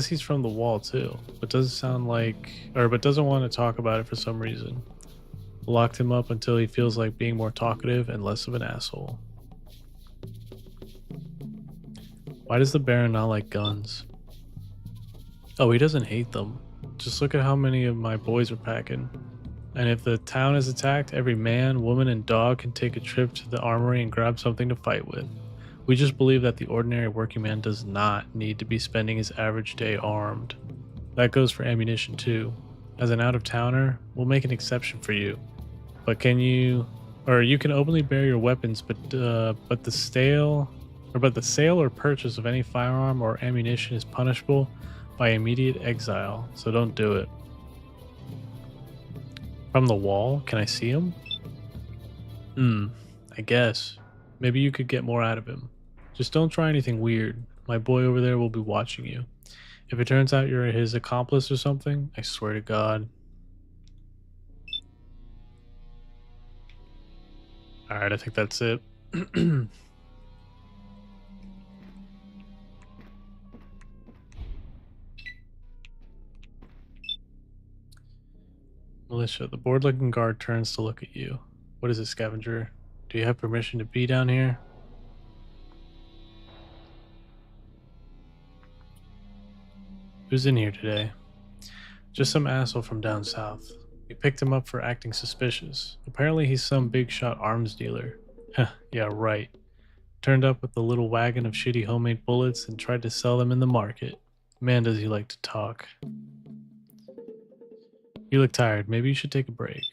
he's from the Wall too, but doesn't want to talk about it for some reason. Locked him up until he feels like being more talkative and less of an asshole. Why does the Baron not like guns? Oh, he doesn't hate them. Just look at how many of my boys are packing. And if the town is attacked, every man, woman, and dog can take a trip to the armory and grab something to fight with. We just believe that the ordinary working man does not need to be spending his average day armed. That goes for ammunition too. As an out-of-towner, we'll make an exception for you. But you can openly bear your weapons, but the sale or purchase of any firearm or ammunition is punishable by immediate exile, so don't do it. From the Wall? Can I see him? I guess. Maybe you could get more out of him. Just don't try anything weird. My boy over there will be watching you. If it turns out you're his accomplice or something, I swear to God. Alright, I think that's it. Militia, the bored-looking guard turns to look at you. What is it, scavenger? Do you have permission to be down here? Who's in here today? Just some asshole from down south. We picked him up for acting suspicious. Apparently he's some big shot arms dealer. Huh, yeah, right. Turned up with a little wagon of shitty homemade bullets and tried to sell them in the market. Man, does he like to talk. You look tired. Maybe you should take a break.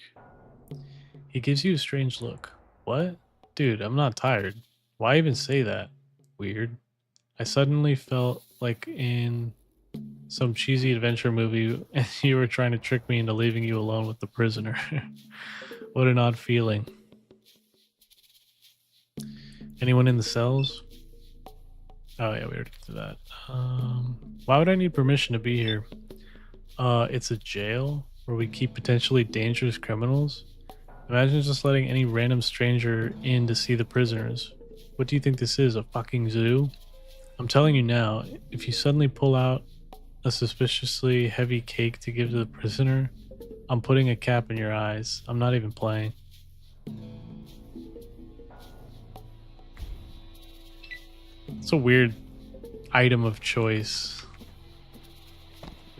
He gives you a strange look. What? Dude, I'm not tired. Why even say that? Weird. I suddenly felt like in some cheesy adventure movie and you were trying to trick me into leaving you alone with the prisoner. What an odd feeling. Anyone in the cells? Oh yeah, we already did that. Why would I need permission to be here? It's a jail where we keep potentially dangerous criminals? Imagine just letting any random stranger in to see the prisoners. What do you think this is, a fucking zoo? I'm telling you now, if you suddenly pull out a suspiciously heavy cake to give to the prisoner, I'm putting a cap in your eyes. I'm not even playing. It's a weird item of choice.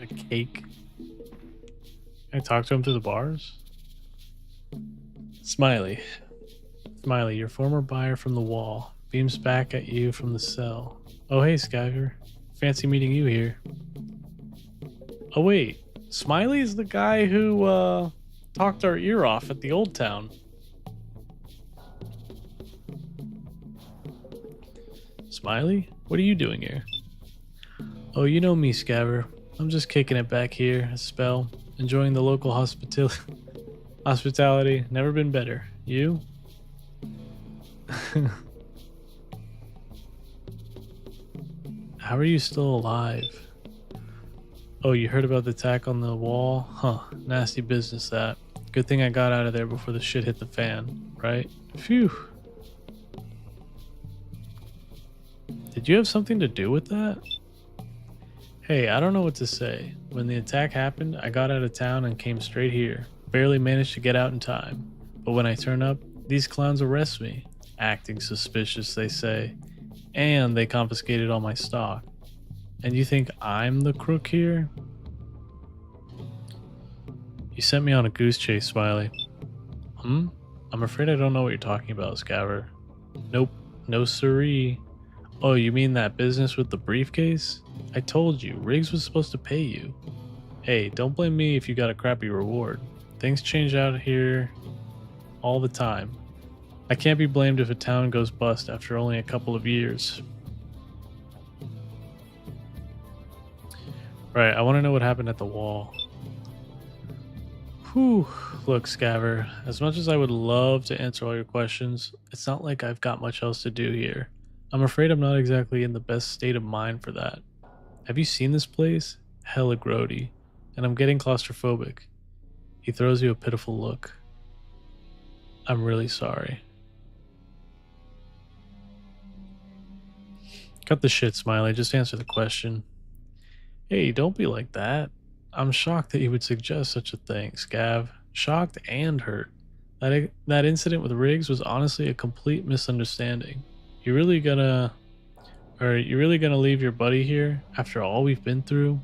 A cake. Can I talk to him through the bars? Smiley. Smiley, your former buyer from the wall, beams back at you from the cell. Oh hey, Skyver. Fancy meeting you here. Oh wait, Smiley is the guy who talked our ear off at the old town. Smiley? What are you doing here? Oh, you know me, Scaver. I'm just kicking it back here a spell, enjoying the local hospitality. Never been better. You? How are you still alive? Oh, you heard about the attack on the wall? Huh, nasty business that. Good thing I got out of there before the shit hit the fan, right? Phew. Did you have something to do with that? Hey, I don't know what to say. When the attack happened, I got out of town and came straight here. Barely managed to get out in time. But when I turn up, these clowns arrest me. Acting suspicious, they say. And they confiscated all my stock. And you think I'm the crook here? You sent me on a goose chase, Smiley. I'm afraid I don't know what you're talking about, Scaver. Nope, no siree. Oh, you mean that business with the briefcase? I told you, Riggs was supposed to pay you. Hey, don't blame me if you got a crappy reward. Things change out here all the time. I can't be blamed if a town goes bust after only a couple of years. Right, I want to know what happened at the wall. Whew. Look, Scaver, as much as I would love to answer all your questions, it's not like I've got much else to do here. I'm afraid I'm not exactly in the best state of mind for that. Have you seen this place? Hella grody. And I'm getting claustrophobic. He throws you a pitiful look. I'm really sorry. Cut the shit, Smiley. Just answer the question. Hey, don't be like that. I'm shocked that you would suggest such a thing, Scav. Shocked and hurt. That incident with Riggs was honestly a complete misunderstanding. You really gonna leave your buddy here after all we've been through?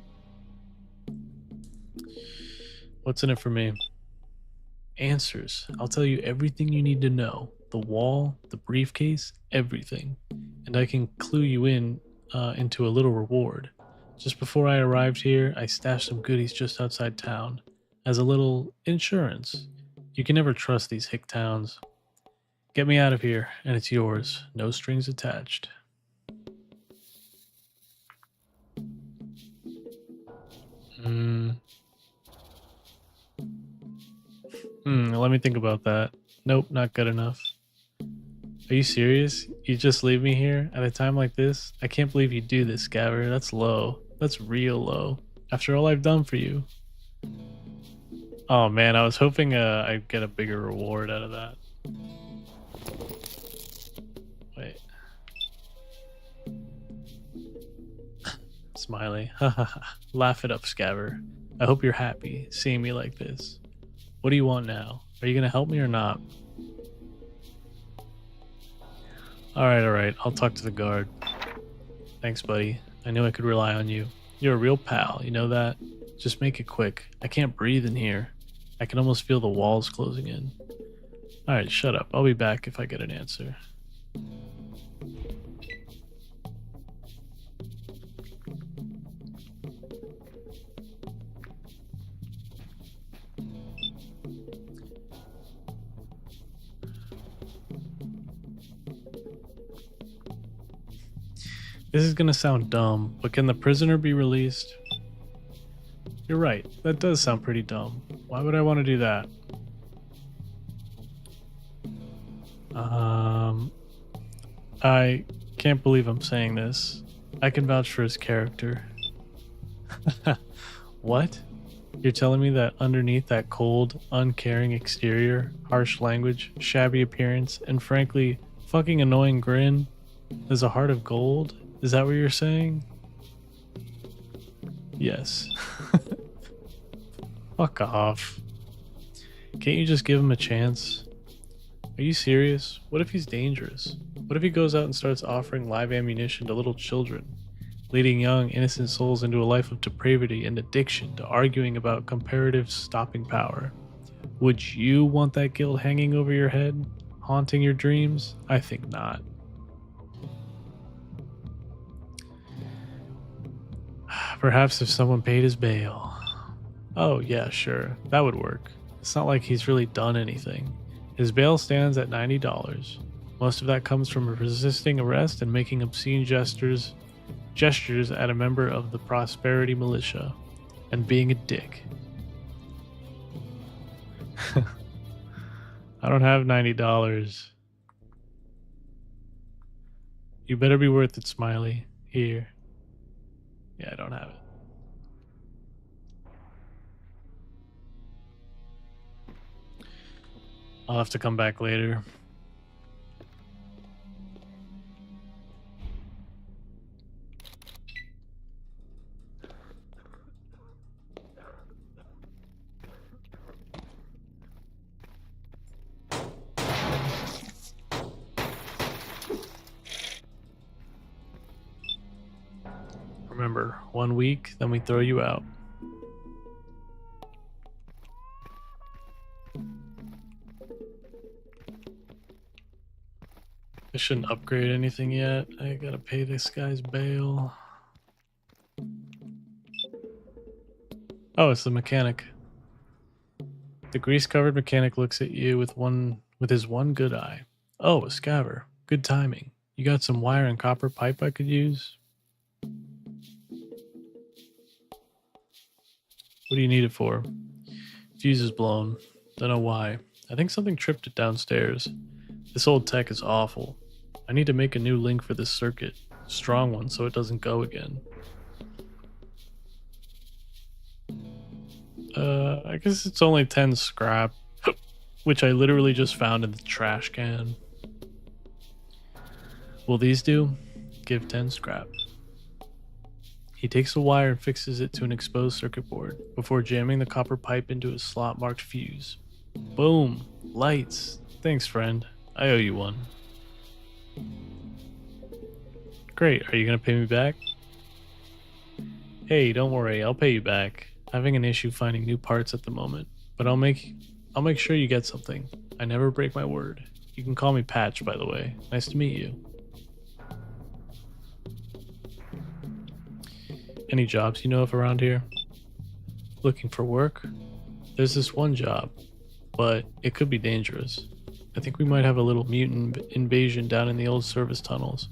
What's in it for me? Answers. I'll tell you everything you need to know. The wall, the briefcase, everything. And I can clue you into a little reward. Just before I arrived here, I stashed some goodies just outside town as a little insurance. You can never trust these hick towns. Get me out of here, and it's yours. No strings attached. Let me think about that. Nope, not good enough. Are you serious? You just leave me here at a time like this? I can't believe you do this, Scaver. That's low. That's real low. After all I've done for you. Oh man, I was hoping I'd get a bigger reward out of that. Wait. Smiley. Laugh it up, Scaver. I hope you're happy seeing me like this. What do you want now? Are you gonna help me or not? Alright. I'll talk to the guard. Thanks, buddy. I knew I could rely on you. You're a real pal, you know that? Just make it quick. I can't breathe in here. I can almost feel the walls closing in. Alright, shut up. I'll be back if I get an answer. This is gonna sound dumb, but can the prisoner be released? You're right, that does sound pretty dumb. Why would I want to do that? I can't believe I'm saying this. I can vouch for his character. What? You're telling me that underneath that cold, uncaring exterior, harsh language, shabby appearance, and frankly, fucking annoying grin, there's a heart of gold? Is that what you're saying? Yes. Fuck off. Can't you just give him a chance? Are you serious? What if he's dangerous? What if he goes out and starts offering live ammunition to little children, leading young, innocent souls into a life of depravity and addiction to arguing about comparative stopping power? Would you want that guilt hanging over your head, haunting your dreams? I think not. Perhaps if someone paid his bail. Oh, yeah, sure. That would work. It's not like he's really done anything. His bail stands at $90. Most of that comes from resisting arrest and making obscene gestures at a member of the Prosperity Militia, and being a dick. I don't have $90. You better be worth it, Smiley. Here. Yeah, I don't have it. I'll have to come back later. Remember, 1 week, then we throw you out. I shouldn't upgrade anything yet. I gotta pay this guy's bail. Oh, it's the mechanic. The grease-covered mechanic looks at you with his one good eye. Oh, a scaver. Good timing. You got some wire and copper pipe I could use? What do you need it for? Fuse is blown. Don't know why. I think something tripped it downstairs. This old tech is awful. I need to make a new link for this circuit. Strong one so it doesn't go again. I guess it's only 10 scrap, which I literally just found in the trash can. Will these do? Give 10 scrap. He takes the wire and fixes it to an exposed circuit board before jamming the copper pipe into a slot marked fuse. Boom! Lights! Thanks, friend. I owe you one. Great, are you gonna pay me back? Hey, don't worry, I'll pay you back. Having an issue finding new parts at the moment, but I'll make sure you get something. I never break my word. You can call me Patch, by the way. Nice to meet you. Any jobs you know of around here? Looking for work? There's this one job, but it could be dangerous. I think we might have a little mutant invasion down in the old service tunnels.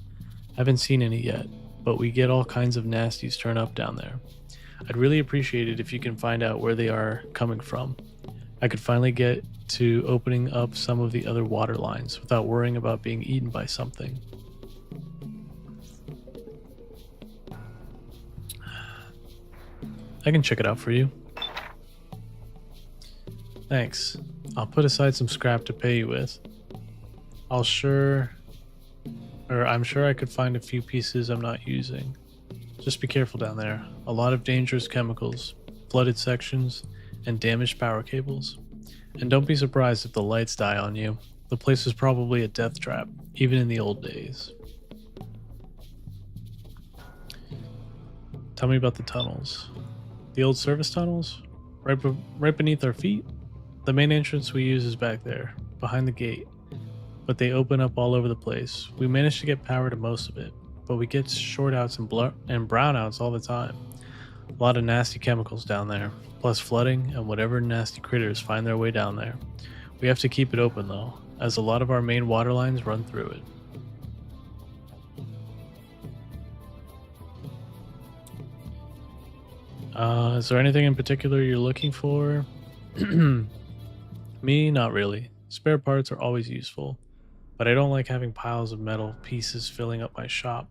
Haven't seen any yet, but we get all kinds of nasties turn up down there. I'd really appreciate it if you can find out where they are coming from. I could finally get to opening up some of the other water lines without worrying about being eaten by something. I can check it out for you. Thanks. I'll put aside some scrap to pay you with. I'm sure I could find a few pieces I'm not using. Just be careful down there. A lot of dangerous chemicals, flooded sections, and damaged power cables. And don't be surprised if the lights die on you. The place was probably a death trap, even in the old days. Tell me about the tunnels. The old service tunnels? Right beneath our feet? The main entrance we use is back there, behind the gate. But they open up all over the place. We managed to get power to most of it, but we get shortouts and brownouts all the time. A lot of nasty chemicals down there, plus flooding and whatever nasty critters find their way down there. We have to keep it open though, as a lot of our main water lines run through it. Is there anything in particular you're looking for? Me, not really. Spare parts are always useful, but I don't like having piles of metal pieces filling up my shop.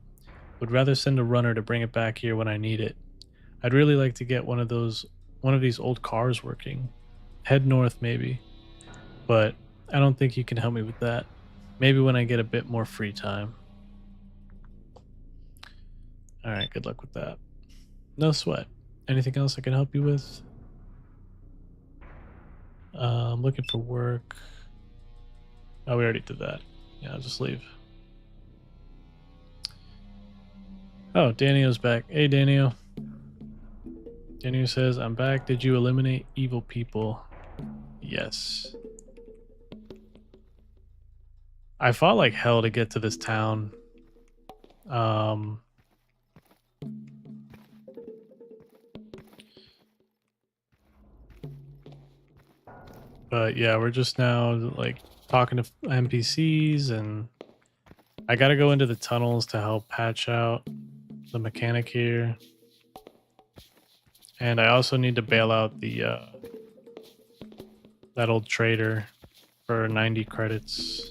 Would rather send a runner to bring it back here when I need it. I'd really like to get one of these old cars working. Head north maybe. But I don't think you can help me with that. Maybe when I get a bit more free time. Alright, good luck with that. No sweat. Anything else I can help you with? I'm looking for work. Oh, we already did that. Yeah, I'll just leave. Oh, Danio's back. Hey, Danio. Danio says, I'm back. Did you eliminate evil people? Yes. I fought like hell to get to this town. But yeah, we're just now like talking to NPCs, and I gotta go into the tunnels to help patch out the mechanic here. And I also need to bail out the that old trader for 90 credits.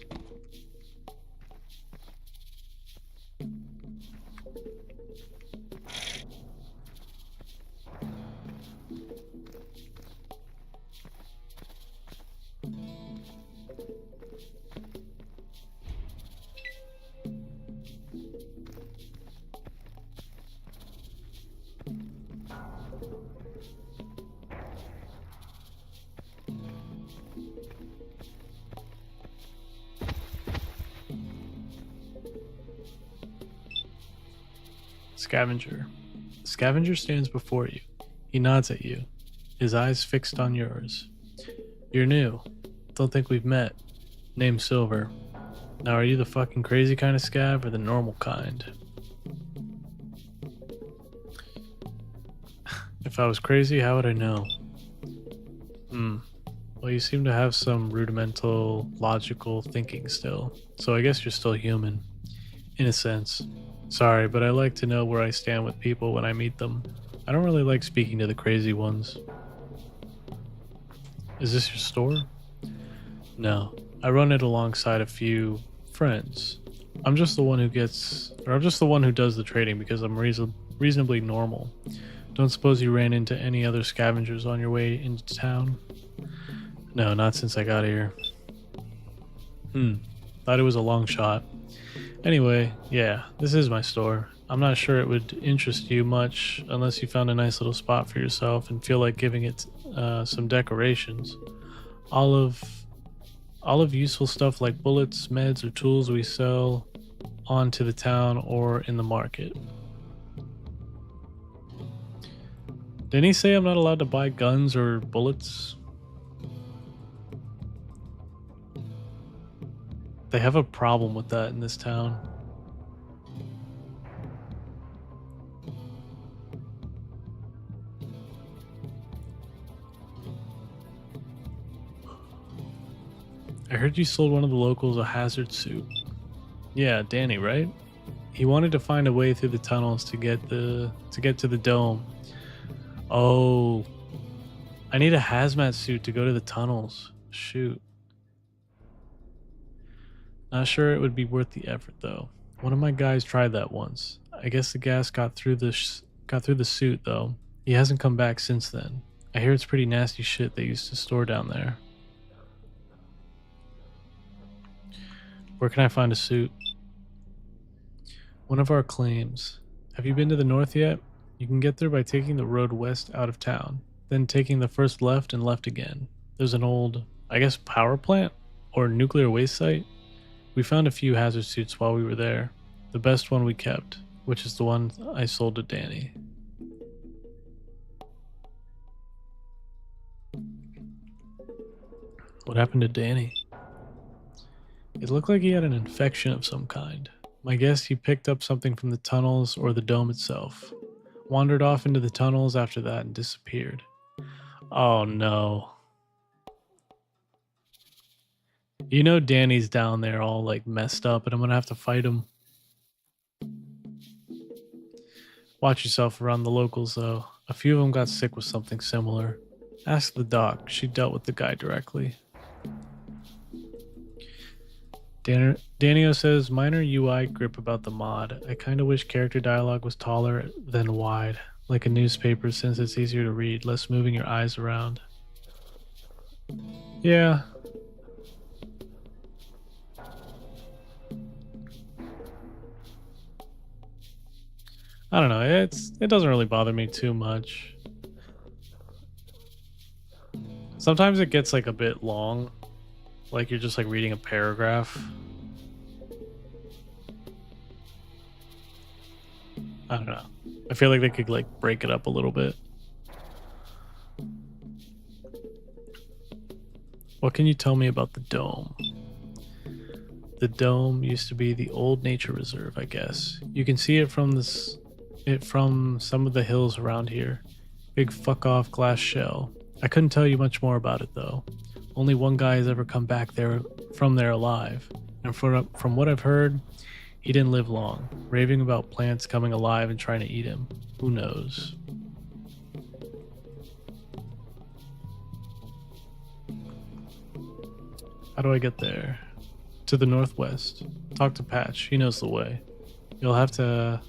Scavenger. The scavenger stands before you. He nods at you, his eyes fixed on yours. You're new. Don't think we've met. Name's Silver. Now, are you the fucking crazy kind of scav or the normal kind? If I was crazy, how would I know? Well, you seem to have some rudimental, logical thinking still, so I guess you're still human. In a sense. Sorry, but I like to know where I stand with people when I meet them. I don't really like speaking to the crazy ones. Is this your store? No, I run it alongside a few friends. I'm just the one who does the trading because I'm reasonably normal. Don't suppose you ran into any other scavengers on your way into town? No, not since I got here. Thought it was a long shot. Anyway, yeah, this is my store. I'm not sure it would interest you much unless you found a nice little spot for yourself and feel like giving it some decorations. All of useful stuff like bullets, meds, or tools we sell onto the town or in the market. Didn't he say I'm not allowed to buy guns or bullets? They have a problem with that in this town. I heard you sold one of the locals a hazard suit. Yeah, Danny, right? He wanted to find a way through the tunnels to get to the dome. Oh, I need a hazmat suit to go to the tunnels. Shoot. Not sure it would be worth the effort though. One of my guys tried that once. I guess the gas got through the suit though. He hasn't come back since then. I hear it's pretty nasty shit they used to store down there. Where can I find a suit? One of our claims. Have you been to the north yet? You can get there by taking the road west out of town, then taking the first left and left again. There's an old, I guess, power plant or nuclear waste site. We found a few hazard suits while we were there. The best one we kept, which is the one I sold to Danny. What happened to Danny? It looked like he had an infection of some kind. My guess, he picked up something from the tunnels or the dome itself. Wandered off into the tunnels after that and disappeared. Oh no. You know Danny's down there all like messed up and I'm gonna have to fight him. Watch yourself around the locals though. A few of them got sick with something similar. Ask the doc, she dealt with the guy directly. Danio says, minor UI grip about the mod. I kinda wish character dialogue was taller than wide, like a newspaper since it's easier to read, less moving your eyes around. Yeah. I don't know, it doesn't really bother me too much. Sometimes it gets like a bit long, like you're just like reading a paragraph. I don't know. I feel like they could like break it up a little bit. What can you tell me about the dome? The dome used to be the old nature reserve, I guess. You can see it from from some of the hills around here. Big fuck off glass shell. I couldn't tell you much more about it though. Only one guy has ever come back from there alive. And from what I've heard, he didn't live long, raving about plants coming alive and trying to eat him. Who knows? How do I get there? To the northwest. Talk to Patch. He knows the way. You'll have to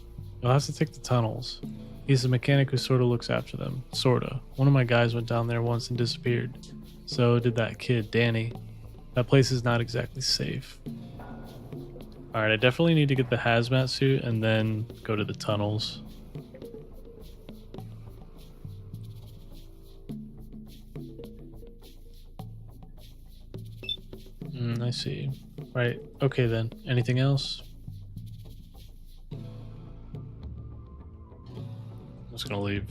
take the tunnels. He's the mechanic who sort of looks after them. Sorta. One of my guys went down there once and disappeared. So did that kid, Danny. That place is not exactly safe. Alright, I definitely need to get the hazmat suit and then go to the tunnels. I see. Right, okay then. Anything else? I'm just gonna leave.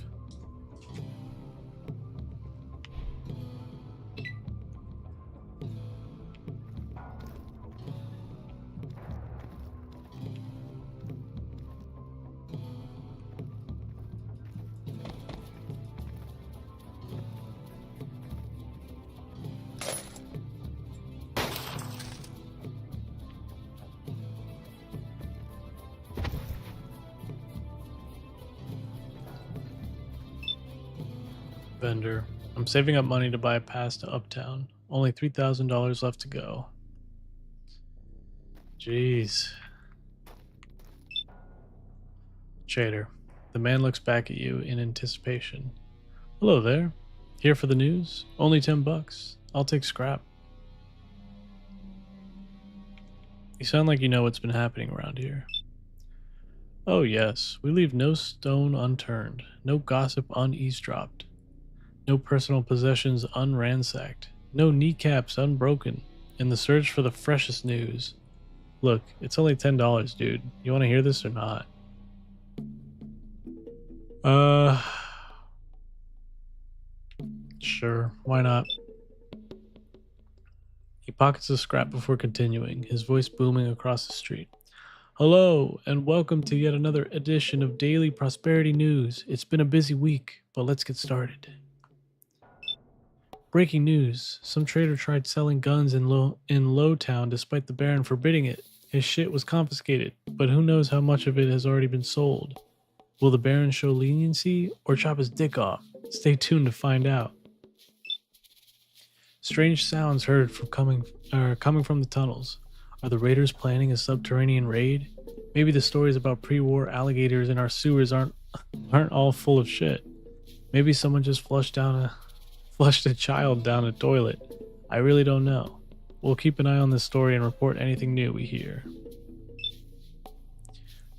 Vendor. I'm saving up money to buy a pass to Uptown. Only $3,000 left to go. Jeez. Trader. The man looks back at you in anticipation. Hello there. Here for the news? Only $10. I'll take scrap. You sound like you know what's been happening around here. Oh yes, we leave no stone unturned, no gossip uneavesdropped. No personal possessions unransacked. No kneecaps unbroken. In the search for the freshest news. Look, it's only $10, dude. You want to hear this or not? Sure. Why not? He pockets the scrap before continuing, his voice booming across the street. Hello, and welcome to yet another edition of Daily Prosperity News. It's been a busy week, but let's get started. Breaking news. Some trader tried selling guns in Lowtown despite the Baron forbidding it. His shit was confiscated, but who knows how much of it has already been sold. Will the Baron show leniency or chop his dick off? Stay tuned to find out. Strange sounds heard coming from the tunnels. Are the raiders planning a subterranean raid? Maybe the stories about pre-war alligators in our sewers aren't all full of shit. Maybe someone just flushed a child down a toilet. I really don't know. We'll keep an eye on this story and report anything new we hear.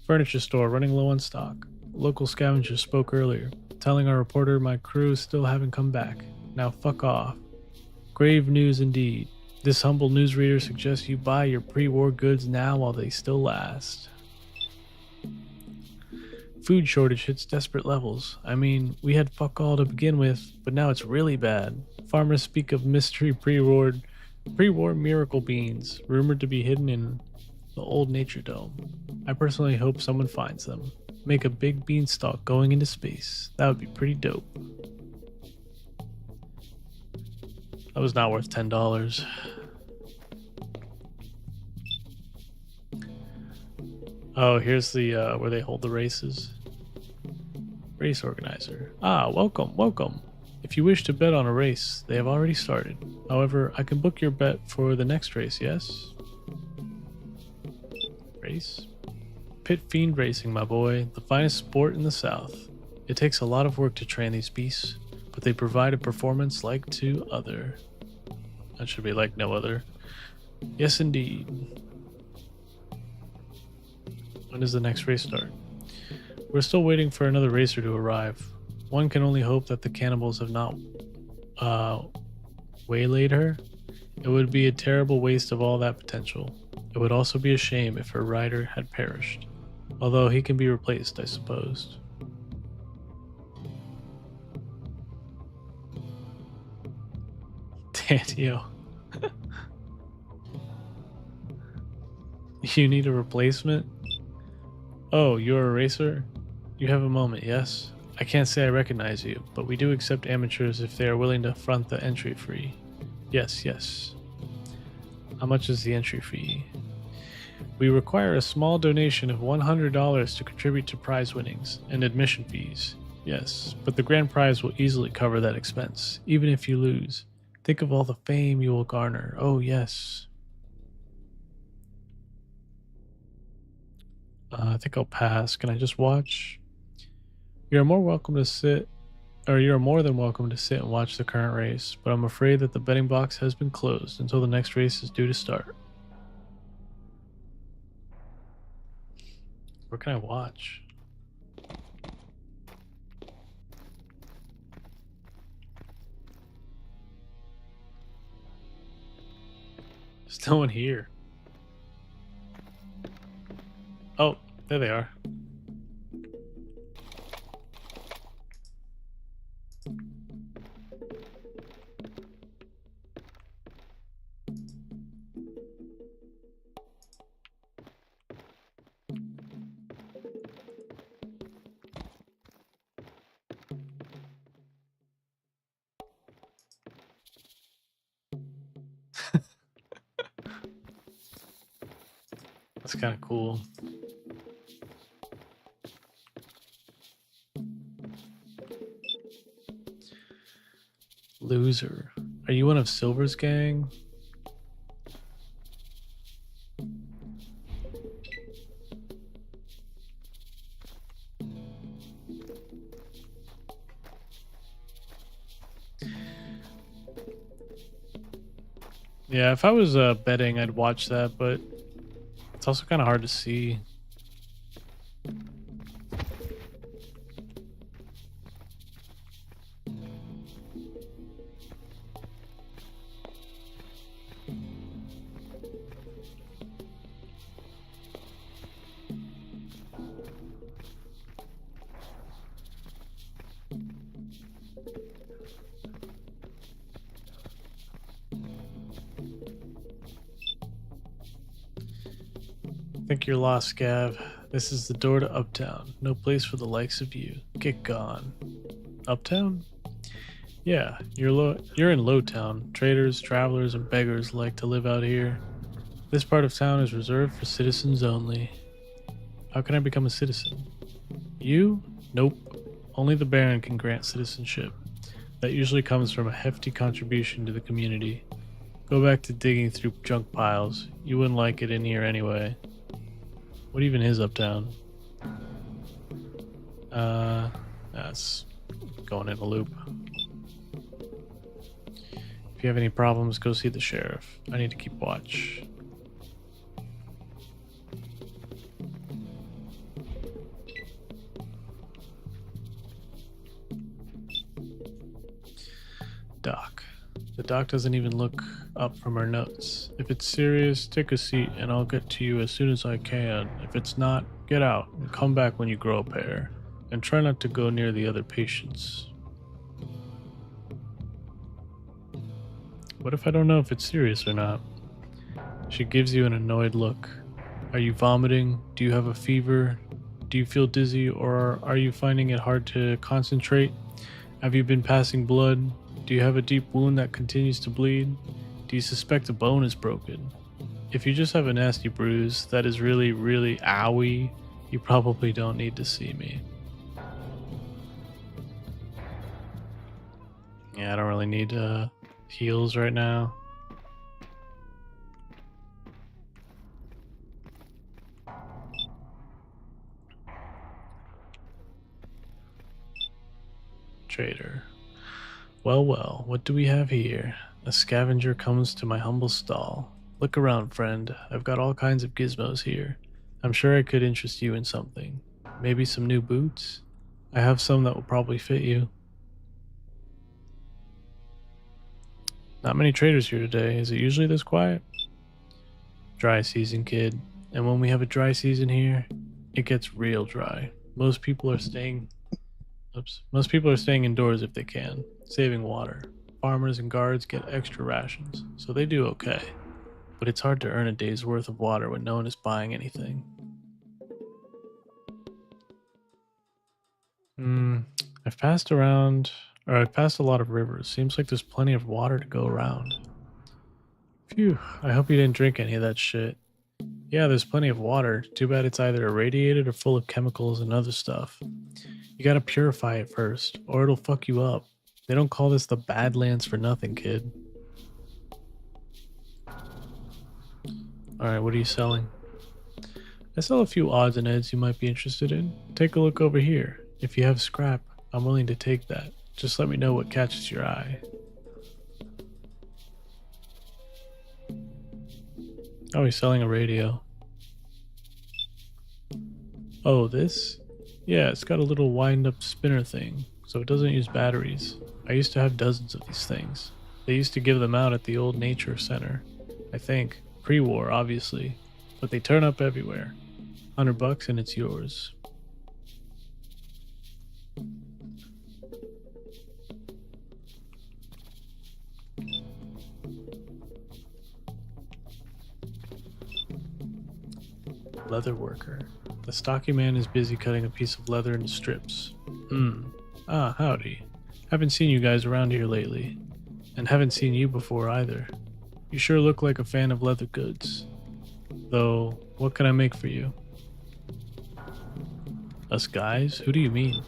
Furniture store running low on stock. Local scavenger spoke earlier, telling our reporter my crew still haven't come back. Now fuck off. Grave news indeed. This humble newsreader suggests you buy your pre-war goods now while they still last. Food shortage hits desperate levels. I mean, we had fuck all to begin with, but now it's really bad. Farmers speak of mystery pre-war miracle beans, rumored to be hidden in the old nature dome. I personally hope someone finds them. Make a big beanstalk going into space. That would be pretty dope. That was not worth $10. Oh, here's the where they hold the races. Race organizer. Ah, welcome, welcome. If you wish to bet on a race, they have already started. However, I can book your bet for the next race, yes? Race? Pit Fiend Racing, my boy. The finest sport in the South. It takes a lot of work to train these beasts, but they provide a performance like to other. That should be like no other. Yes, indeed. When does the next race start? We're still waiting for another racer to arrive. One can only hope that the cannibals have not waylaid her. It would be a terrible waste of all that potential. It would also be a shame if her rider had perished. Although he can be replaced, I suppose. Daniel. You need a replacement? Oh, you're a racer? You have a moment, yes? I can't say I recognize you, but we do accept amateurs if they are willing to front the entry fee. Yes, yes. How much is the entry fee? We require a small donation of $100 to contribute to prize winnings and admission fees. Yes, but the grand prize will easily cover that expense, even if you lose. Think of all the fame you will garner. Oh, yes. I think I'll pass. Can I just watch? You're more than welcome to sit and watch the current race, but I'm afraid that the betting box has been closed until the next race is due to start. Where can I watch? There's no one here. Oh, there they are. That's kind of cool. Loser. Are you one of Silver's gang? Yeah, if I was betting, I'd watch that, but it's also kind of hard to see. Think you're lost, Scav. This is the door to Uptown. No place for the likes of you. Get gone. Uptown? Yeah, you're in Lowtown. Traders, travelers, and beggars like to live out here. This part of town is reserved for citizens only. How can I become a citizen? You? Nope. Only the Baron can grant citizenship. That usually comes from a hefty contribution to the community. Go back to digging through junk piles. You wouldn't like it in here anyway. What even is Uptown? That's Going in a loop. If you have any problems, go see the sheriff. I need to keep watch. Doc. The doc doesn't even look up from her notes. If it's serious, take a seat and I'll get to you as soon as I can. If it's not, get out and come back when you grow a pair. And try not to go near the other patients. What if I don't know if it's serious or not? She gives you an annoyed look. Are you vomiting? Do you have a fever? Do you feel dizzy, or are you finding it hard to concentrate? Have you been passing blood? Do you have a deep wound that continues to bleed? Do you suspect a bone is broken? If you just have a nasty bruise that is really, really owie, you probably don't need to see me. Yeah, I don't really need heals right now. Trader. Well, well, what do we have here? A scavenger comes to my humble stall. Look around, friend. I've got all kinds of gizmos here. I'm sure I could interest you in something. Maybe some new boots? I have some that will probably fit you. Not many traders here today. Is it usually this quiet? Dry season, kid. And when we have a dry season here, it gets real dry. Most people are staying indoors if they can, saving water. Farmers and guards get extra rations, so they do okay. But it's hard to earn a day's worth of water when no one is buying anything. I've passed a lot of rivers. Seems like there's plenty of water to go around. Phew, I hope you didn't drink any of that shit. Yeah, there's plenty of water. Too bad it's either irradiated or full of chemicals and other stuff. You gotta purify it first, or it'll fuck you up. They don't call this the Badlands for nothing, kid. Alright, what are you selling? I sell a few odds and ends you might be interested in. Take a look over here. If you have scrap, I'm willing to take that. Just let me know what catches your eye. Oh, he's selling a radio. Oh, this? Yeah, it's got a little wind-up spinner thing, so it doesn't use batteries. I used to have dozens of these things. They used to give them out at the old nature center. I think. Pre-war, obviously. But they turn up everywhere. $100 and it's yours. Leather worker. The stocky man is busy cutting a piece of leather into strips. Ah, howdy. Haven't seen you guys around here lately. And haven't seen you before either. You sure look like a fan of leather goods. Though, what can I make for you? Us guys? Who do you mean?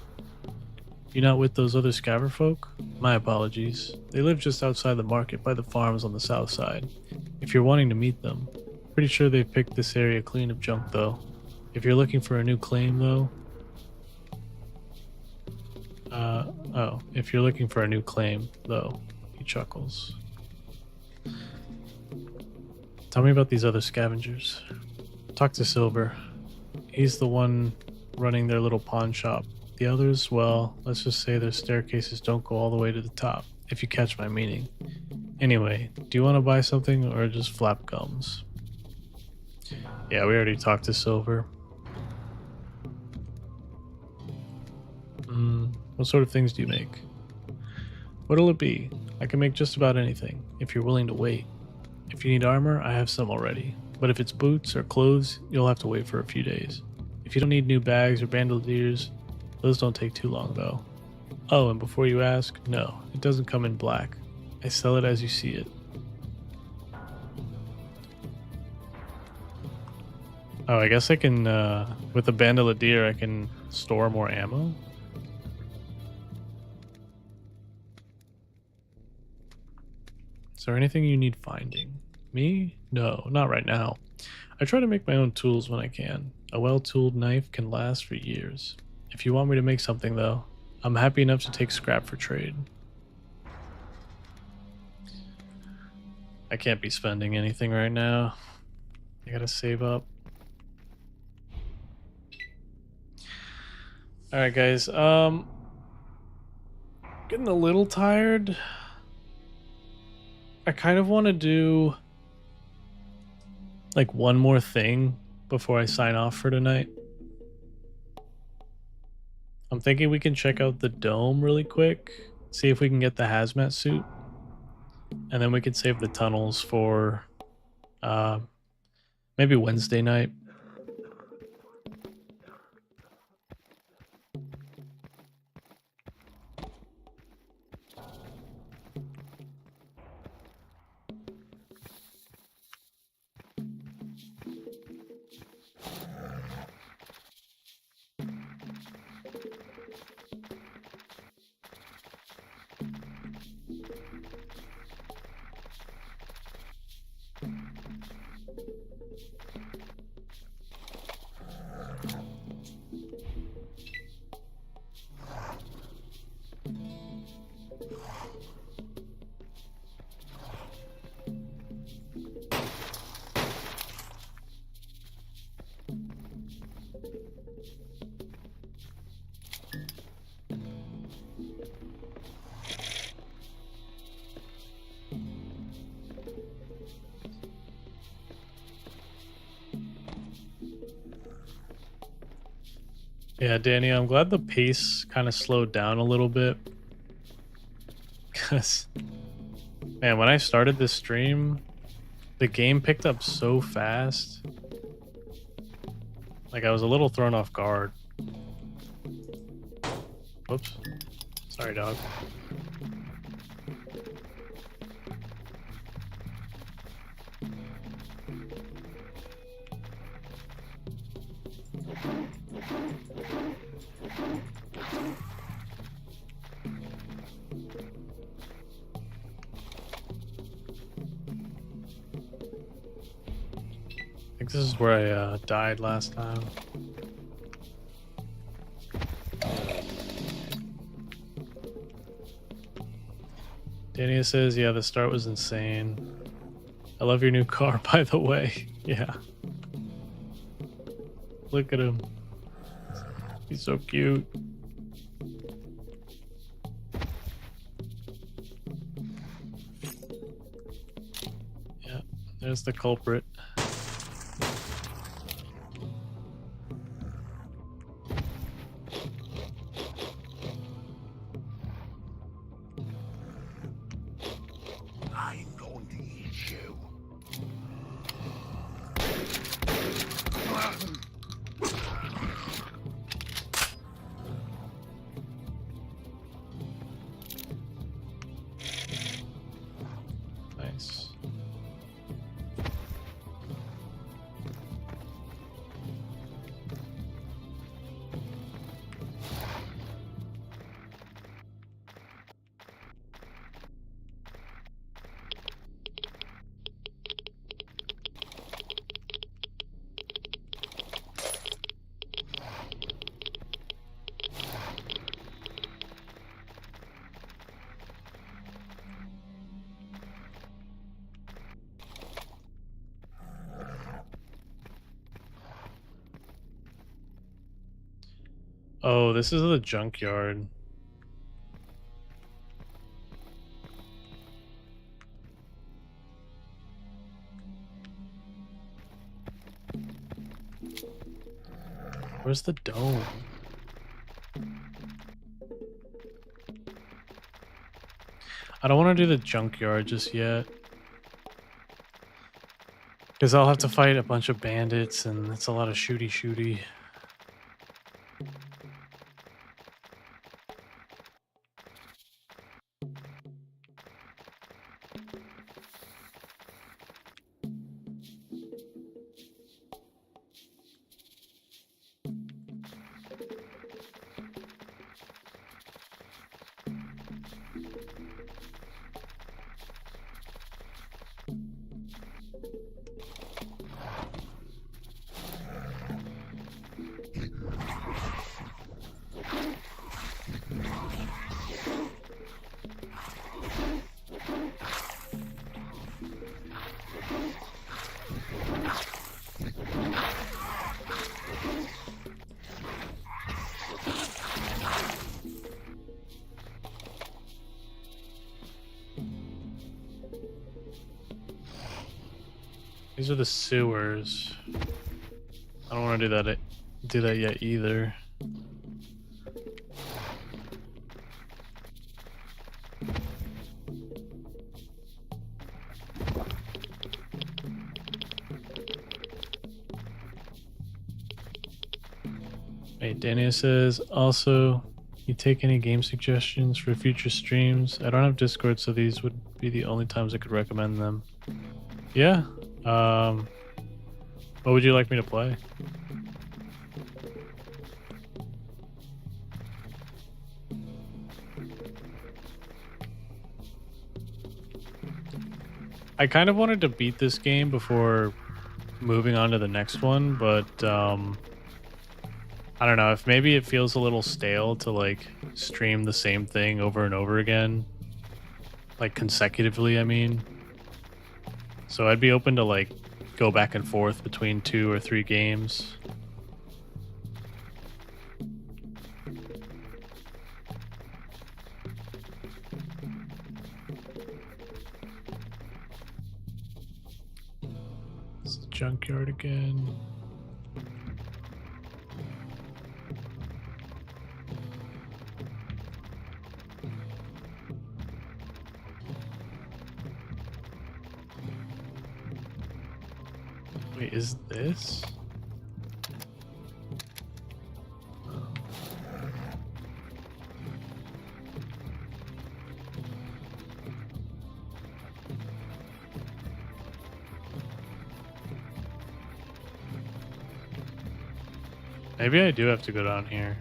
You not with those other scaver folk? My apologies. They live just outside the market by the farms on the south side. If you're wanting to meet them. Pretty sure they've picked this area clean of junk though. If you're looking for a new claim though... if you're looking for a new claim though, he chuckles. Tell me about these other scavengers. Talk to Silver. He's the one running their little pawn shop. The others, well, let's just say their staircases don't go all the way to the top, if you catch my meaning. Anyway, do you want to buy something or just flap gums? Yeah, we already talked to Silver. What sort of things do you make? What'll it be? I can make just about anything, if you're willing to wait. If you need armor, I have some already. But if it's boots or clothes, you'll have to wait for a few days. If you don't need new bags or bandoliers, those don't take too long though. Oh, and before you ask, no, it doesn't come in black. I sell it as you see it. Oh, I guess I can, with a bandolier, I can store more ammo? Is there anything you need finding? Me? No, not right now. I try to make my own tools when I can. A well-tooled knife can last for years. If you want me to make something though, I'm happy enough to take scrap for trade. I can't be spending anything right now. I gotta save up. Alright guys, getting a little tired. I kind of want to do like one more thing before I sign off for tonight. I'm thinking we can check out the dome really quick, see if we can get the hazmat suit, and then we can save the tunnels for maybe Wednesday night. Yeah, Danny, I'm glad the pace kind of slowed down a little bit. Because, man, when I started this stream, the game picked up so fast. Like, I was a little thrown off guard. Whoops. Sorry, dog. I think this is where I died last time. Danny says, yeah, the start was insane. I love your new car, by the way. Yeah. Look at him. He's so cute. Yeah, there's the culprit. I'm going to eat you. Nice. Oh, this is the junkyard. Where's the dome? I don't want to do the junkyard just yet. Because I'll have to fight a bunch of bandits and it's a lot of shooty. These are the sewers. I don't want to do that yet either. Hey, Daniel says, also, you take any game suggestions for future streams? I don't have Discord, so these would be the only times I could recommend them. Yeah. What would you like me to play? I kind of wanted to beat this game before moving on to the next one, but I don't know, if maybe it feels a little stale to like stream the same thing over and over again, like consecutively, I mean. So I'd be open to like go back and forth between 2 or 3 games. It's the junkyard again. Wait, is this? Maybe I do have to go down here.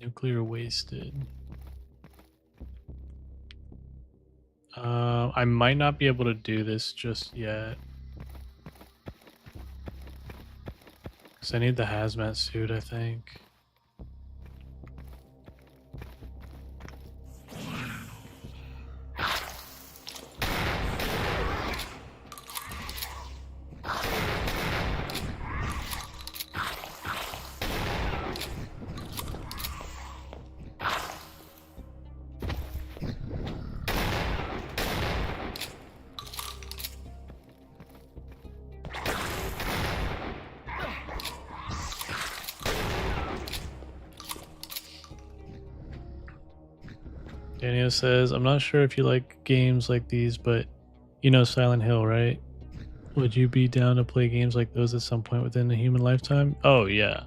Nuclear wasted. I might not be able to do this just yet. Because I need the hazmat suit, I think. Daniel says, I'm not sure if you like games like these, but you know Silent Hill, right? Would you be down to play games like those at some point within a human lifetime? Oh, yeah.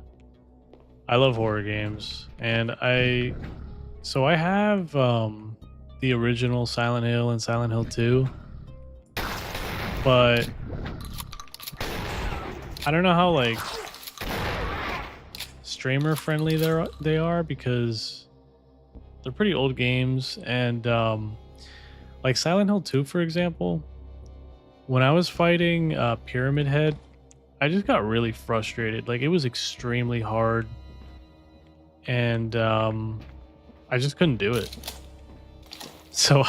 I love horror games. And I have the original Silent Hill and Silent Hill 2. But I don't know how like streamer friendly they are because they're pretty old games, and like Silent Hill 2, for example, when I was fighting Pyramid Head, I just got really frustrated. Like, it was extremely hard, and I just couldn't do it. So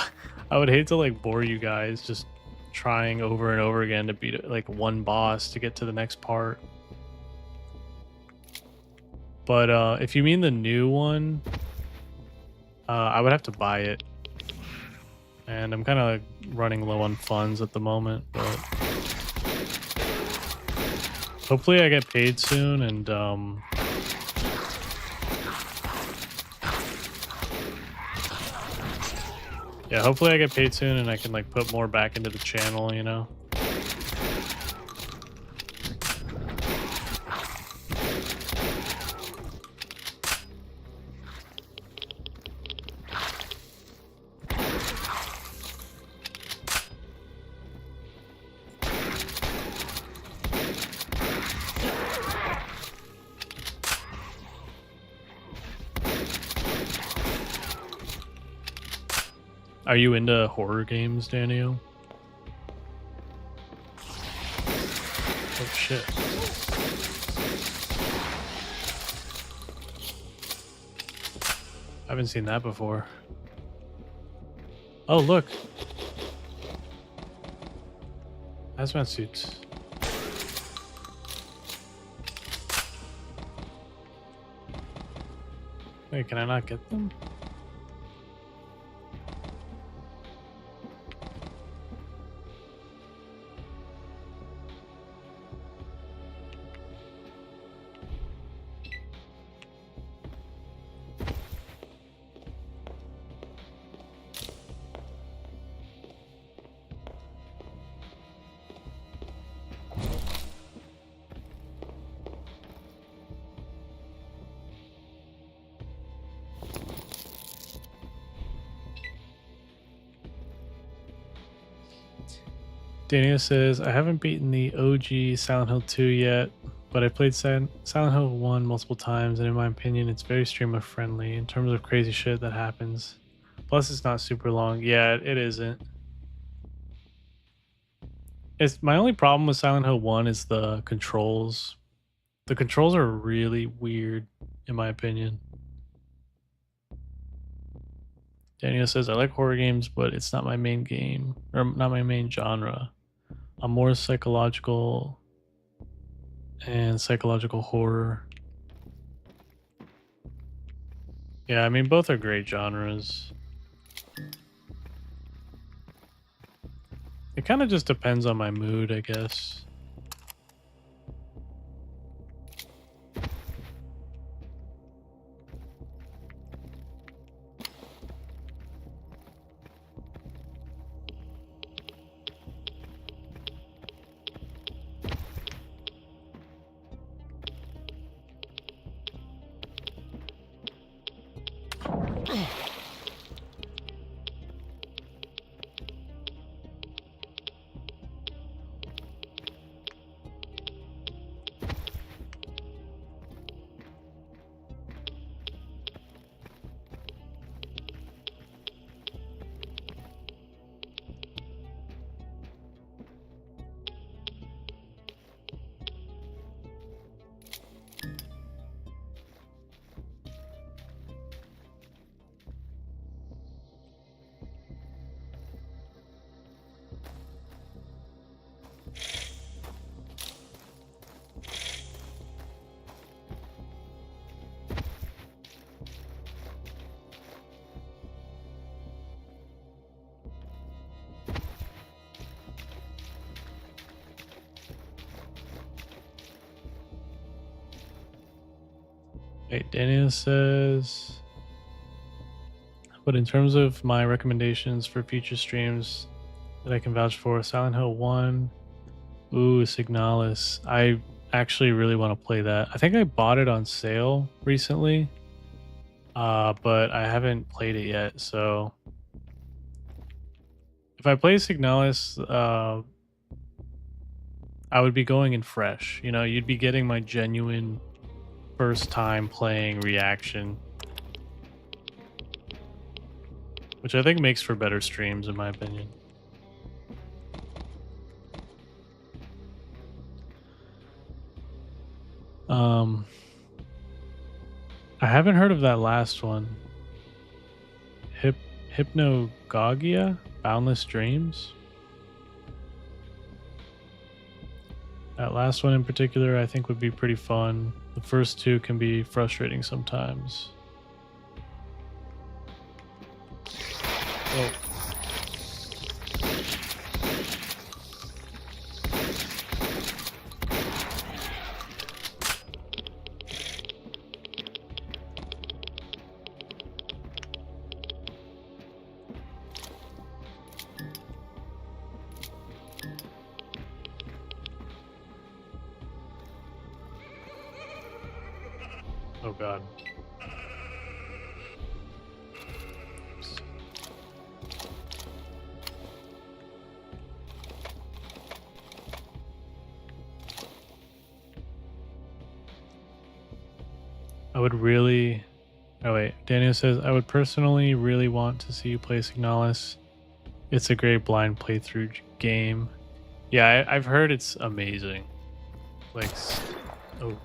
I would hate to like bore you guys just trying over and over again to beat like one boss to get to the next part. But if you mean the new one, I would have to buy it, and I'm kind of running low on funds at the moment, but hopefully I get paid soon, and yeah, hopefully I get paid soon and I can like put more back into the channel, you know. Are you into horror games, Daniel? Oh shit. I haven't seen that before. Oh, look. Hazmat suits. Wait, can I not get them? Daniel says, I haven't beaten the OG Silent Hill 2 yet, but I played Silent Hill 1 multiple times, and in my opinion, it's very streamer friendly in terms of crazy shit that happens. Plus, it's not super long. Yeah, it isn't. It's my only problem with Silent Hill 1 is the controls. The controls are really weird, in my opinion. Daniel says, I like horror games, but it's not my main game, or not my main genre. I'm more psychological and psychological horror. Yeah, I mean, both are great genres. It kind of just depends on my mood, I guess. Wait, Daniel says, but in terms of my recommendations for future streams that I can vouch for, Silent Hill 1, ooh, Signalis. I actually really want to play that. I think I bought it on sale recently, but I haven't played it yet. So if I play Signalis, I would be going in fresh. You know, you'd be getting my genuine first time playing reaction, which I think makes for better streams, in my opinion. I haven't heard of that last one. Hypnagogia? Boundless Dreams? That last one in particular I think would be pretty fun. The first two can be frustrating sometimes. Oh. Oh god. I would really... Oh wait, Daniel says, I would personally really want to see you play Signalis. It's a great blind playthrough game. Yeah, I've heard it's amazing. Like, oh.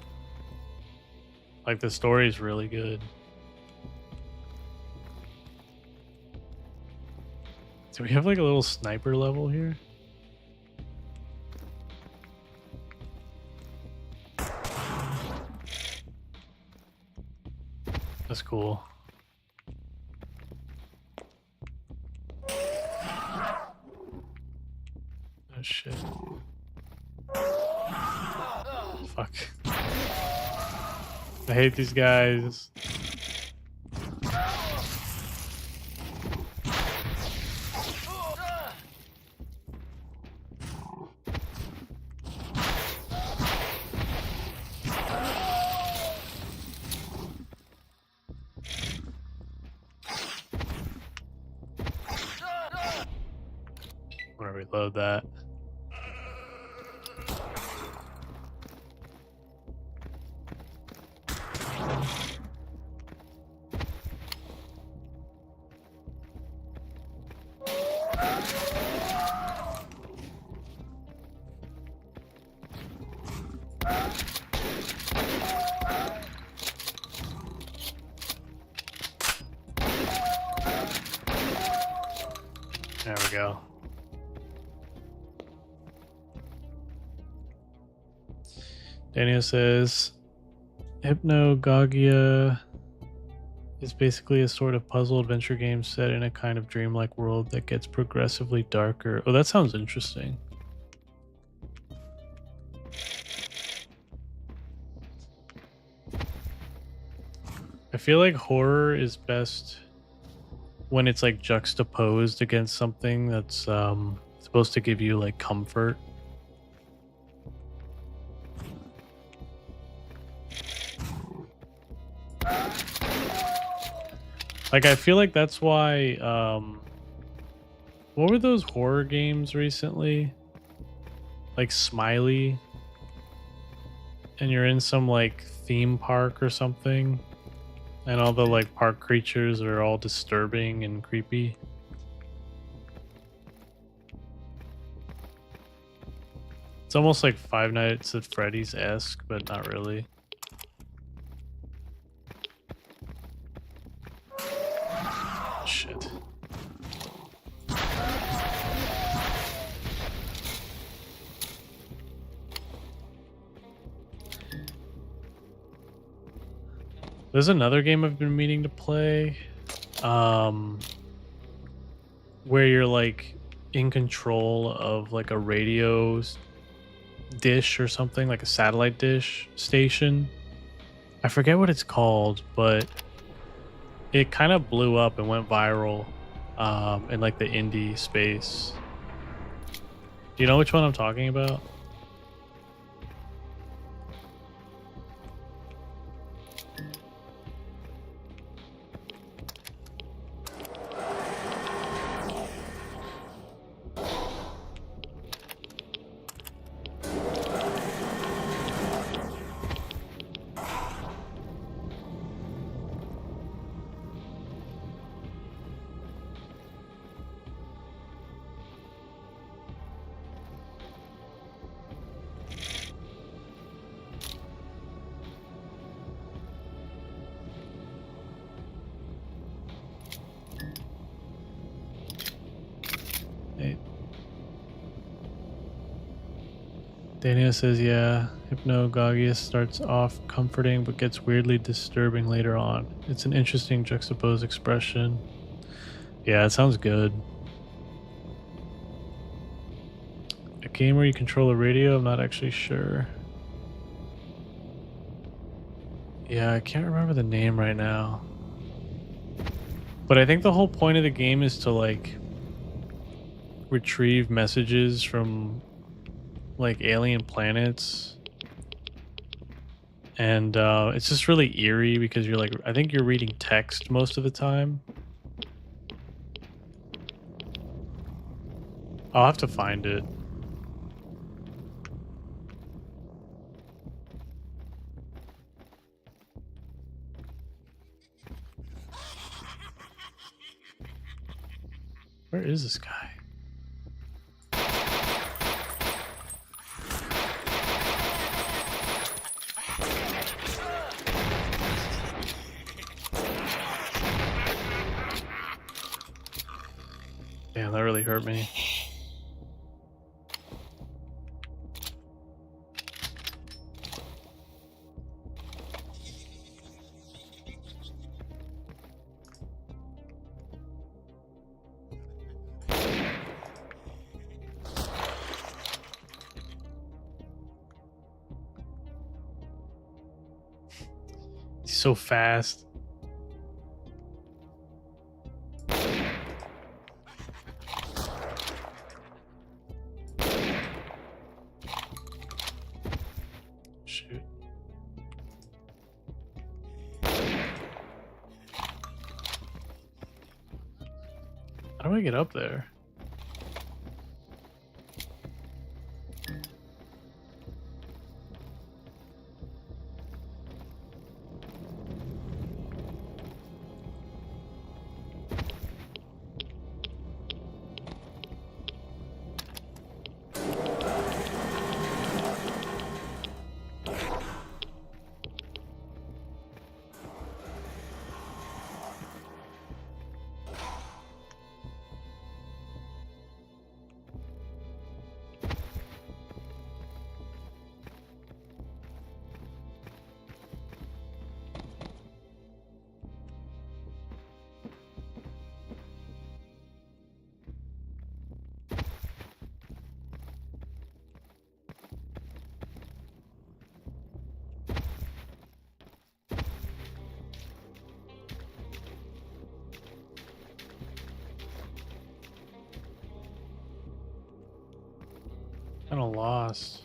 Like, the story is really good. Do we have like a little sniper level here? That's cool. Oh shit. Fuck. I hate these guys. I'm gonna reload that. There we go. Daniel says, Hypnagogia is basically a sort of puzzle adventure game set in a kind of dreamlike world that gets progressively darker. Oh, that sounds interesting. I feel like horror is best when it's like juxtaposed against something that's supposed to give you like comfort. Like I feel like that's why what were those horror games recently? Like Smiley, and you're in some like theme park or something, and all the like park creatures are all disturbing and creepy. It's almost like Five Nights at Freddy's-esque, but not really. Shit. There's another game I've been meaning to play, where you're like in control of like a radio dish or something, like a satellite dish station. I forget what it's called, but it kind of blew up and went viral in like the indie space. Do you know which one I'm talking about? Daniel says, yeah, Hypnagogia starts off comforting but gets weirdly disturbing later on. It's an interesting juxtaposed expression. Yeah, it sounds good. A game where you control a radio? I'm not actually sure. Yeah, I can't remember the name right now. But I think the whole point of the game is to like retrieve messages from like alien planets, and it's just really eerie because you're like, I think you're reading text most of the time. I'll have to find it. Where is this guy? Damn, that really hurt me. He's so fast. Shoot. How do I get up there? Kind of lost.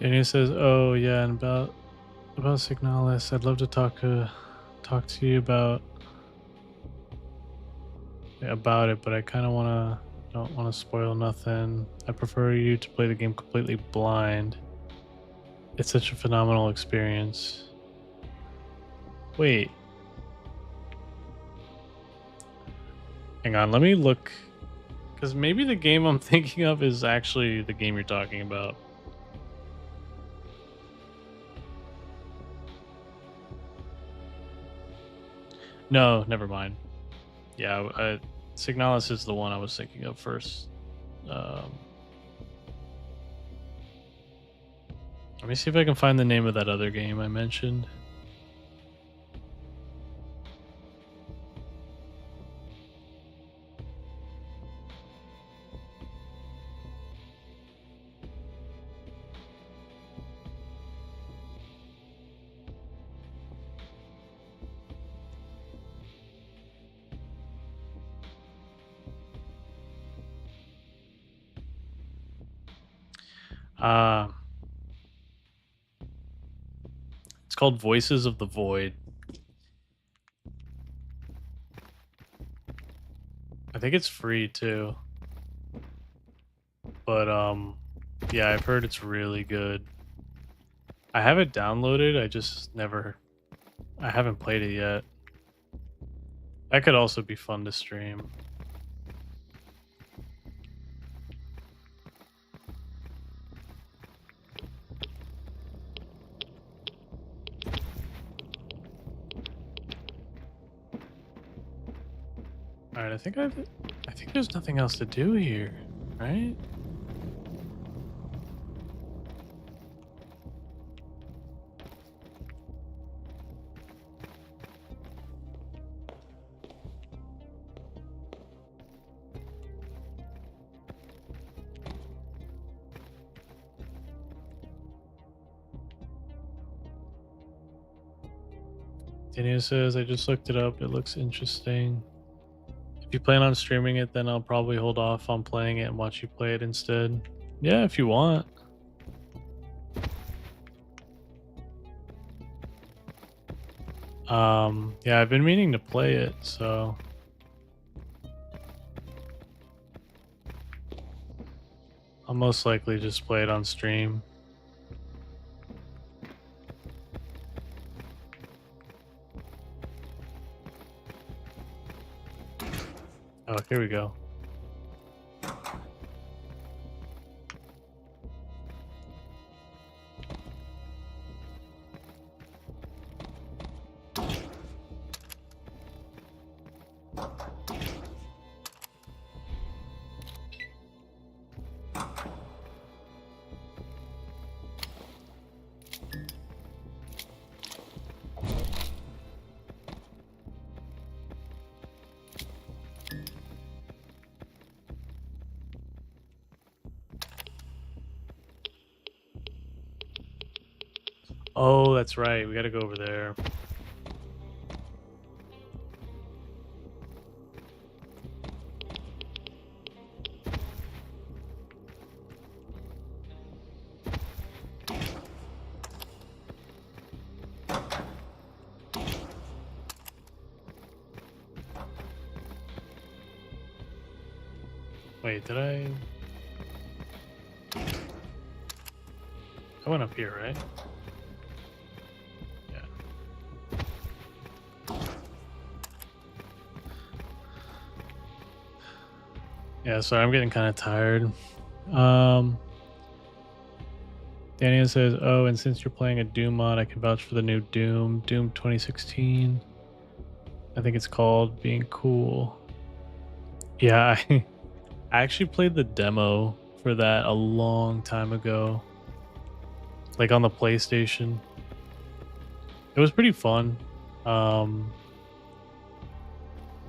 Daniel says, "Oh yeah, and about Signalis, I'd love to talk to you about it, but I kind of don't want to spoil nothing. I prefer you to play the game completely blind. It's such a phenomenal experience." Wait. Hang on, let me look, because maybe the game I'm thinking of is actually the game you're talking about. No, never mind. Yeah, Signalis is the one I was thinking of first. Let me see if I can find the name of that other game I mentioned. It's called Voices of the Void. I think it's free too. But yeah, I've heard it's really good. I have it downloaded, I haven't played it yet. That could also be fun to stream. All right, I think there's nothing else to do here, right? Daniel says, I just looked it up. It looks interesting. If you plan on streaming it, then I'll probably hold off on playing it and watch you play it instead. Yeah, if you want. Yeah, I've been meaning to play it, so I'll most likely just play it on stream. Oh, here we go. Oh, that's right. We gotta go over there. Wait, did I? I went up here, right? Yeah. Yeah, sorry, I'm getting kind of tired. Daniel says, oh, and since you're playing a Doom mod, I can vouch for the new Doom 2016. I think it's called Being Cool. Yeah, I actually played the demo for that a long time ago. Like on the PlayStation. It was pretty fun.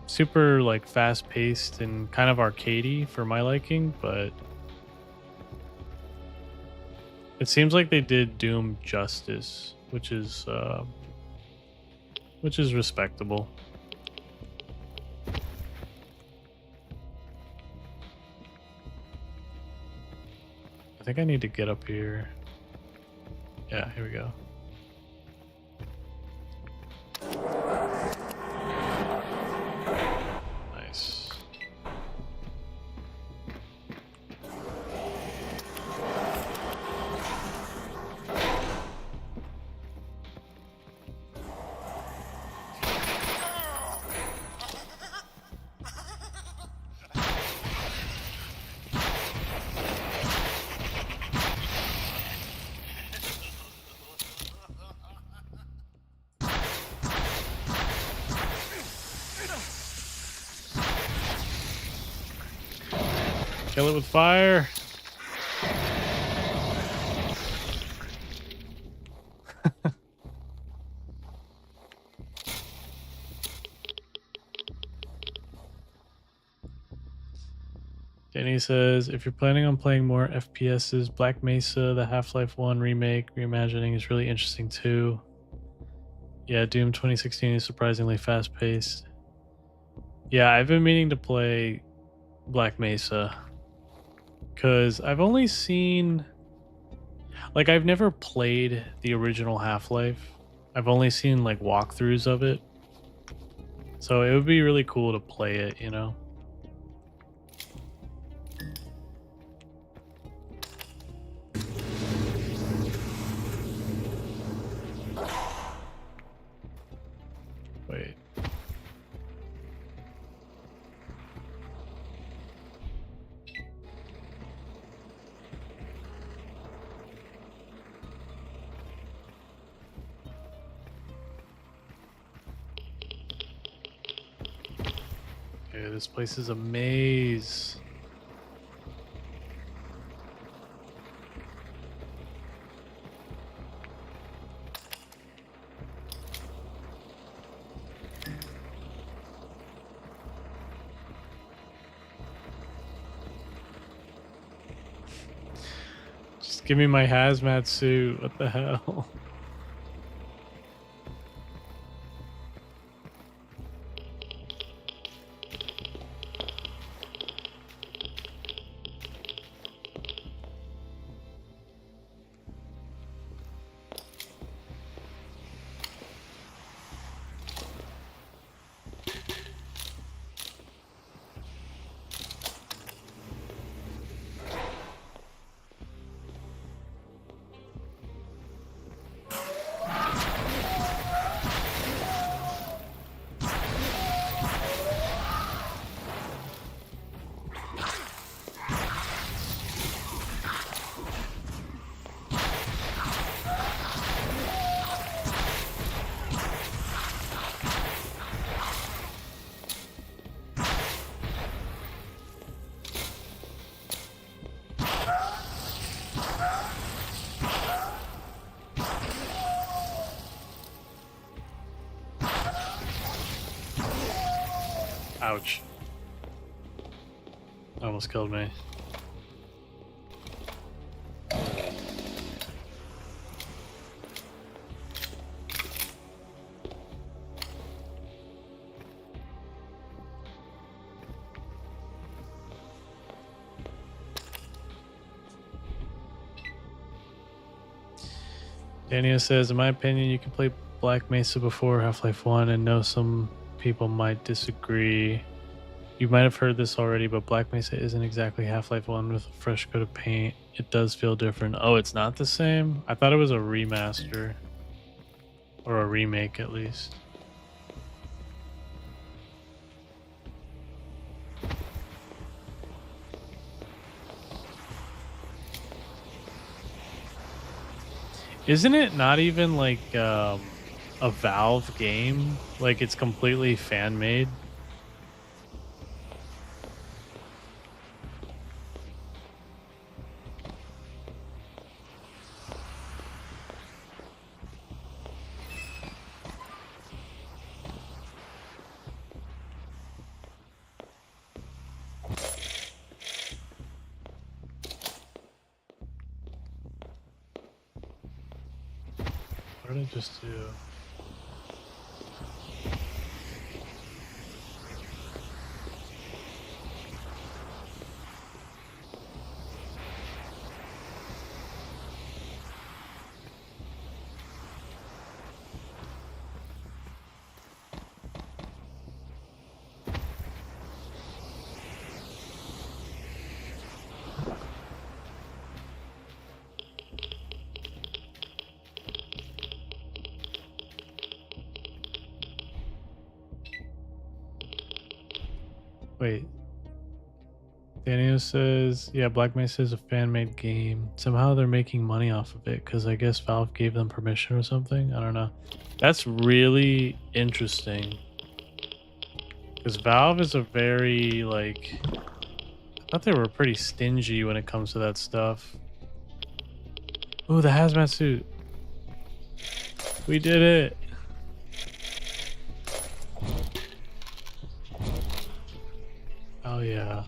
Super like fast paced and kind of arcadey for my liking, but it seems like they did Doom justice, which is respectable. I think I need to get up here. Yeah, here we go. Nice. Kill it with fire. Danny says, if you're planning on playing more FPSs, Black Mesa, the Half-Life 1 remake, reimagining is really interesting too. Yeah, Doom 2016 is surprisingly fast-paced. Yeah, I've been meaning to play Black Mesa. Because I've only seen... Like, I've never played the original Half-Life. I've only seen, like, walkthroughs of it. So it would be really cool to play it, you know? Wait. Okay, this place is a maze. Just give me my hazmat suit. What the hell? Ouch. Almost killed me. Daniel says, in my opinion, you can play Black Mesa before Half-Life 1 and know some people might disagree. You might have heard this already, but Black Mesa isn't exactly Half-Life 1 with a fresh coat of paint. It does feel different. Oh, it's not the same? I thought it was a remaster. Or a remake, at least. Isn't it not even like a Valve game? Like it's completely fan made? What did I just do? Wait. Daniel says, yeah, Black Mesa is a fan-made game. Somehow they're making money off of it because I guess Valve gave them permission or something. I don't know. That's really interesting. Because Valve is a very, like... I thought they were pretty stingy when it comes to that stuff. Ooh, the hazmat suit. We did it. Oh yeah.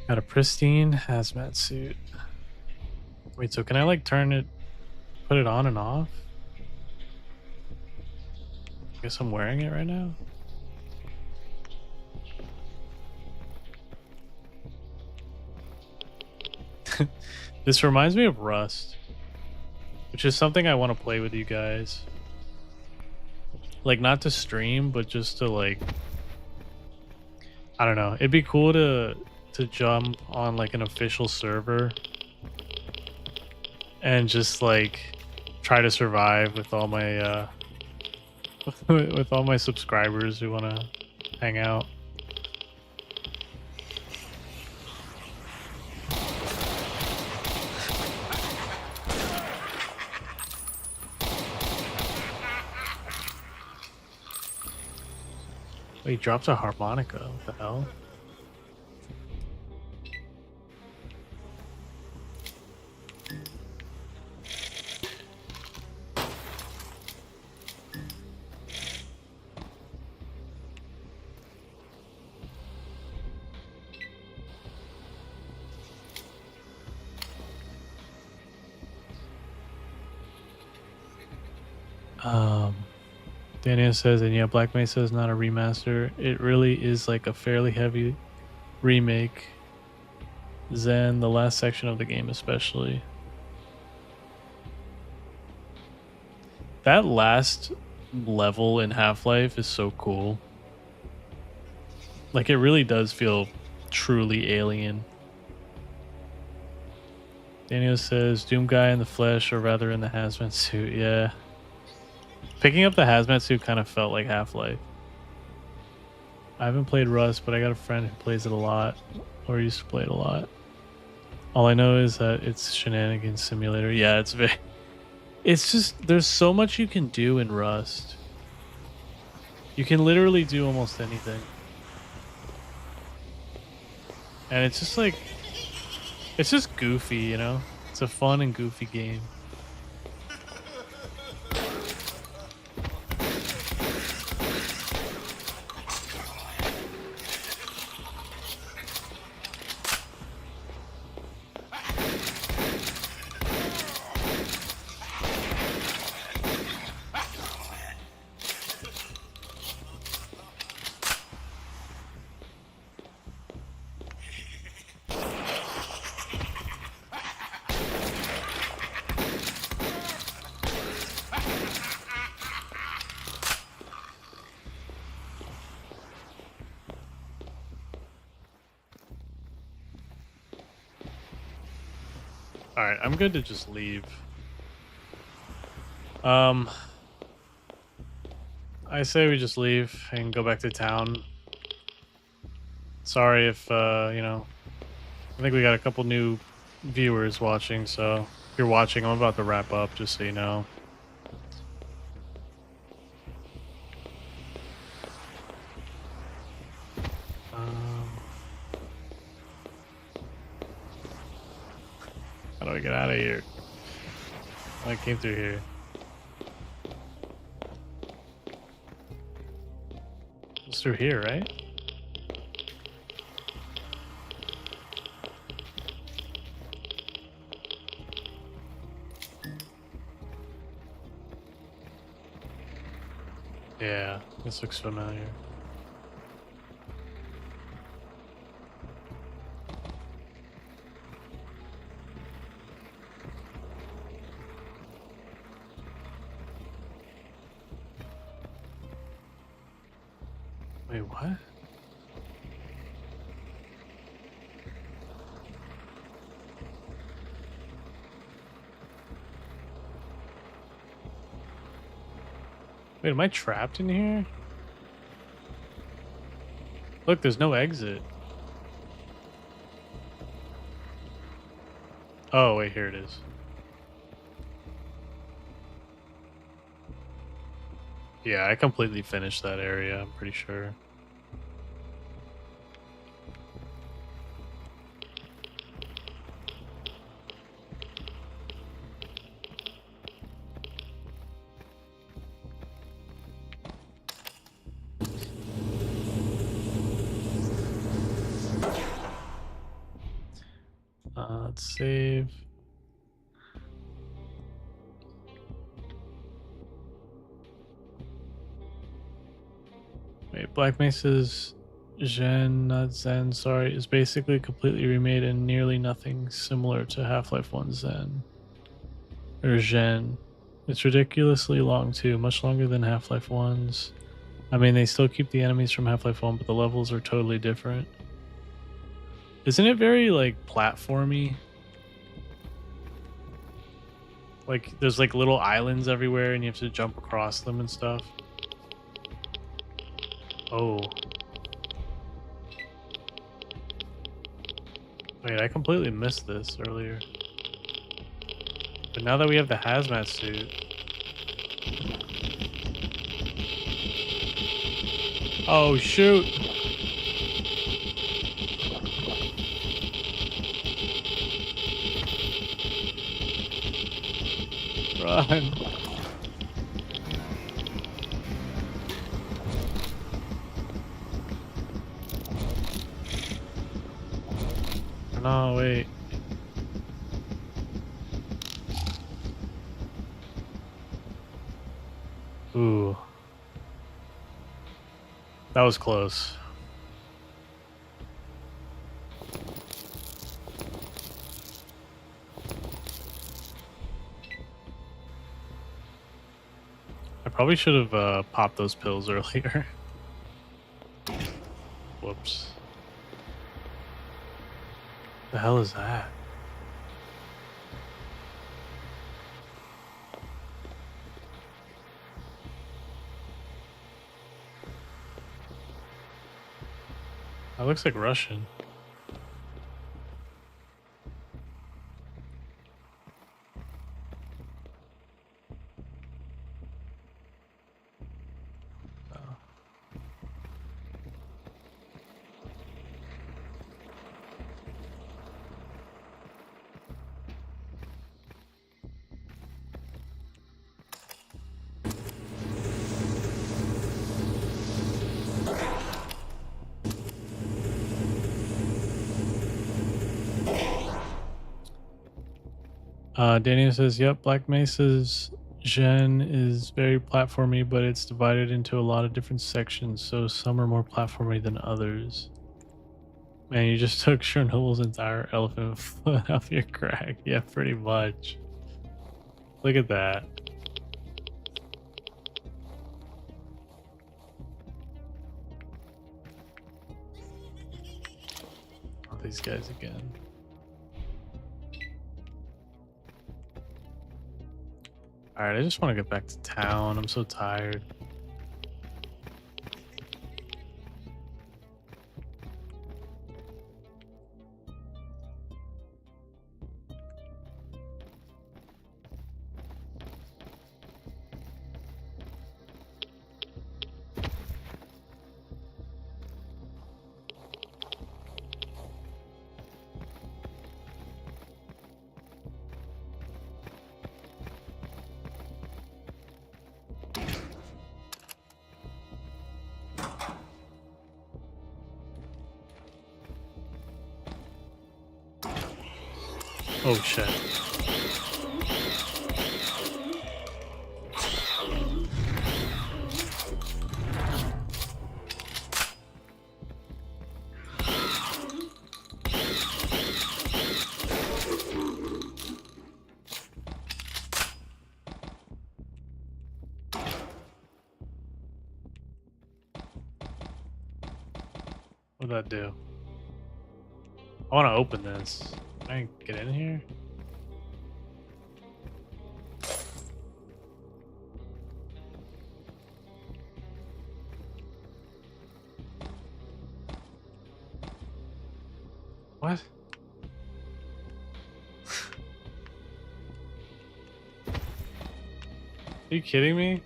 Got a pristine hazmat suit. Wait, so can I like turn it, put it on and off? I guess I'm wearing it right now. This reminds me of Rust, which is something I want to play with you guys. Like not to stream, but just to like, I don't know. It'd be cool to jump on like an official server and just like try to survive with all my with all my subscribers who want to hang out. Wait, he drops a harmonica. What the hell? Daniel says, and yeah, Black Mesa is not a remaster. It really is like a fairly heavy remake. Zen, the last section of the game especially. That last level in Half-Life is so cool. Like it really does feel truly alien. Daniel says, Doom guy in the flesh, or rather in the hazmat suit. Yeah. Picking up the hazmat suit kind of felt like Half-Life. I haven't played Rust, but I got a friend who plays it a lot, or used to play it a lot. All I know is that it's shenanigans simulator. Yeah, it's just, there's so much you can do in Rust. You can literally do almost anything. And it's just like, it's just goofy, you know? It's a fun and goofy game. Alright, I'm good to just leave. I say we just leave and go back to town. Sorry if, you know, I think we got a couple new viewers watching, so if you're watching, I'm about to wrap up, just so you know. How do I get out of here? I came through here. It's through here, right? Yeah, this looks familiar. Wait, what? Wait, am I trapped in here? Look, there's no exit. Oh, wait, here it is. Yeah, I completely finished that area, I'm pretty sure. Let's save. Wait, Black Mesa's Gen, not Zen, sorry, is basically completely remade and nearly nothing similar to Half-Life 1 Zen. Or Gen. It's ridiculously long too, much longer than Half-Life 1's. I mean, they still keep the enemies from Half-Life 1, but the levels are totally different. Isn't it very, like, platformy? Like, there's, like, little islands everywhere, and you have to jump across them and stuff. Oh. Wait, I completely missed this earlier. But now that we have the hazmat suit... Oh, shoot! Run! No, wait. Ooh. That was close. I probably should have popped those pills earlier. Whoops. The hell is that? That looks like Russian. Daniel says, yep, Black Mesa's Gen is very platformy, but it's divided into a lot of different sections, so some are more platformy than others. Man, you just took Chernobyl's entire elephant foot off your crack. Yeah, pretty much. Look at that. Oh, these guys again. Alright, I just want to get back to town. I'm so tired. Oh shit. What'd that do? I want to open this. Can I get in here? What? Are you kidding me?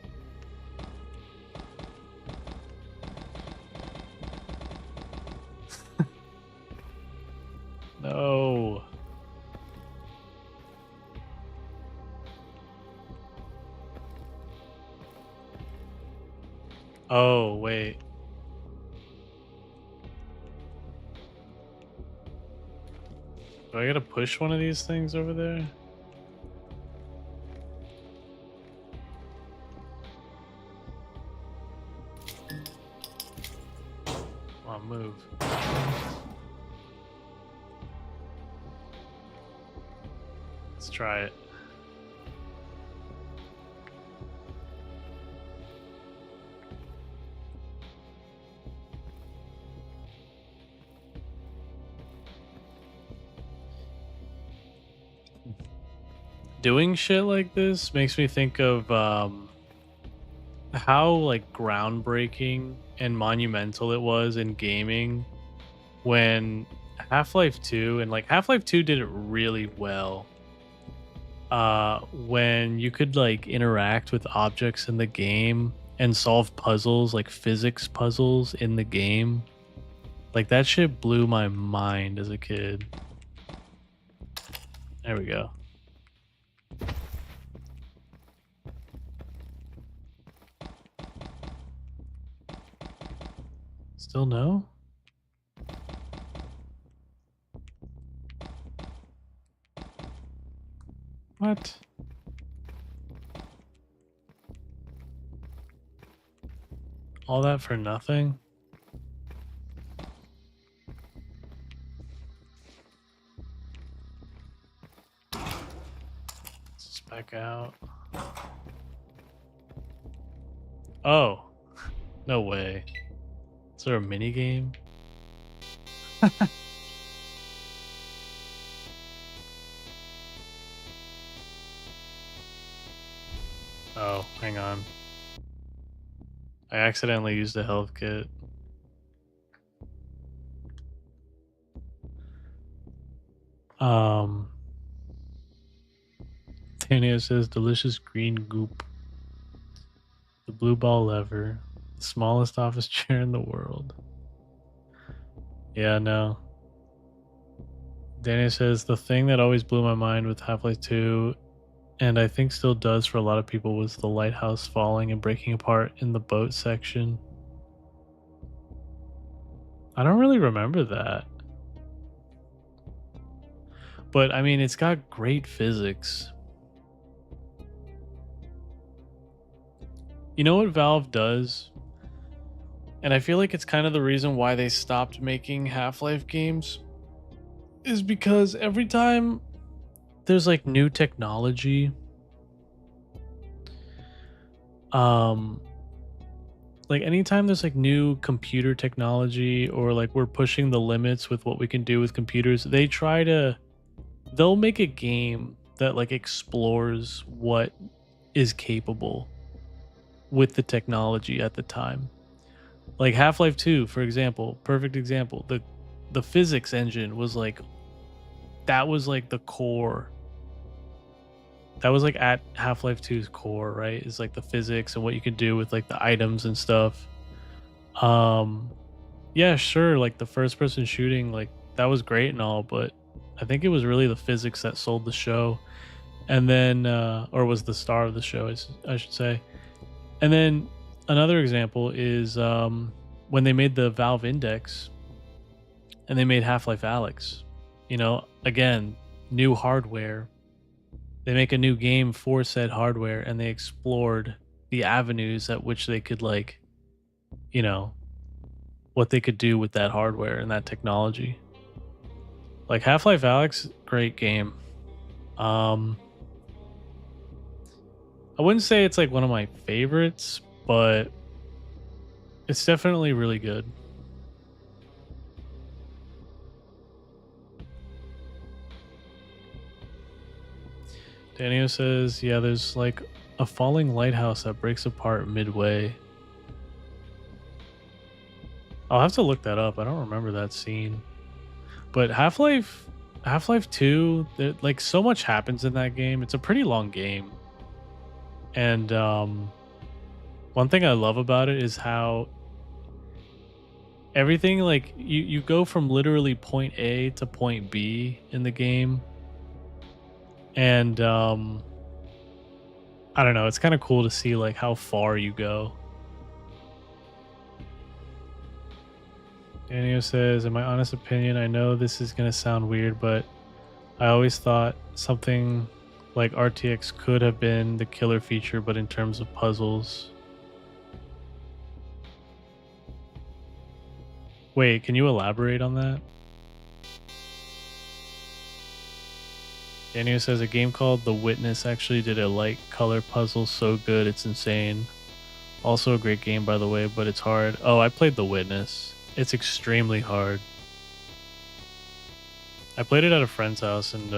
No. Oh, wait. Do I gotta push one of these things over there? Come on, move. Let's try it. Doing shit like this makes me think of how like groundbreaking and monumental it was in gaming when Half-Life 2 and like Half-Life 2 did it really well. When you could like interact with objects in the game and solve puzzles, like physics puzzles in the game. Like that shit blew my mind as a kid. There we go. Still no? What? All that for nothing? Let's just back out. Oh, no way. Is there a mini game? Oh, hang on. I accidentally used a health kit. Tania says delicious green goop. The blue ball lever. The smallest office chair in the world. Yeah, no. Dania says the thing that always blew my mind with Half-Life 2, and I think still does for a lot of people, was the lighthouse falling and breaking apart in the boat section. I don't really remember that. But I mean, it's got great physics. You know what Valve does? And I feel like it's kind of the reason why they stopped making Half-Life games, is because every time there's like new technology, like anytime there's like new computer technology, or like we're pushing the limits with what we can do with computers, they'll make a game that like explores what is capable with the technology at the time. Like Half-Life 2, for example, perfect example. The physics engine was like, that was like the core. That was like at Half-Life 2's core, right? Is like the physics and what you could do with like the items and stuff. Yeah, sure, like the first person shooting, like that was great and all, but I think it was really the physics that sold the show. And then or was the star of the show, I should say. And then another example is when they made the Valve Index and they made Half-Life Alyx. You know, again, new hardware. They make a new game for said hardware, and they explored the avenues at which they could, like, you know, what they could do with that hardware and that technology. Like Half-Life Alyx, great game. I wouldn't say it's like one of my favorites, but it's definitely really good. Daniel says, yeah, there's like a falling lighthouse that breaks apart midway. I'll have to look that up. I don't remember that scene. But Half-Life 2, like so much happens in that game. It's a pretty long game. And one thing I love about it is how everything, like you go from literally point A to point B in the game. And I don't know, it's kind of cool to see like how far you go. Daniel says, in my honest opinion, I know this is going to sound weird, but I always thought something like RTX could have been the killer feature, but in terms of puzzles. Wait, can you elaborate on that? Daniel says a game called The Witness actually did a light color puzzle so good it's insane. Also a great game, by the way, but it's hard. Oh, I played The Witness. It's extremely hard. I played it at a friend's house, and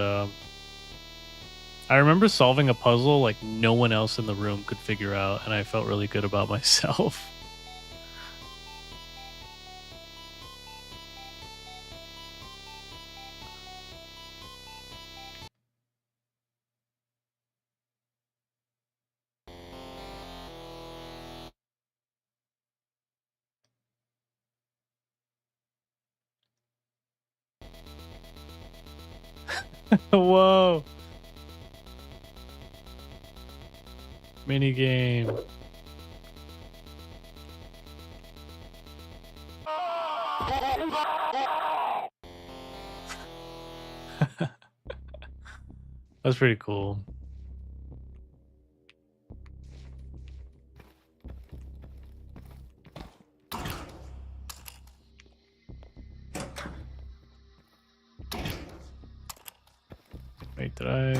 I remember solving a puzzle like no one else in the room could figure out, and I felt really good about myself. Whoa. Mini game. That's pretty cool. Wait, did I?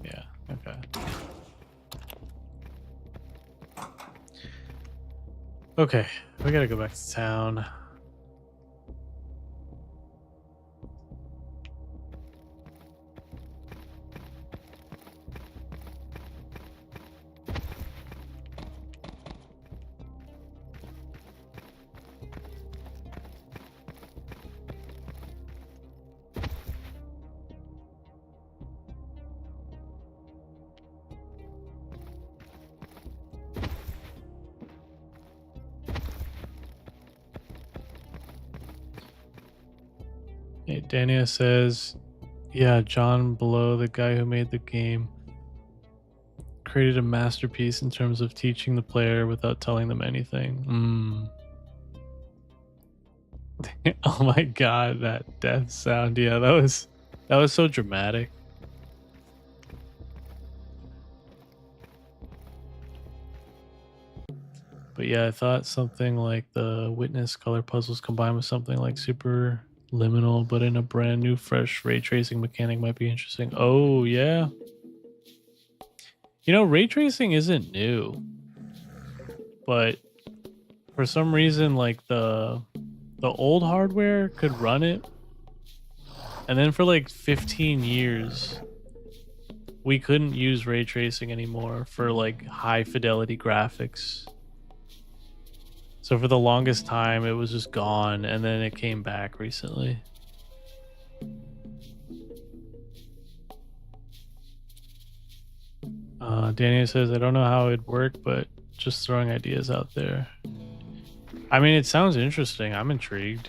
Yeah, okay. Okay, we gotta go back to town. Hey, Dania says, yeah, John Blow, the guy who made the game, created a masterpiece in terms of teaching the player without telling them anything. Oh my god, that death sound. Yeah, that was so dramatic. But yeah, I thought something like the Witness color puzzles combined with something like Super Liminal, but in a brand new, fresh ray tracing mechanic might be interesting. Oh, yeah. You know, ray tracing isn't new, but for some reason, like the old hardware could run it, and then for like 15 years, we couldn't use ray tracing anymore for like high fidelity graphics. So for the longest time, it was just gone, and then it came back recently. Daniel says, I don't know how it'd work, but just throwing ideas out there. I mean, it sounds interesting. I'm intrigued.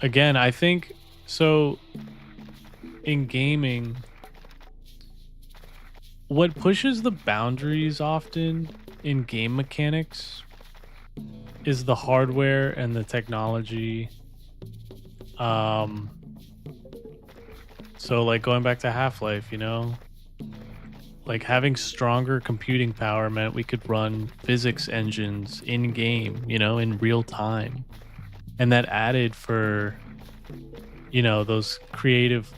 Again, I think, so in gaming, what pushes the boundaries often in game mechanics is the hardware and the technology. So like going back to Half-Life, you know, like having stronger computing power meant we could run physics engines in game, you know, in real time. And that added for, you know, those creative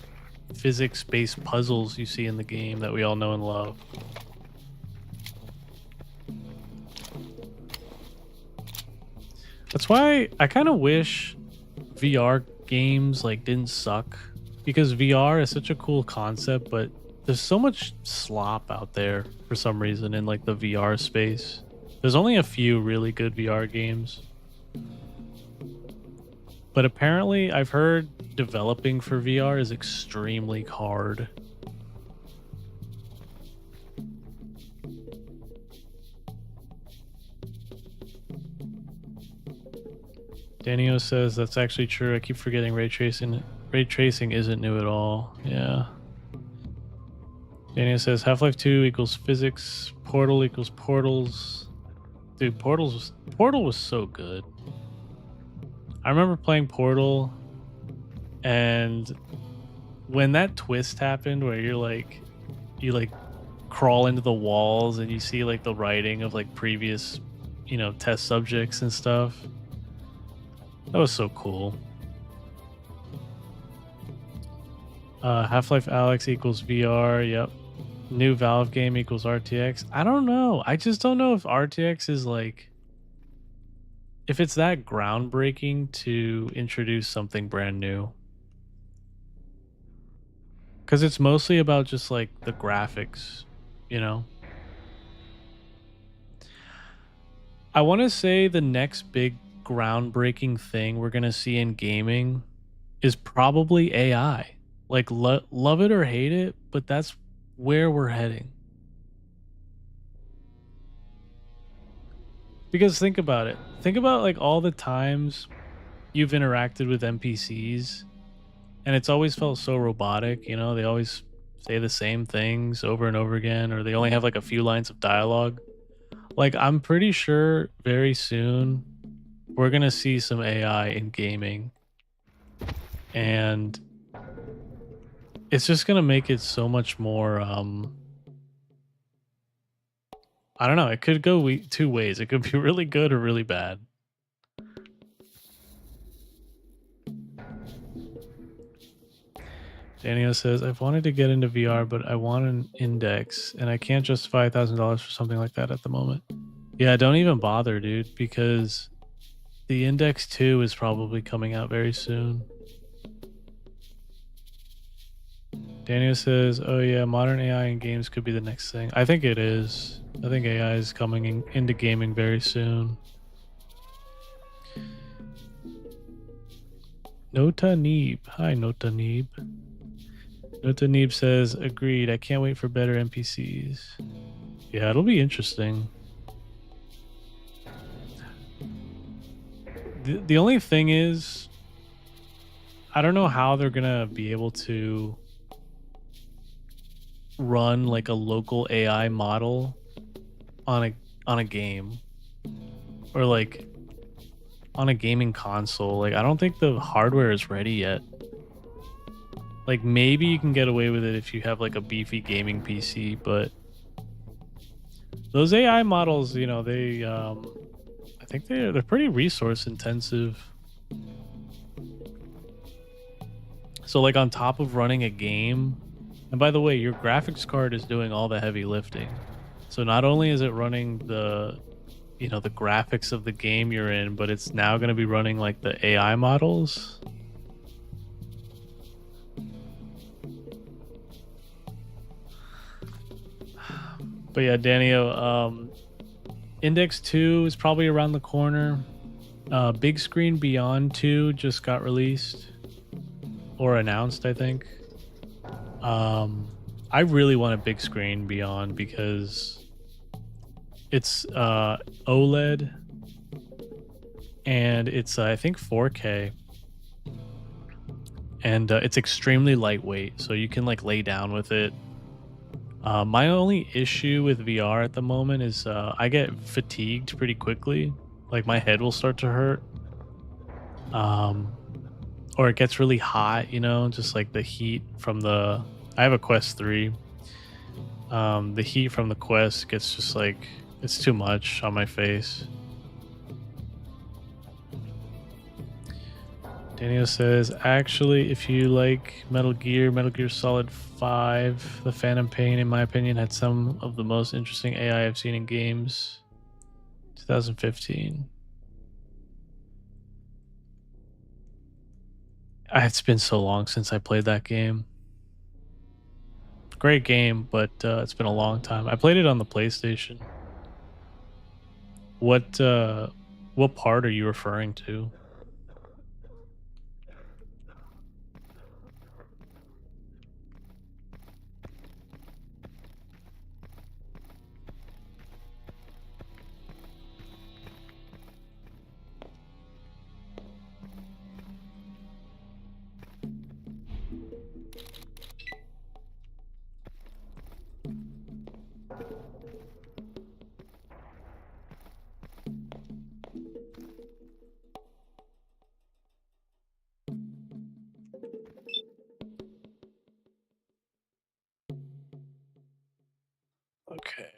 physics-based puzzles you see in the game that we all know and love. That's why I kind of wish VR games like didn't suck, because VR is such a cool concept, but there's so much slop out there for some reason in like the VR space. There's only a few really good VR games. But apparently I've heard developing for VR is extremely hard. Danio says that's actually true. I keep forgetting ray tracing. Ray tracing isn't new at all. Yeah. Danio says Half-Life 2 equals physics. Portal equals portals. Dude, Portal was so good. I remember playing Portal, and when that twist happened where you like crawl into the walls and you see like the writing of like previous, you know, test subjects and stuff. That was so cool. Half-Life Alyx equals VR. Yep. New Valve game equals RTX. I don't know. I just don't know if RTX is like, if it's that groundbreaking to introduce something brand new. Because it's mostly about just like the graphics, you know? I want to say the next big groundbreaking thing we're going to see in gaming is probably AI. Like, love it or hate it, but that's where we're heading. Because think about it. Think about like all the times you've interacted with NPCs and it's always felt so robotic, you know, they always say the same things over and over again, or they only have like a few lines of dialogue. Like, I'm pretty sure very soon we're going to see some AI in gaming, and it's just going to make it so much more, I don't know, it could go two ways. It could be really good or really bad. Daniel says, I've wanted to get into VR, but I want an index, and I can't justify $1,000 for something like that at the moment. Yeah, don't even bother, dude, because the Index 2 is probably coming out very soon. Daniel says, oh yeah, modern AI in games could be the next thing. I think it is. I think AI is coming into gaming very soon. Nota Neeb. Hi, Nota Neeb. Nota Neeb says, agreed. I can't wait for better NPCs. Yeah, it'll be interesting. The only thing is, I don't know how they're gonna be able to run like a local AI model on a game, or like on a gaming console. Like, I don't think the hardware is ready yet. Like, maybe you can get away with it if you have like a beefy gaming PC, but those AI models, you know, they I think they're pretty resource intensive. So like, on top of running a game, and by the way, your graphics card is doing all the heavy lifting. So not only is it running the, you know, the graphics of the game you're in, but it's now going to be running like the AI models. But yeah, Danio, Index 2 is probably around the corner. Big Screen Beyond 2 just got released or announced, I think. I really want a Big Screen Beyond because it's OLED and it's I think 4K, and it's extremely lightweight, so you can like lay down with it. My only issue with VR at the moment is I get fatigued pretty quickly. Like my head will start to hurt, or it gets really hot. You know, just like the heat from the. I have a Quest 3. The heat from the Quest gets just like it's too much on my face. Daniel says, actually, if you like Metal Gear Solid 5, the Phantom Pain, in my opinion, had some of the most interesting AI I've seen in games. 2015. It's been so long since I played that game. Great game, but it's been a long time. I played it on the PlayStation. What part are you referring to? Okay.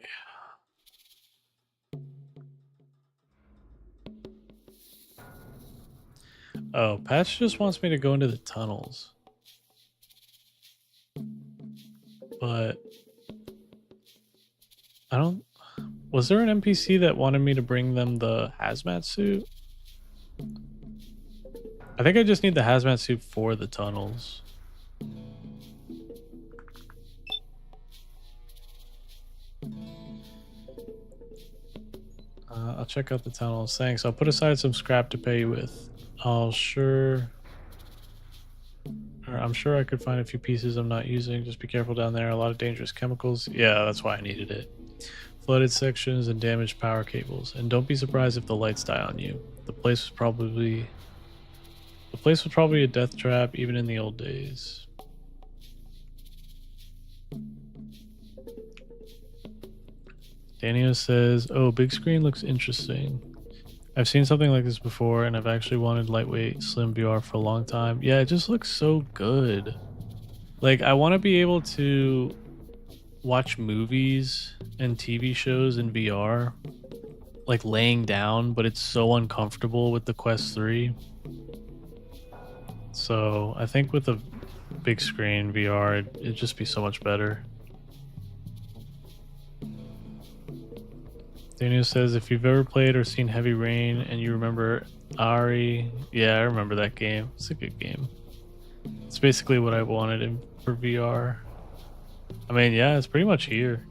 Oh, Patch just wants me to go into the tunnels. But I don't. Was there an NPC that wanted me to bring them the hazmat suit? I think I just need the hazmat suit for the tunnels. I'll check out the tunnels. Thanks. I'll put aside some scrap to pay you with. I'm sure I could find a few pieces I'm not using. Just be careful down there. A lot of dangerous chemicals. Yeah, that's why I needed it. Flooded sections and damaged power cables. And don't be surprised if the lights die on you. The place was probably a death trap even in the old days. Daniel says, "Oh, big screen looks interesting. I've seen something like this before, and I've actually wanted lightweight, slim VR for a long time. Yeah, it just looks so good. Like, I want to be able to watch movies and TV shows in VR, like laying down, but it's so uncomfortable with the Quest 3. So I think with a big screen VR, it'd just be so much better." Daniel says, if you've ever played or seen Heavy Rain and you remember Ari, yeah, I remember that game. It's a good game. It's basically what I wanted for VR. I mean, yeah, it's pretty much here.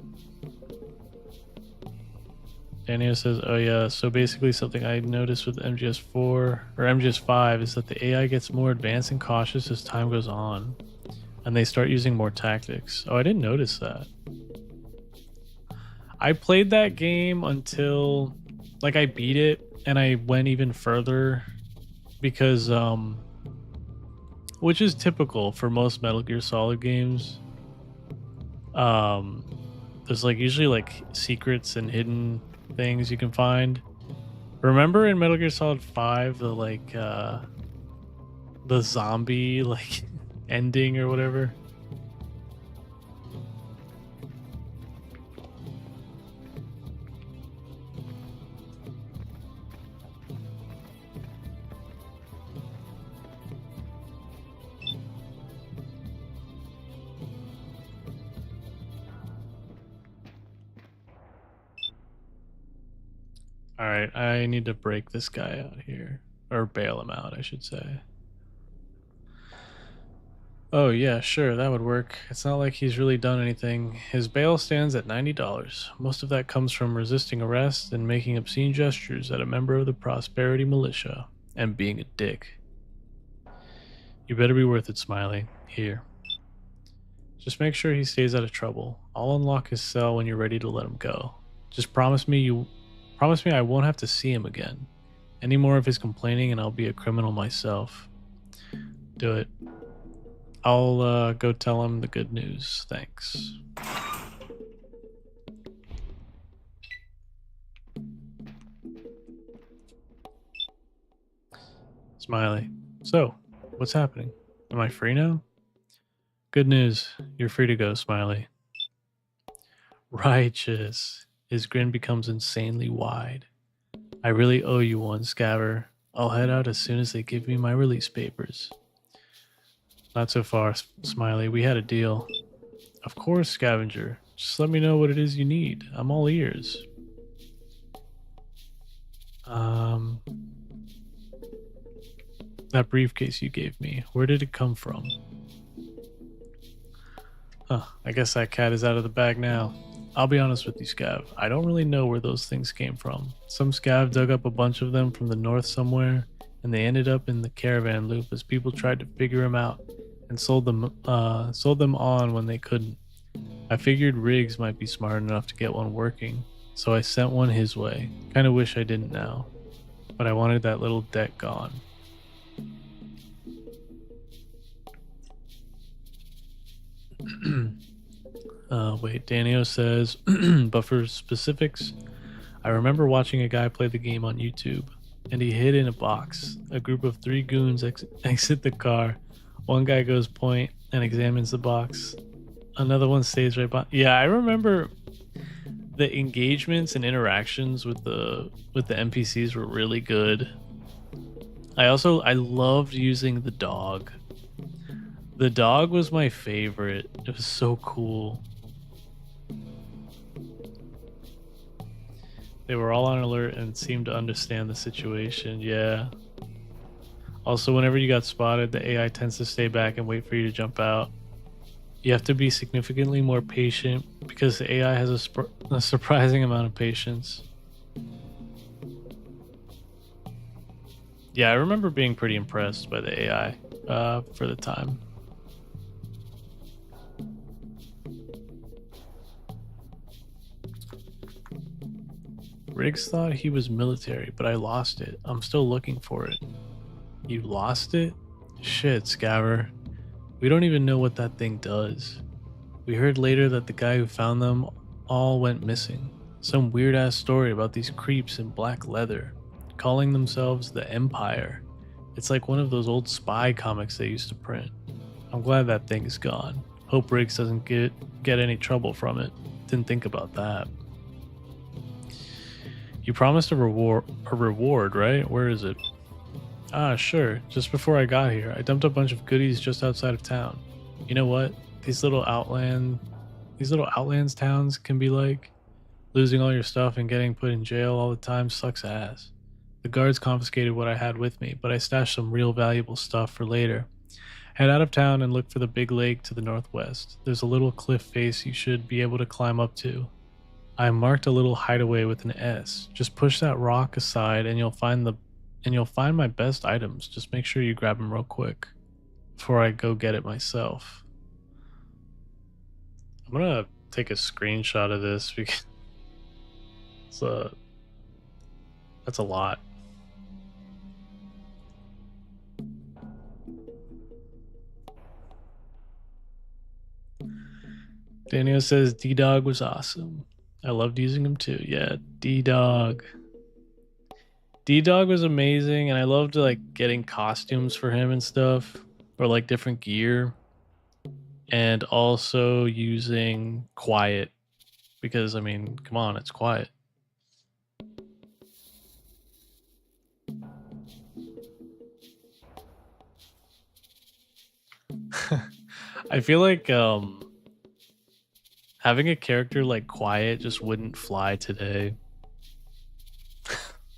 Daniel says, oh yeah, so basically something I noticed with MGS4 or MGS5 is that the AI gets more advanced and cautious as time goes on, and they start using more tactics. Oh, I didn't notice that. I played that game until, like, I beat it and I went even further because, which is typical for most Metal Gear Solid games. There's like usually like secrets and hidden things you can find. Remember in Metal Gear Solid 5, the like, the zombie like ending or whatever? All right, I need to break this guy out here, or bail him out, I should say. Oh, yeah, sure, that would work. It's not like he's really done anything. His bail stands at $90. Most of that comes from resisting arrest and making obscene gestures at a member of the Prosperity Militia and being a dick. You better be worth it, Smiley. Here. Just make sure he stays out of trouble. I'll unlock his cell when you're ready to let him go. Just promise me I won't have to see him again. Any more of his complaining and I'll be a criminal myself. Do it. I'll go tell him the good news. Thanks. Smiley. So, what's happening? Am I free now? Good news. You're free to go, Smiley. Righteous. His grin becomes insanely wide. I really owe you one, Scaver. I'll head out as soon as they give me my release papers. Not so far, Smiley. We had a deal. Of course, Scavenger. Just let me know what it is you need. I'm all ears. That briefcase you gave me, where did it come from? Huh, I guess that cat is out of the bag now. I'll be honest with you, Scav. I don't really know where those things came from. Some Scav dug up a bunch of them from the north somewhere, and they ended up in the caravan loop as people tried to figure them out and sold them on when they couldn't. I figured Riggs might be smart enough to get one working, so I sent one his way. Kinda wish I didn't now, but I wanted that little deck gone. Wait, Danio says, but for specifics, I remember watching a guy play the game on YouTube, and he hid in a box. A group of 3 goons exit the car. One guy goes point and examines the box. Another one stays right behind. Yeah, I remember the engagements and interactions with the NPCs were really good. I loved using the dog. The dog was my favorite. It was so cool. They were all on alert and seemed to understand the situation. Yeah. Also, whenever you got spotted, the AI tends to stay back and wait for you to jump out. You have to be significantly more patient because the AI has a surprising amount of patience. Yeah, I remember being pretty impressed by the AI for the time. Riggs thought he was military, but I lost it. I'm still looking for it. You lost it? Shit, Scaver. We don't even know what that thing does. We heard later that the guy who found them all went missing. Some weird ass story about these creeps in black leather, calling themselves the Empire. It's like one of those old spy comics they used to print. I'm glad that thing is gone. Hope Riggs doesn't get any trouble from it. Didn't think about that. You promised a reward, right? Where is it? Ah, sure. Just before I got here, I dumped a bunch of goodies just outside of town. You know what? These little outlands towns can be like. Losing all your stuff and getting put in jail all the time sucks ass. The guards confiscated what I had with me, but I stashed some real valuable stuff for later. Head out of town and look for the big lake to the northwest. There's a little cliff face you should be able to climb up to. I marked a little hideaway with an S. Just push that rock aside and you'll find my best items. Just make sure you grab them real quick before I go get it myself. I'm gonna take a screenshot of this because that's a lot. Daniel says D-Dog was awesome. I loved using him too. Yeah, D-Dog. D-Dog was amazing, and I loved like getting costumes for him and stuff, or like different gear, and also using Quiet because I mean, come on, it's Quiet. I feel like having a character like Quiet just wouldn't fly today.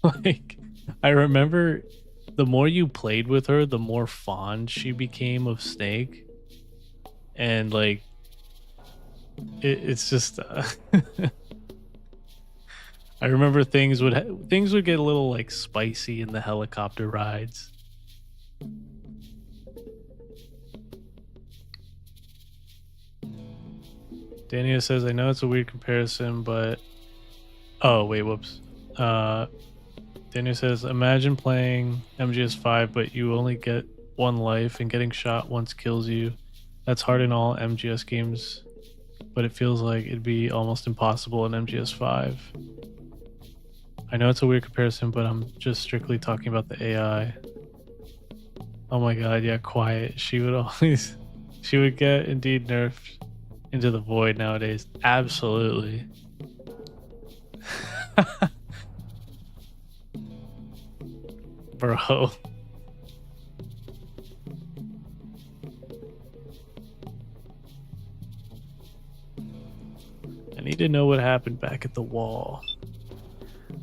Like, I remember the more you played with her, the more fond she became of Snake. and like it's just I remember things would get a little like spicy in the helicopter rides. Dania says, I know it's a weird comparison, but oh wait, whoops. Daniel says, imagine playing MGS5, but you only get one life and getting shot once kills you. That's hard in all MGS games, but it feels like it'd be almost impossible in MGS5. I know it's a weird comparison, but I'm just strictly talking about the AI. Oh my god, yeah, quiet. She would get indeed nerfed into the void nowadays. Absolutely. Bro. I need to know what happened back at the wall.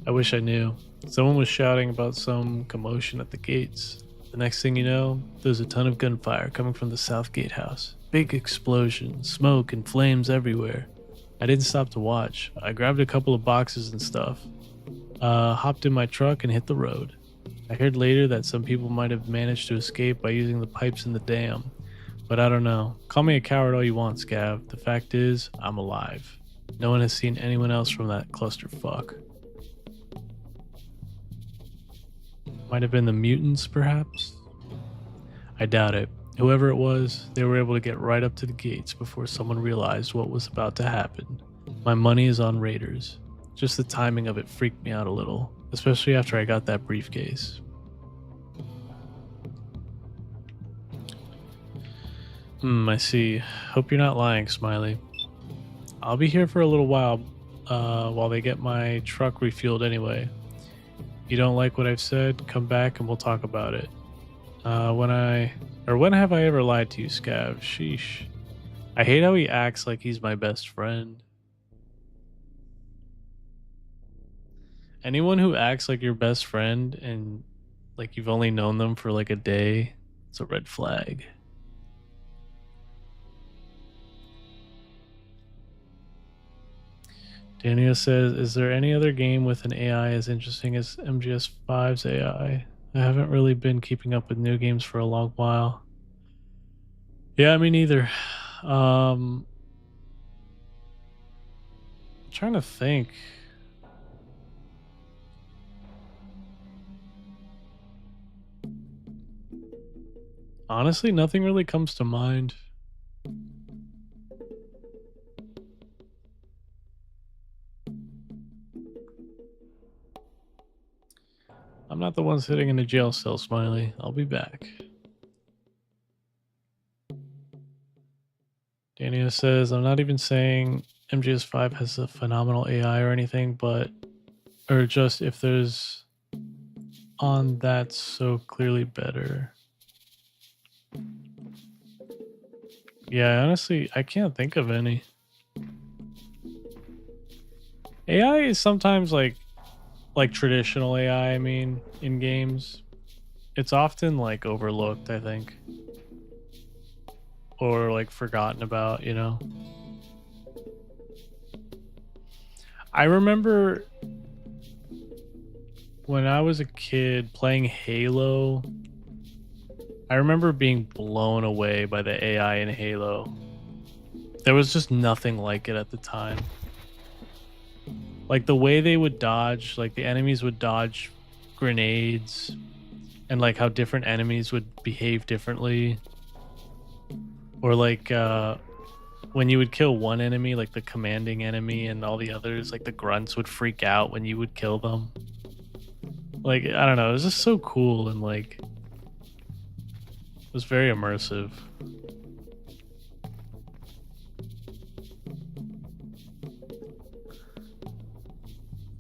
I wish I knew. Someone was shouting about some commotion at the gates. The next thing you know, there's a ton of gunfire coming from the south gatehouse. Big explosion, smoke and flames everywhere. I didn't stop to watch. I grabbed a couple of boxes and stuff. Hopped in my truck and hit the road. I heard later that some people might have managed to escape by using the pipes in the dam, but I don't know. Call me a coward all you want, Scav. The fact is, I'm alive. No one has seen anyone else from that clusterfuck. Might have been the mutants, perhaps? I doubt it. Whoever it was, they were able to get right up to the gates before someone realized what was about to happen. My money is on Raiders. Just the timing of it freaked me out a little, especially after I got that briefcase. I see. Hope you're not lying, Smiley. I'll be here for a little while they get my truck refueled anyway. If you don't like what I've said, come back and we'll talk about it. When have I ever lied to you, Scav? Sheesh. I hate how he acts like he's my best friend. Anyone who acts like your best friend and like you've only known them for like a day, it's a red flag. Daniel says, is there any other game with an AI as interesting as MGS5's AI? I haven't really been keeping up with new games for a long while. Yeah, me neither. I'm trying to think. Honestly, nothing really comes to mind. I'm not the one sitting in a jail cell, Smiley. I'll be back. Dania says, I'm not even saying MGS5 has a phenomenal AI or anything, or just if there's on that's so clearly better. Yeah, honestly, I can't think of any. AI is sometimes like traditional AI, I mean, in games. It's often like overlooked, I think. Or like forgotten about, you know? I remember when I was a kid playing Halo, I remember being blown away by the AI in Halo. There was just nothing like it at the time. Like the way they would dodge, like the enemies would dodge grenades, and like how different enemies would behave differently. Or like when you would kill one enemy, like the commanding enemy, and all the others, like the grunts would freak out when you would kill them. Like, I don't know, it was just so cool and like it was very immersive.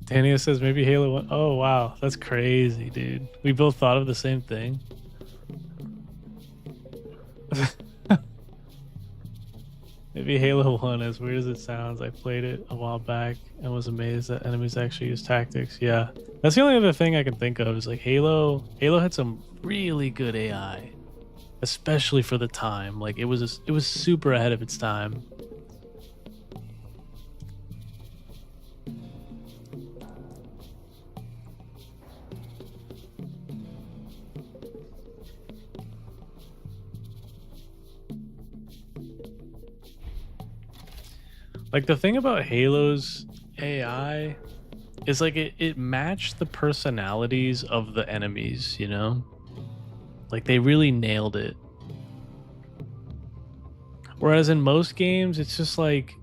Tania says maybe Halo 1. Oh, wow. That's crazy, dude. We both thought of the same thing. Maybe Halo 1, as weird as it sounds. I played it a while back and was amazed that enemies actually use tactics. Yeah. That's the only other thing I can think of is like Halo had some really good AI. especially for the time. Like it was super ahead of its time. Like the thing about Halo's AI is like it matched the personalities of the enemies, you know? Like they really nailed it. Whereas in most games, it's just like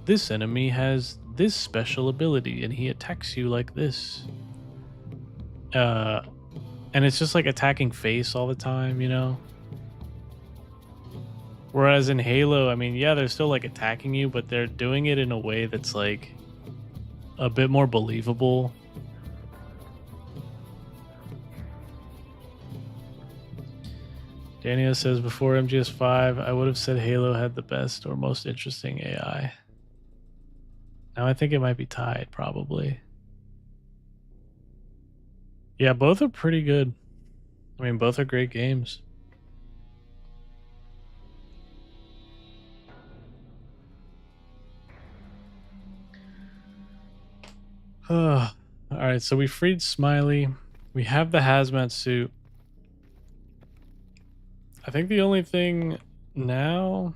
this enemy has this special ability and he attacks you like this. And it's just like attacking face all the time, you know? Whereas in Halo, I mean, yeah, they're still like attacking you, but they're doing it in a way that's like a bit more believable. Daniel says before MGS5, I would have said Halo had the best or most interesting AI. Now I think it might be tied, probably. Yeah, both are pretty good. I mean, both are great games. All right, so we freed Smiley. We have the hazmat suit. I think the only thing now...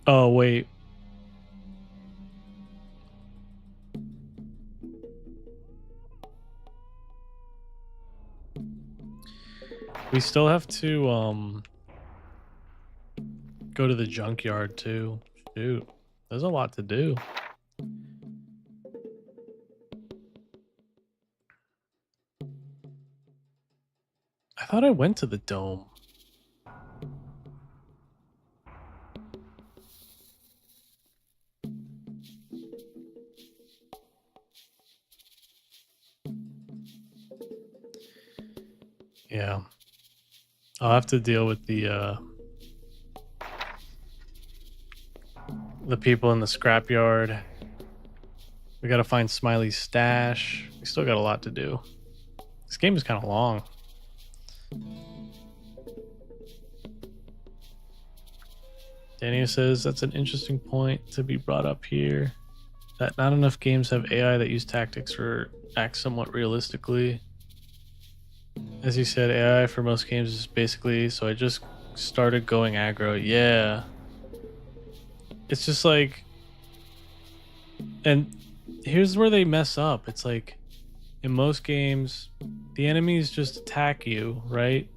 Oh, wait. We still have to go to the junkyard too. Shoot, there's a lot to do. I thought I went to the dome. Yeah. I'll have to deal with the people in the scrapyard. We gotta find Smiley's stash. We still got a lot to do. This game is kind of long. Daniel says that's an interesting point to be brought up here. That not enough games have AI that use tactics or act somewhat realistically. As you said, AI for most games is basically, so I just started going aggro. Yeah. It's just like, and here's where they mess up. It's like, in most games, the enemies just attack you, right?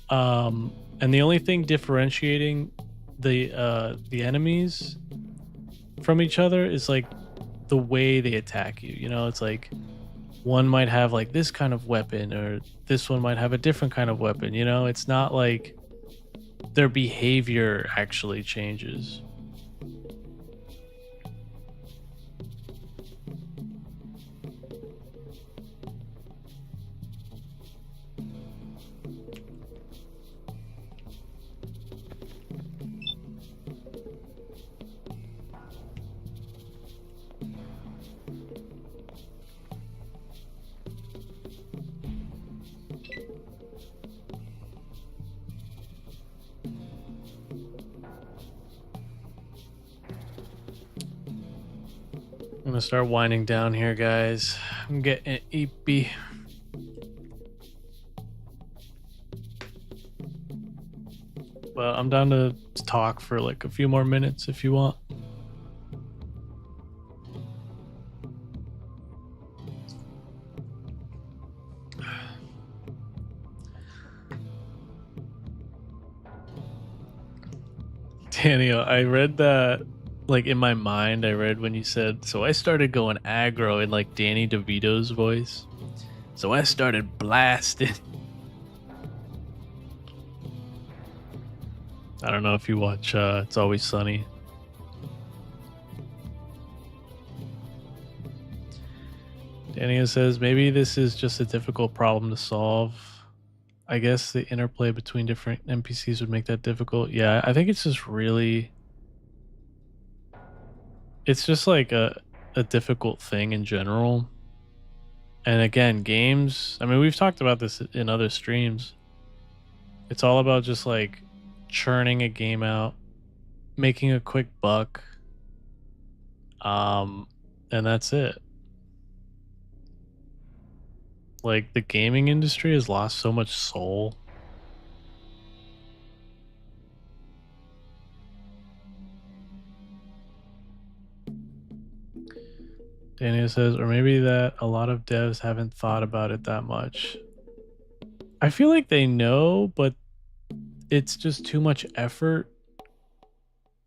And the only thing differentiating the enemies from each other is like the way they attack you. You know, it's like one might have like this kind of weapon, or this one might have a different kind of weapon. You know, it's not like their behavior actually changes. I'm gonna start winding down here, guys. I'm getting eepy. But I'm down to talk for like a few more minutes if you want. Daniel, I read that, like in my mind, I read when you said, so I started going aggro in like Danny DeVito's voice. So I started blasting. I don't know if you watch It's Always Sunny. Daniel says, maybe this is just a difficult problem to solve. I guess the interplay between different NPCs would make that difficult. Yeah, I think it's just really... It's just like a difficult thing in general. And again, games, I mean, we've talked about this in other streams. It's all about just like churning a game out, making a quick buck. And that's it. Like the gaming industry has lost so much soul. Daniel says, or maybe that a lot of devs haven't thought about it that much. I feel like they know, but it's just too much effort.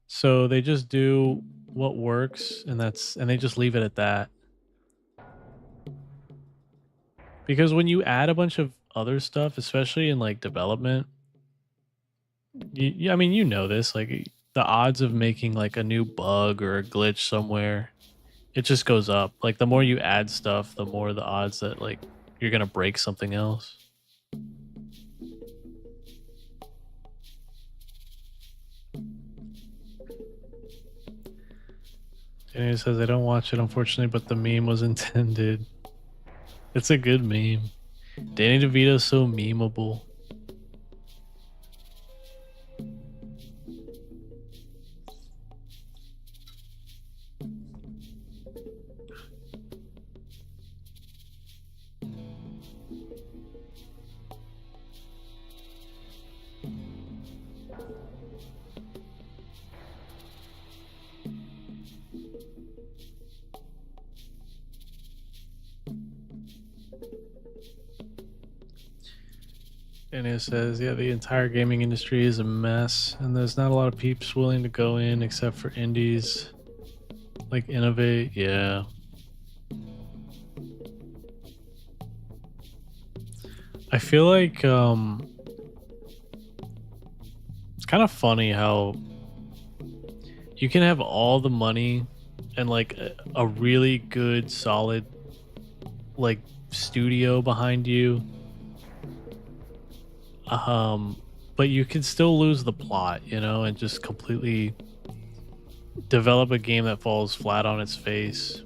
So they just do what works and they just leave it at that. Because when you add a bunch of other stuff, especially in like development, I mean, you know this, like the odds of making like a new bug or a glitch somewhere, it just goes up. Like the more you add stuff, the more the odds that like you're gonna break something else. Danny says I don't watch it unfortunately, but the meme was intended. It's a good meme. Danny DeVito's so memeable. And it says, yeah, the entire gaming industry is a mess, and there's not a lot of peeps willing to go in except for indies. Like innovate, yeah. I feel like it's kind of funny how you can have all the money and like a really good solid like studio behind you, but you can still lose the plot, you know, and just completely develop a game that falls flat on its face.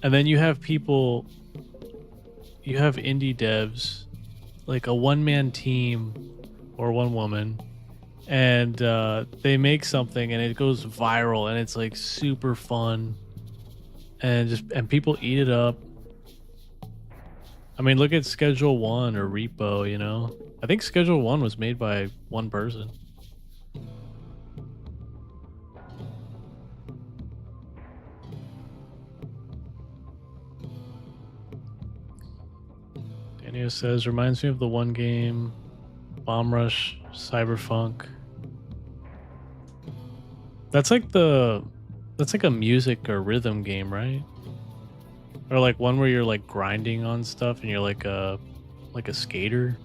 And then you have people, you have indie devs, like a one-man team or one woman, and they make something and it goes viral and it's like super fun and people eat it up. I mean, look at Schedule One or Repo, you know? I think Schedule One was made by one person. Daniel says, reminds me of the one game, Bomb Rush Cyberpunk. That's like a music or rhythm game, right? Or like one where you're like grinding on stuff and you're like a skater.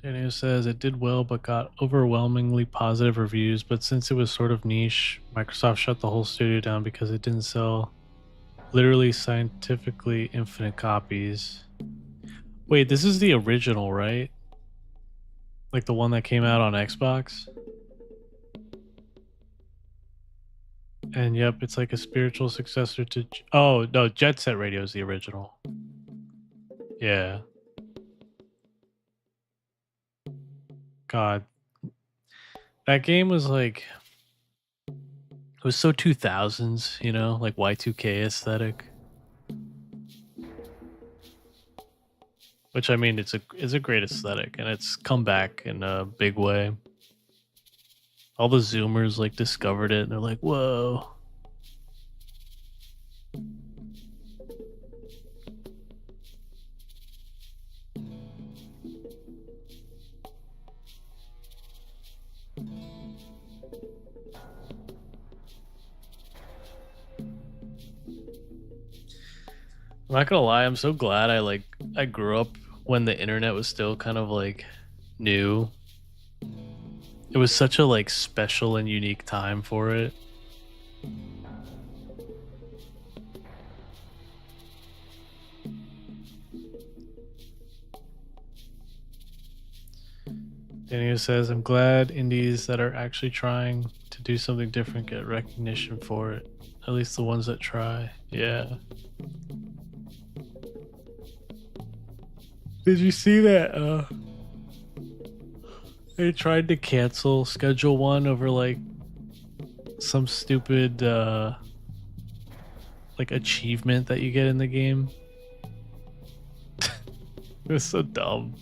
Daniel says it did well but got overwhelmingly positive reviews, but since it was sort of niche, Microsoft shut the whole studio down because it didn't sell literally scientifically infinite copies. Wait, this is the original, right? Like the one that came out on Xbox? And yep, it's like a spiritual successor to... Oh, no, Jet Set Radio is the original. Yeah. God. That game was like... It was so 2000s, you know? Like Y2K aesthetic. Which, I mean, it's a great aesthetic, and it's come back in a big way. All the Zoomers, like, discovered it, and they're like, whoa. I'm not gonna lie, I'm so glad I grew up when the internet was still kind of like new. It was such a like special and unique time for it. Daniel says, I'm glad indies that are actually trying to do something different get recognition for it. At least the ones that try. Yeah. Did you see that? They tried to cancel Schedule 1 over like some stupid like achievement that you get in the game. It was so dumb.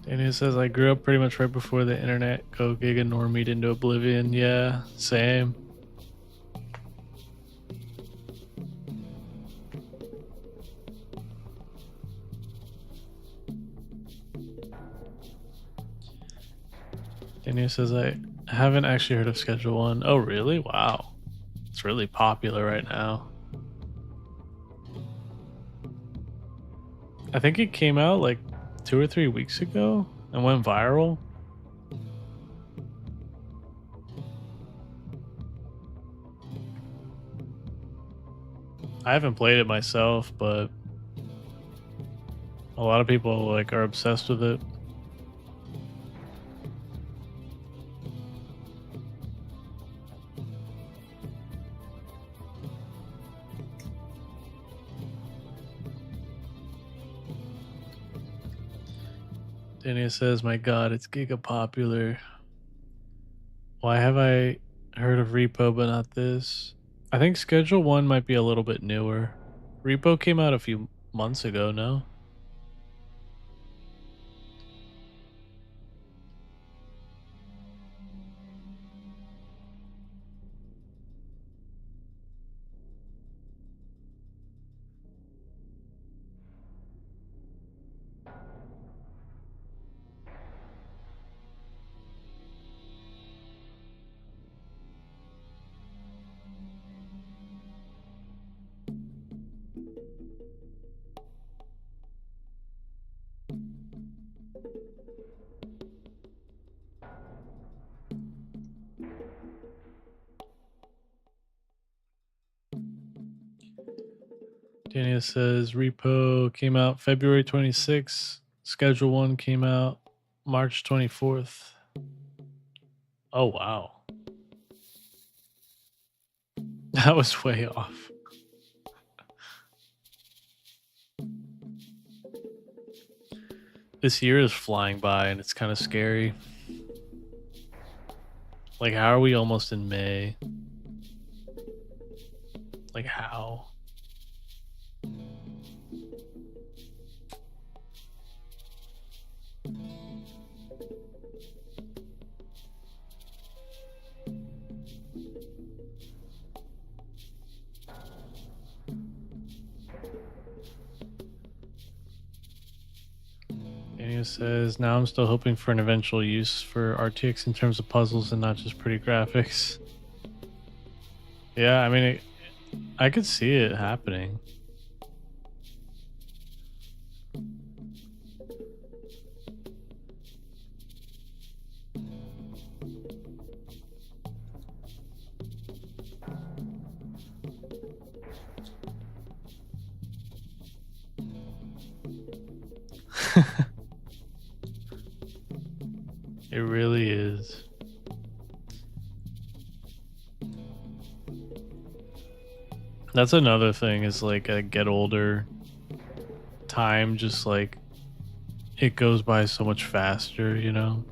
Daniel says, I grew up pretty much right before the internet go giga normied into oblivion. Yeah, same. Daniel says, I haven't actually heard of Schedule 1. Oh, really? Wow. It's really popular right now. I think it came out like 2 or 3 weeks ago and went viral. I haven't played it myself, but a lot of people like are obsessed with it. Daniel says, my god, it's giga popular. Why have I heard of Repo but not this? I think Schedule 1 might be a little bit newer. Repo came out a few months ago, no? Daniel says Repo came out February 26th. Schedule 1 came out March 24th. Oh, wow. That was way off. This year is flying by and it's kind of scary. Like, how are we almost in May? Like, how? Daniel says, now I'm still hoping for an eventual use for RTX in terms of puzzles and not just pretty graphics. Yeah, I mean, I could see it happening. It really is. That's another thing is like I get older, time just like it goes by so much faster, you know?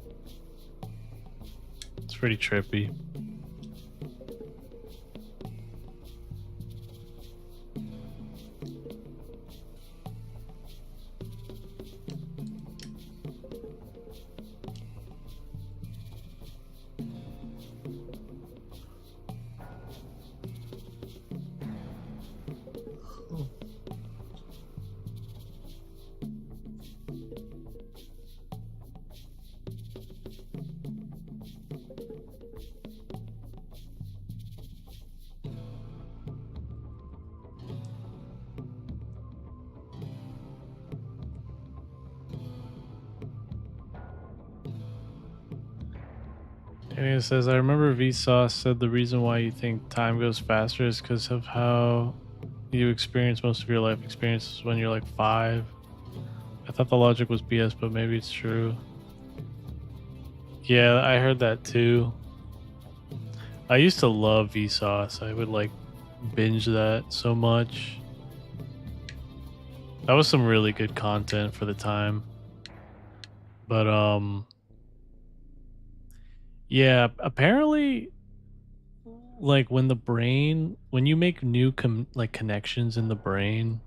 It's pretty trippy. Daniel says, I remember Vsauce said the reason why you think time goes faster is because of how you experience most of your life experiences when you're like 5. I thought the logic was BS, but maybe it's true. Yeah, I heard that too. I used to love Vsauce. I would like binge that so much. That was some really good content for the time. But yeah, apparently like when you make new connections in the brain,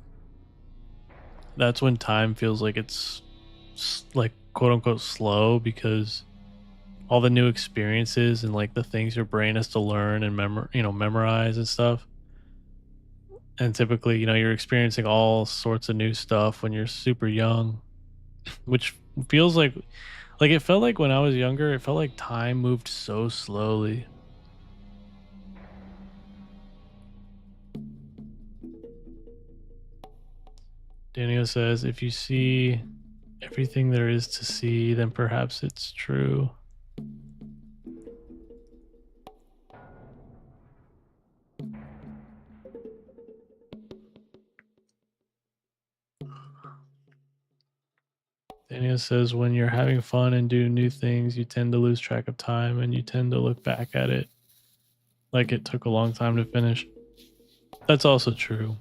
that's when time feels like it's like quote unquote slow, because all the new experiences and like the things your brain has to learn and memorize and stuff. And typically, you're experiencing all sorts of new stuff when you're super young, which feels like it felt like when I was younger, it felt like time moved so slowly. Daniel says, if you see everything there is to see, then perhaps it's true. Daniel says, when you're having fun and do new things, you tend to lose track of time and you tend to look back at it like it took a long time to finish. That's also true.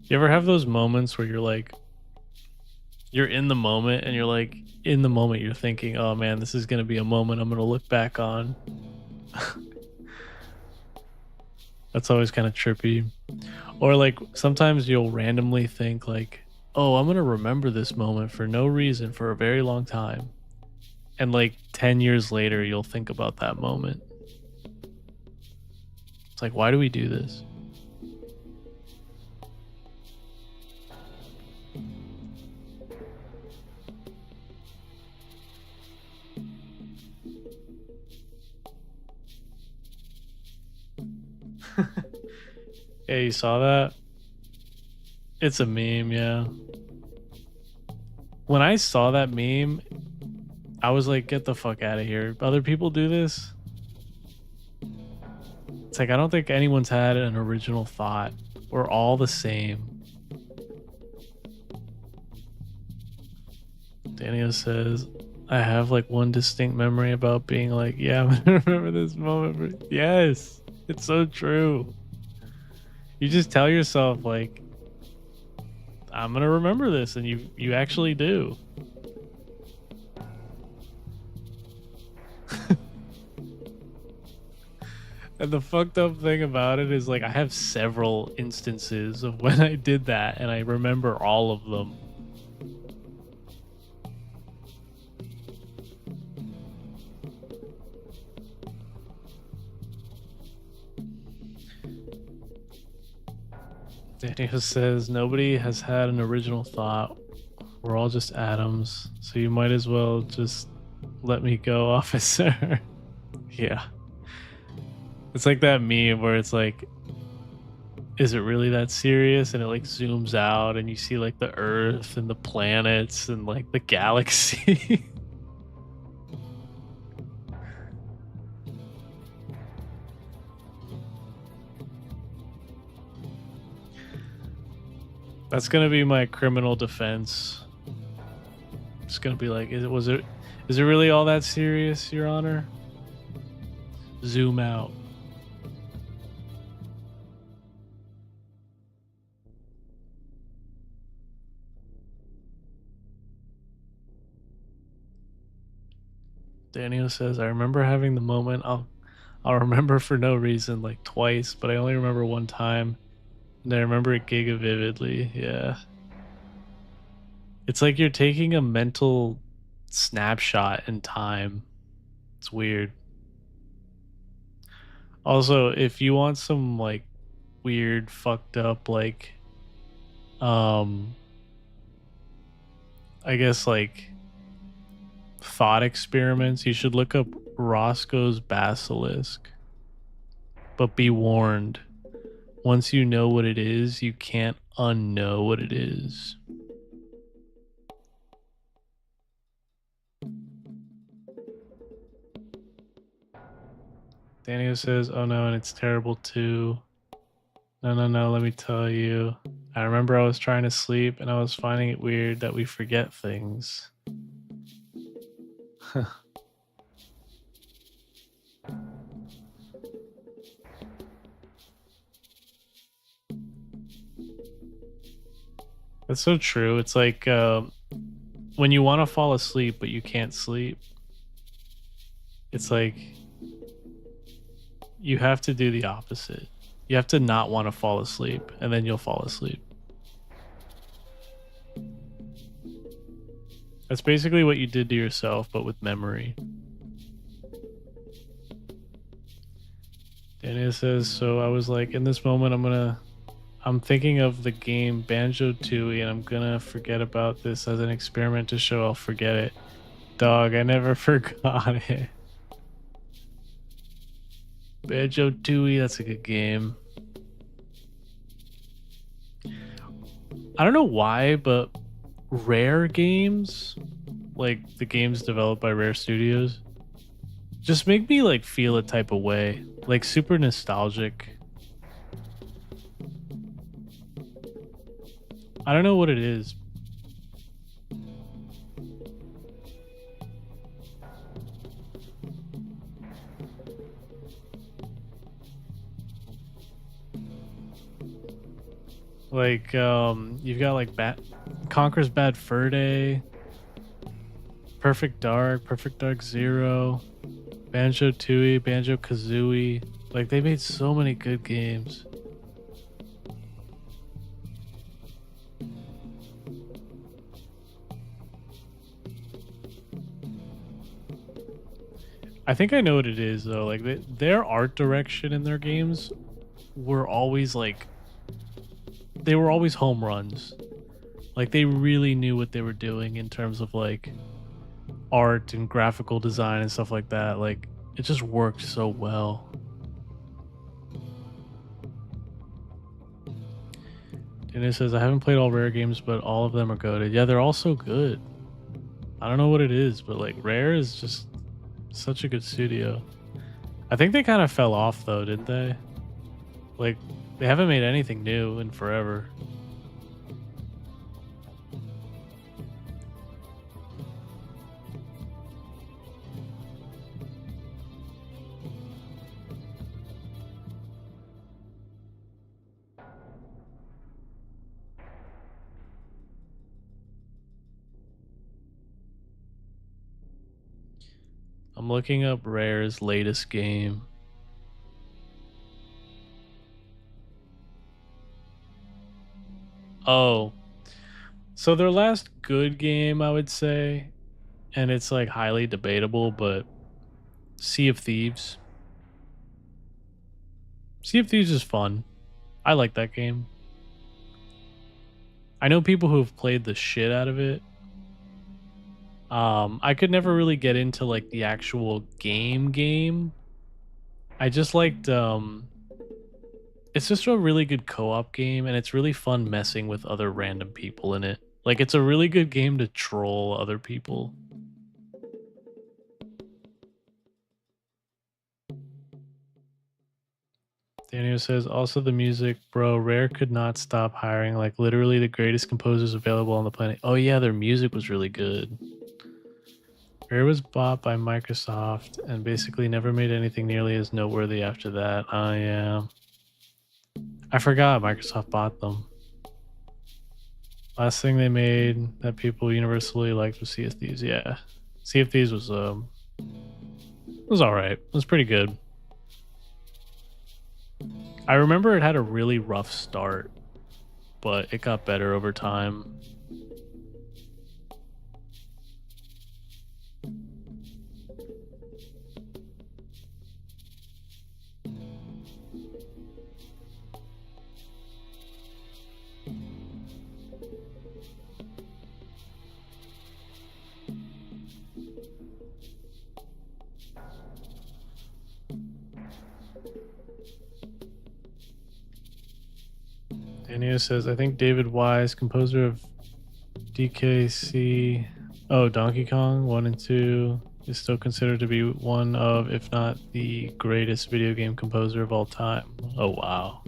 You ever have those moments where you're in the moment and you're thinking, oh man, this is going to be a moment I'm going to look back on. That's always kind of trippy. Or like sometimes you'll randomly think like, oh, I'm going to remember this moment for no reason for a very long time. And like 10 years later, you'll think about that moment. It's like, why do we do this? Yeah, you saw that? It's a meme, yeah. When I saw that meme, I was like, get the fuck out of here. Other people do this? It's like, I don't think anyone's had an original thought. We're all the same. Daniel says, I have like one distinct memory about being like, yeah, I'm gonna remember this moment. Yes, it's so true. You just tell yourself like, I'm gonna remember this, and you actually do. And the fucked up thing about it is like I have several instances of when I did that and I remember all of them. Daniel says, nobody has had an original thought. We're all just atoms, so you might as well just let me go, officer. Yeah. It's like that meme where it's like, is it really that serious? And it like zooms out and you see like the Earth and the planets and like the galaxy. That's gonna be my criminal defense. It's gonna be like, is it really all that serious, Your Honor? Zoom out. Daniel says, I remember having the moment I'll remember for no reason like twice, but I only remember one time. And I remember it giga vividly. Yeah. It's like you're taking a mental snapshot in time. It's weird. Also, if you want some like weird fucked up like I guess like thought experiments, you should look up Roscoe's basilisk. But be warned, once you know what it is, you can't unknow what it is. Daniel says, oh no, and it's terrible too. No, let me tell you. I remember I was trying to sleep and I was finding it weird that we forget things. That's so true. It's like when you want to fall asleep but you can't sleep, it's like you have to do the opposite. You have to not want to fall asleep, and then you'll fall asleep. That's basically what you did to yourself, but with memory. Daniel says, so I was like, in this moment, I'm thinking of the game Banjo-Tooie, and I'm gonna forget about this as an experiment to show I'll forget it. Dog, I never forgot it. Banjo-Tooie, that's a good game. I don't know why, but Rare games, like the games developed by Rare Studios, just make me like feel a type of way, like super nostalgic. I don't know what it is. Like you've got like Conker's Bad Fur Day, Perfect Dark Zero, Banjo-Tooie, Banjo-Kazooie. Like they made so many good games. I think I know what it is though. Like their art direction in their games were always like they were always home runs. Like they really knew what they were doing in terms of like art and graphical design and stuff like that. Like it just worked so well. Dennis says, I haven't played all Rare games, but all of them are goated. Yeah, they're all so good. I don't know what it is, but like Rare is just such a good studio. I think they kind of fell off though, didn't they? Like they haven't made anything new in forever. I'm looking up Rare's latest game. Oh, so their last good game, I would say, and it's like highly debatable, but Sea of Thieves. Sea of Thieves is fun. I like that game. I know people who have played the shit out of it. I could never really get into like the actual game. I just liked it's just a really good co-op game, and it's really fun messing with other random people in it. Like it's a really good game to troll other people. Daniel says, also the music, bro, Rare could not stop hiring like literally the greatest composers available on the planet. Oh yeah, their music was really good. Rare was bought by Microsoft and basically never made anything nearly as noteworthy after that. Yeah. I forgot Microsoft bought them. Last thing they made that people universally liked was Sea of Thieves. Yeah. Sea of Thieves was alright. It was pretty good. I remember it had a really rough start, but it got better over time. Daniel says, I think David Wise, composer of DKC. Oh, Donkey Kong 1 and 2. is still considered to be one of, if not the greatest video game composer of all time. Oh, wow.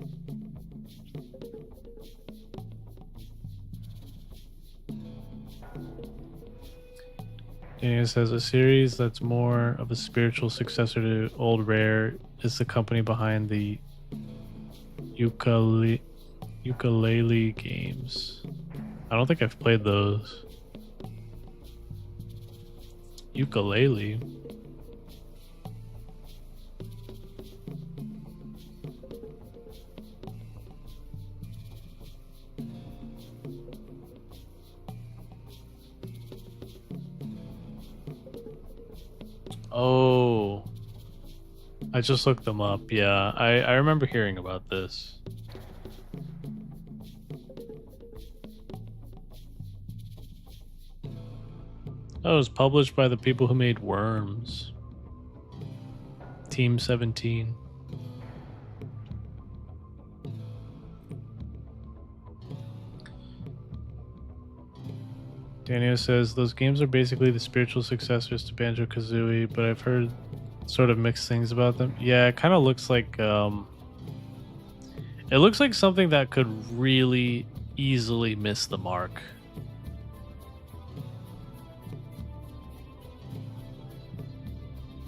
Daniel says a series that's more of a spiritual successor to Old Rare is the company behind the ukulele games. I don't think I've played those. Ukulele. Oh, I just looked them up. Yeah, I remember hearing about this. Oh, it was published by the people who made Worms. Team 17. Daniel says those games are basically the spiritual successors to Banjo-Kazooie, but I've heard sort of mixed things about them. Yeah, it kind of looks like it looks like something that could really easily miss the mark.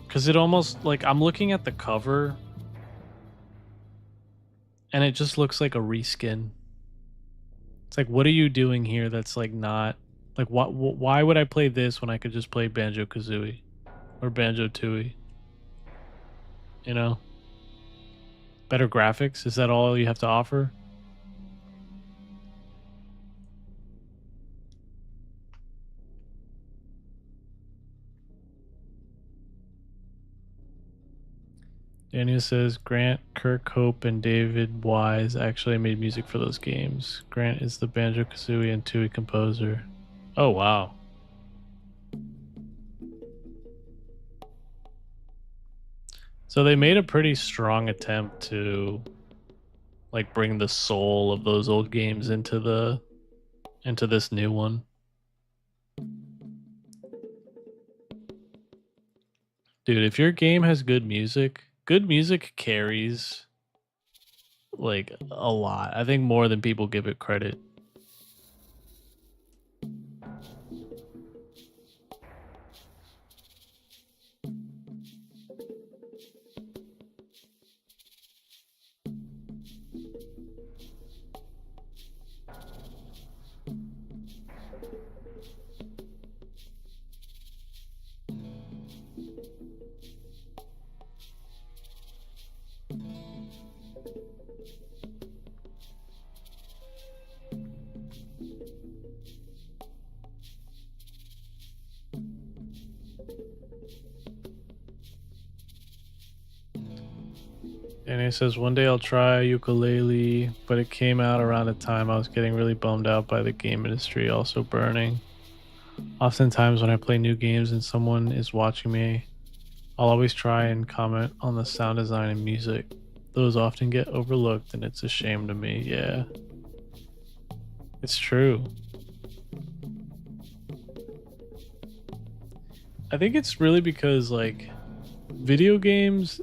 Cuz it almost, like, I'm looking at the cover and it just looks like a reskin. It's like, what are you doing here that's like not like, why would I play this when I could just play Banjo-Kazooie or Banjo-Tooie? You know? Better graphics? Is that all you have to offer? Daniel says Grant Kirkhope and David Wise actually made music for those games. Grant is the Banjo-Kazooie and Tooie composer. Oh, wow. So they made a pretty strong attempt to, like, bring the soul of those old games into this new one. Dude, if your game has good music carries, like, a lot. I think more than people give it credit. And he says, one day I'll try ukulele, but it came out around a time I was getting really bummed out by the game industry also burning. Oftentimes when I play new games and someone is watching me, I'll always try and comment on the sound design and music. Those often get overlooked and it's a shame to me. Yeah. It's true. I think it's really because, like, video games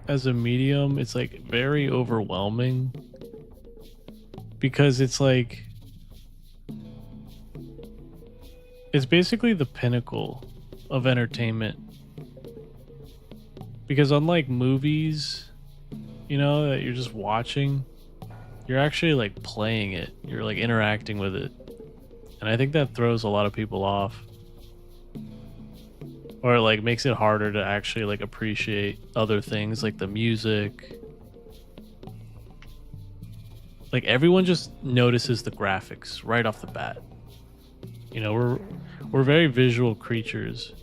as a medium, it's like very overwhelming because it's like, it's basically the pinnacle of entertainment. Because unlike movies, you know, that you're just watching, you're actually like playing it, you're like interacting with it. And I think that throws a lot of people off. Or it like makes it harder to actually like appreciate other things like the music. Like everyone just notices the graphics right off the bat. You know, we're very visual creatures.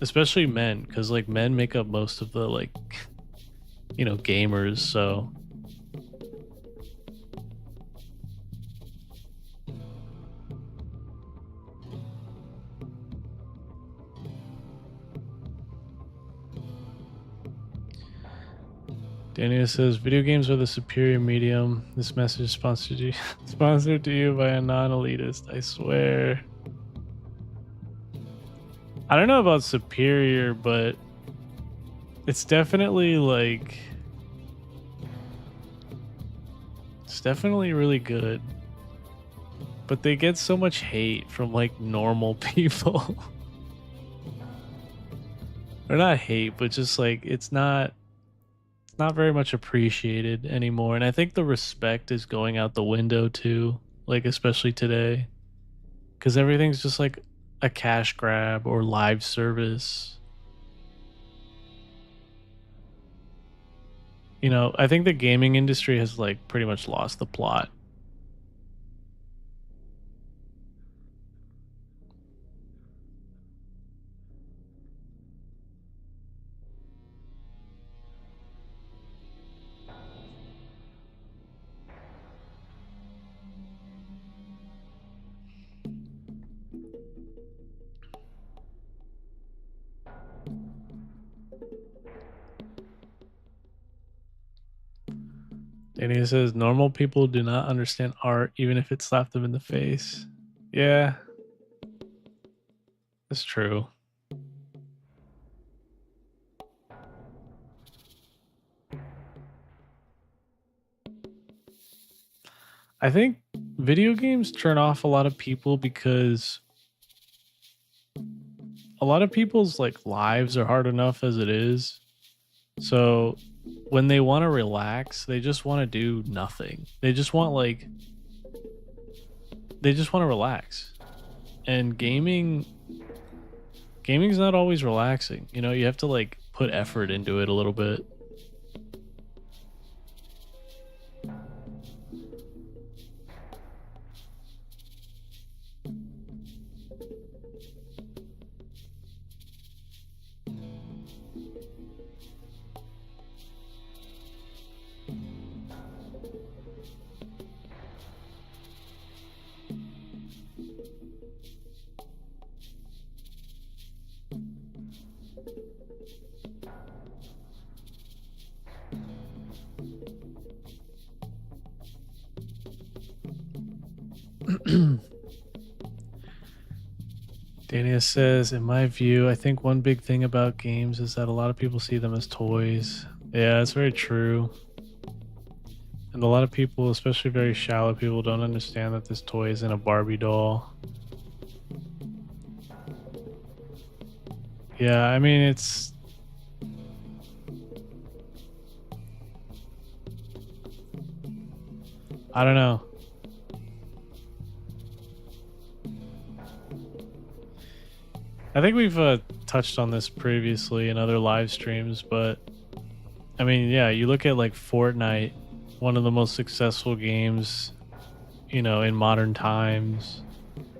Especially men, because like men make up most of the, like, you know, gamers, so Daniel says, video games are the superior medium. This message is sponsored to you by a non-elitist, I swear. I don't know about superior, but it's definitely like it's definitely really good. But they get so much hate from like normal people. Or not hate, but just like it's not very much appreciated anymore. And I think the respect is going out the window too, like especially today. Cuz everything's just like a cash grab or live service. You know, I think the gaming industry has like pretty much lost the plot. Danny says normal people do not understand art even if it slapped them in the face. Yeah, that's true. I think video games turn off a lot of people because a lot of people's like lives are hard enough as it is. So when they want to relax, they just want to do nothing. They just want to relax. And gaming's not always relaxing. You know, you have to like put effort into it a little bit. Dania says, in my view, I think one big thing about games is that a lot of people see them as toys. Yeah, it's very true. And a lot of people, especially very shallow people, don't understand that this toy isn't a Barbie doll. Yeah, I mean, it's... I don't know. I think we've touched on this previously in other live streams, but I mean, yeah, you look at like Fortnite, one of the most successful games, you know, in modern times,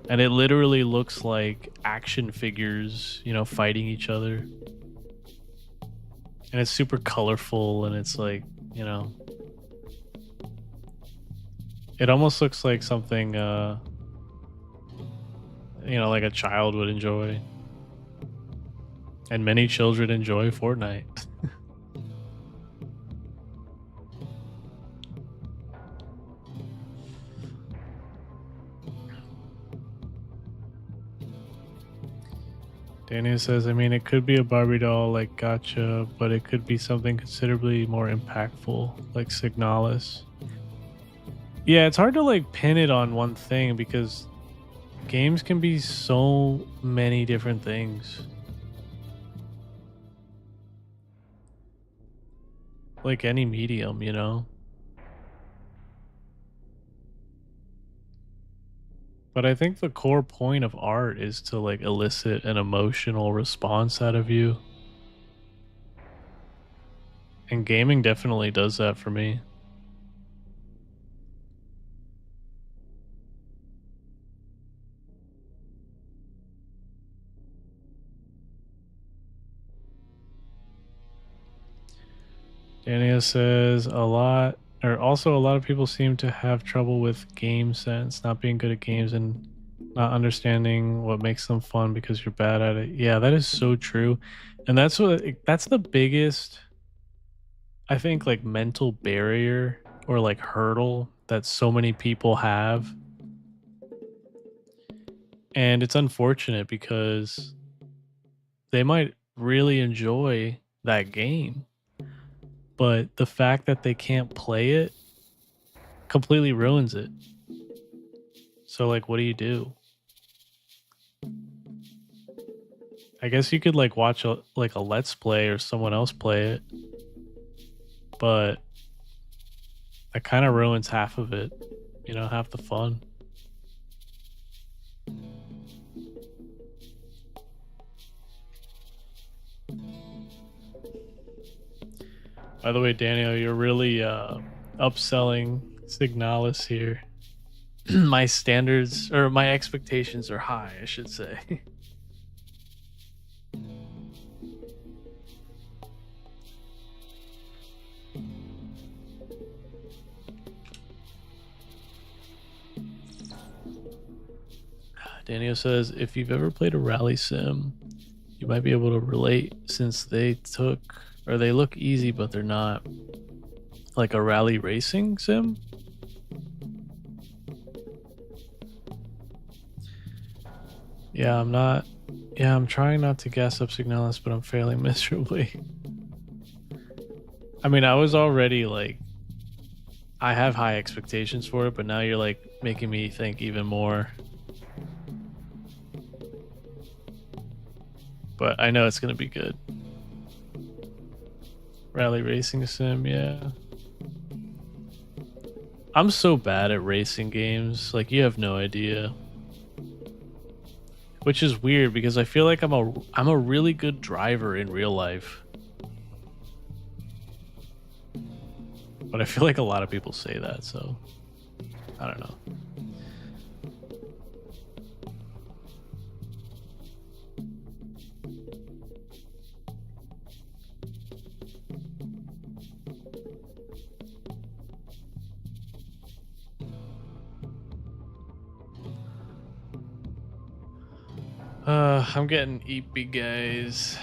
and it literally looks like action figures, you know, fighting each other. And it's super colorful and it's like, you know, it almost looks like something you know, like a child would enjoy. And many children enjoy Fortnite. Daniel says, I mean, it could be a Barbie doll like Gotcha, but it could be something considerably more impactful, like Signalis. Yeah, it's hard to like pin it on one thing because games can be so many different things. Like any medium, you know? But I think the core point of art is to like elicit an emotional response out of you. And gaming definitely does that for me. Dania says a lot, or also a lot of people seem to have trouble with game sense, not being good at games and not understanding what makes them fun because you're bad at it. Yeah, that is so true. And that's the biggest, I think, like mental barrier or like hurdle that so many people have. And it's unfortunate because they might really enjoy that game, but the fact that they can't play it completely ruins it. So like, what do you do? I guess you could like watch a let's play or someone else play it, but that kind of ruins half of it, you know, half the fun. By the way, Daniel, you're really upselling Signalis here. My standards or my expectations are high, I should say. Daniel says, if you've ever played a rally sim, you might be able to relate since they look easy, but they're not. Like a rally racing sim? Yeah, I'm trying not to gas up Signalis, but I'm failing miserably. I mean, I was already like, I have high expectations for it, but now you're like making me think even more. But I know it's gonna be good. Rally racing sim, yeah. I'm so bad at racing games, like you have no idea. Which is weird because I feel like I'm a really good driver in real life. But I feel like a lot of people say that, so I don't know. I'm getting eepy, guys.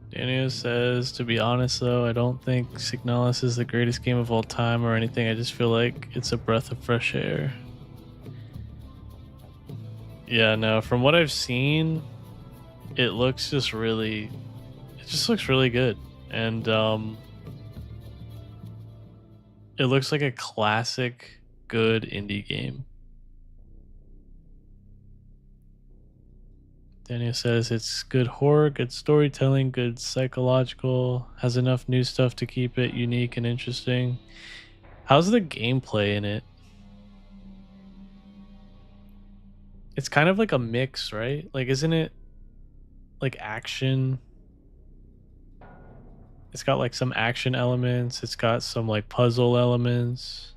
Daniel says, to be honest though, I don't think Signalis is the greatest game of all time or anything. I just feel like it's a breath of fresh air. Yeah, no, from what I've seen, it just looks really good. And it looks like a classic good indie game. Daniel says it's good horror, good storytelling, good psychological, has enough new stuff to keep it unique and interesting. How's the gameplay in it? It's kind of like a mix, right? Like, isn't it like action? It's got like some action elements, it's got some like puzzle elements.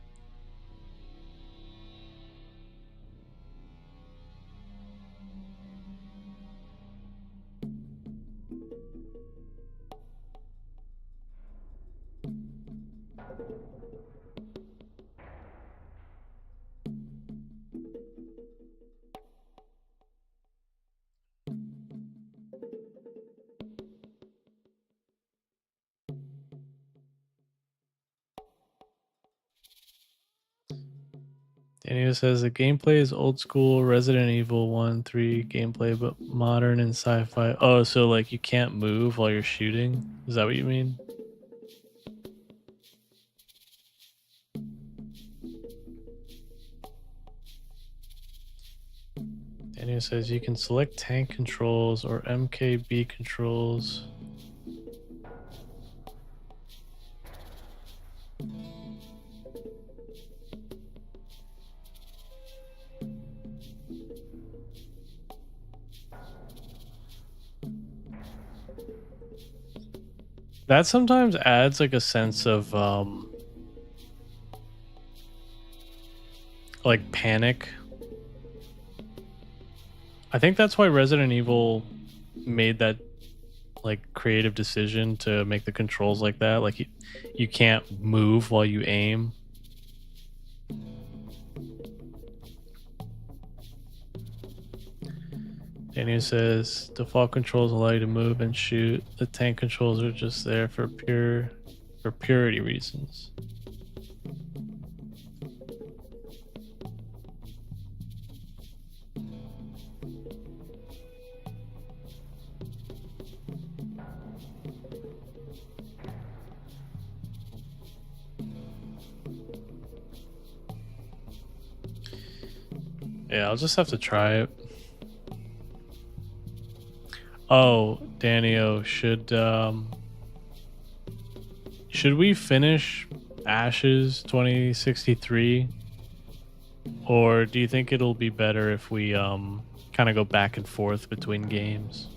Daniel says the gameplay is old school Resident Evil 1, 3 gameplay, but modern and sci-fi. Oh, so like you can't move while you're shooting? Is that what you mean? Daniel says you can select tank controls or MKB controls. That sometimes adds like a sense of like panic. I think that's why Resident Evil made that like creative decision to make the controls like that. Like you can't move while you aim. Daniel says default controls allow you to move and shoot. The tank controls are just there for pure for purity reasons. Yeah, I'll just have to try it. Oh, Danio, should we finish Ashes 2063? Or do you think it'll be better if we kind of go back and forth between games?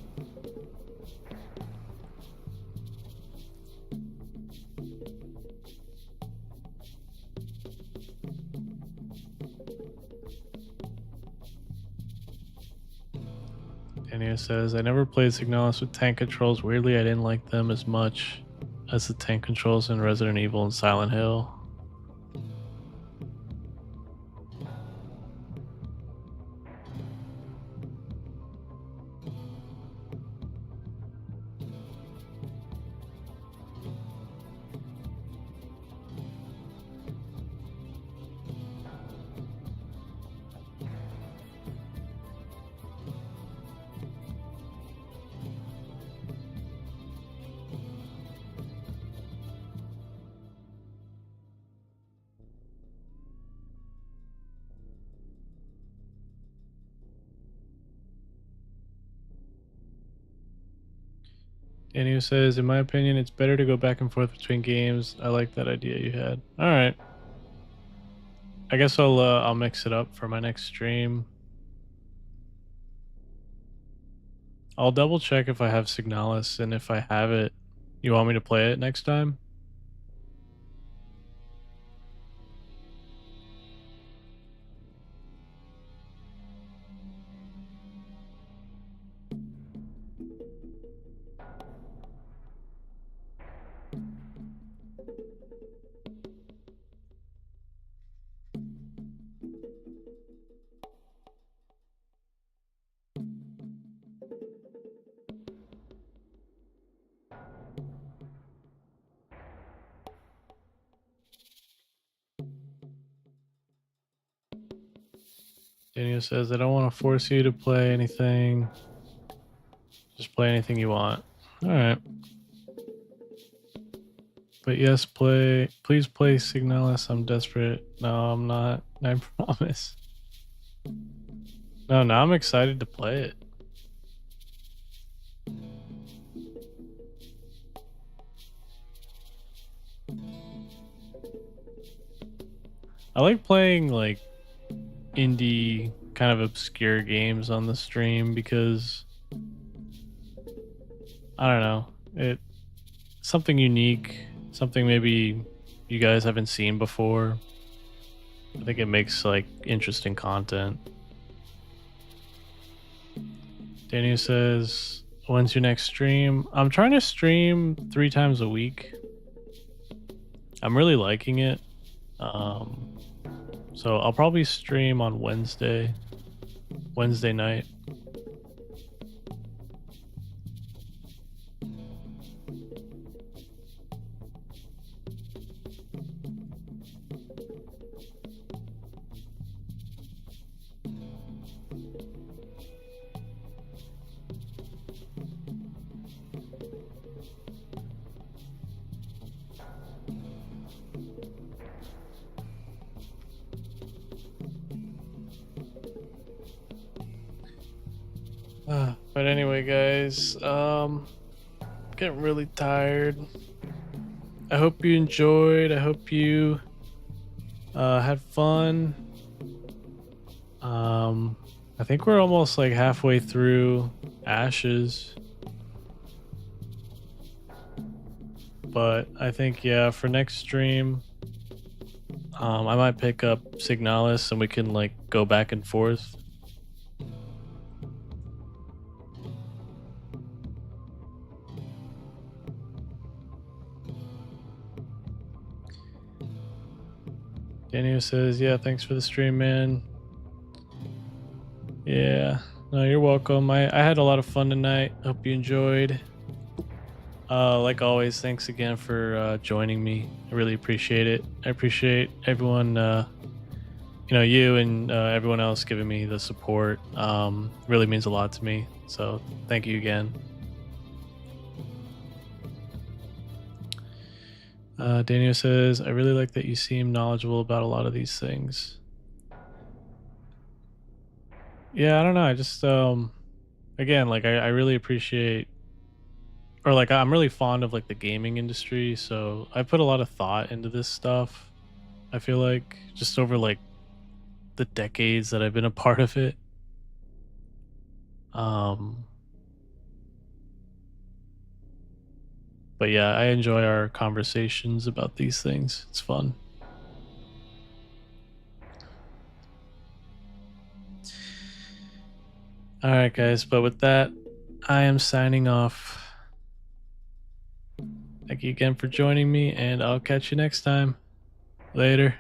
Danio says, I never played Signalis with tank controls. Weirdly, I didn't like them as much as the tank controls in Resident Evil and Silent Hill. Danio says, in my opinion, it's better to go back and forth between games. I like that idea you had. All right. I guess I'll mix it up for my next stream. I'll double check if I have Signalis, and if I have it, you want me to play it next time? Daniel says, I don't want to force you to play anything. Just play anything you want. All right. But yes, please play Signalis. I'm desperate. No, I'm not. I promise. No, now I'm excited to play it. I like playing like indie kind of obscure games on the stream because I don't know, it's something unique, something maybe you guys haven't seen before. I think it makes like interesting content. Daniel says, when's your next stream? I'm trying to stream 3 times a week. I'm really liking it. So I'll probably stream on Wednesday night. But anyway, guys, getting really tired. I hope you enjoyed. I hope you had fun. I think we're almost like halfway through Ashes. But I think, yeah, for next stream, I might pick up Signalis and we can like go back and forth. Daniel says, yeah, thanks for the stream, man. Yeah, no, you're welcome. I had a lot of fun tonight. Hope you enjoyed. Like always, thanks again for joining me. I really appreciate it. I appreciate everyone, you and everyone else giving me the support. Really means a lot to me. So thank you again. Daniel says, I really like that you seem knowledgeable about a lot of these things. Yeah, I don't know. I just, again, like I really appreciate, or like I'm really fond of like the gaming industry. So I put a lot of thought into this stuff. I feel like just over like the decades that I've been a part of it. Um, but yeah, I enjoy our conversations about these things. It's fun. All right, guys. But with that, I am signing off. Thank you again for joining me, and I'll catch you next time. Later.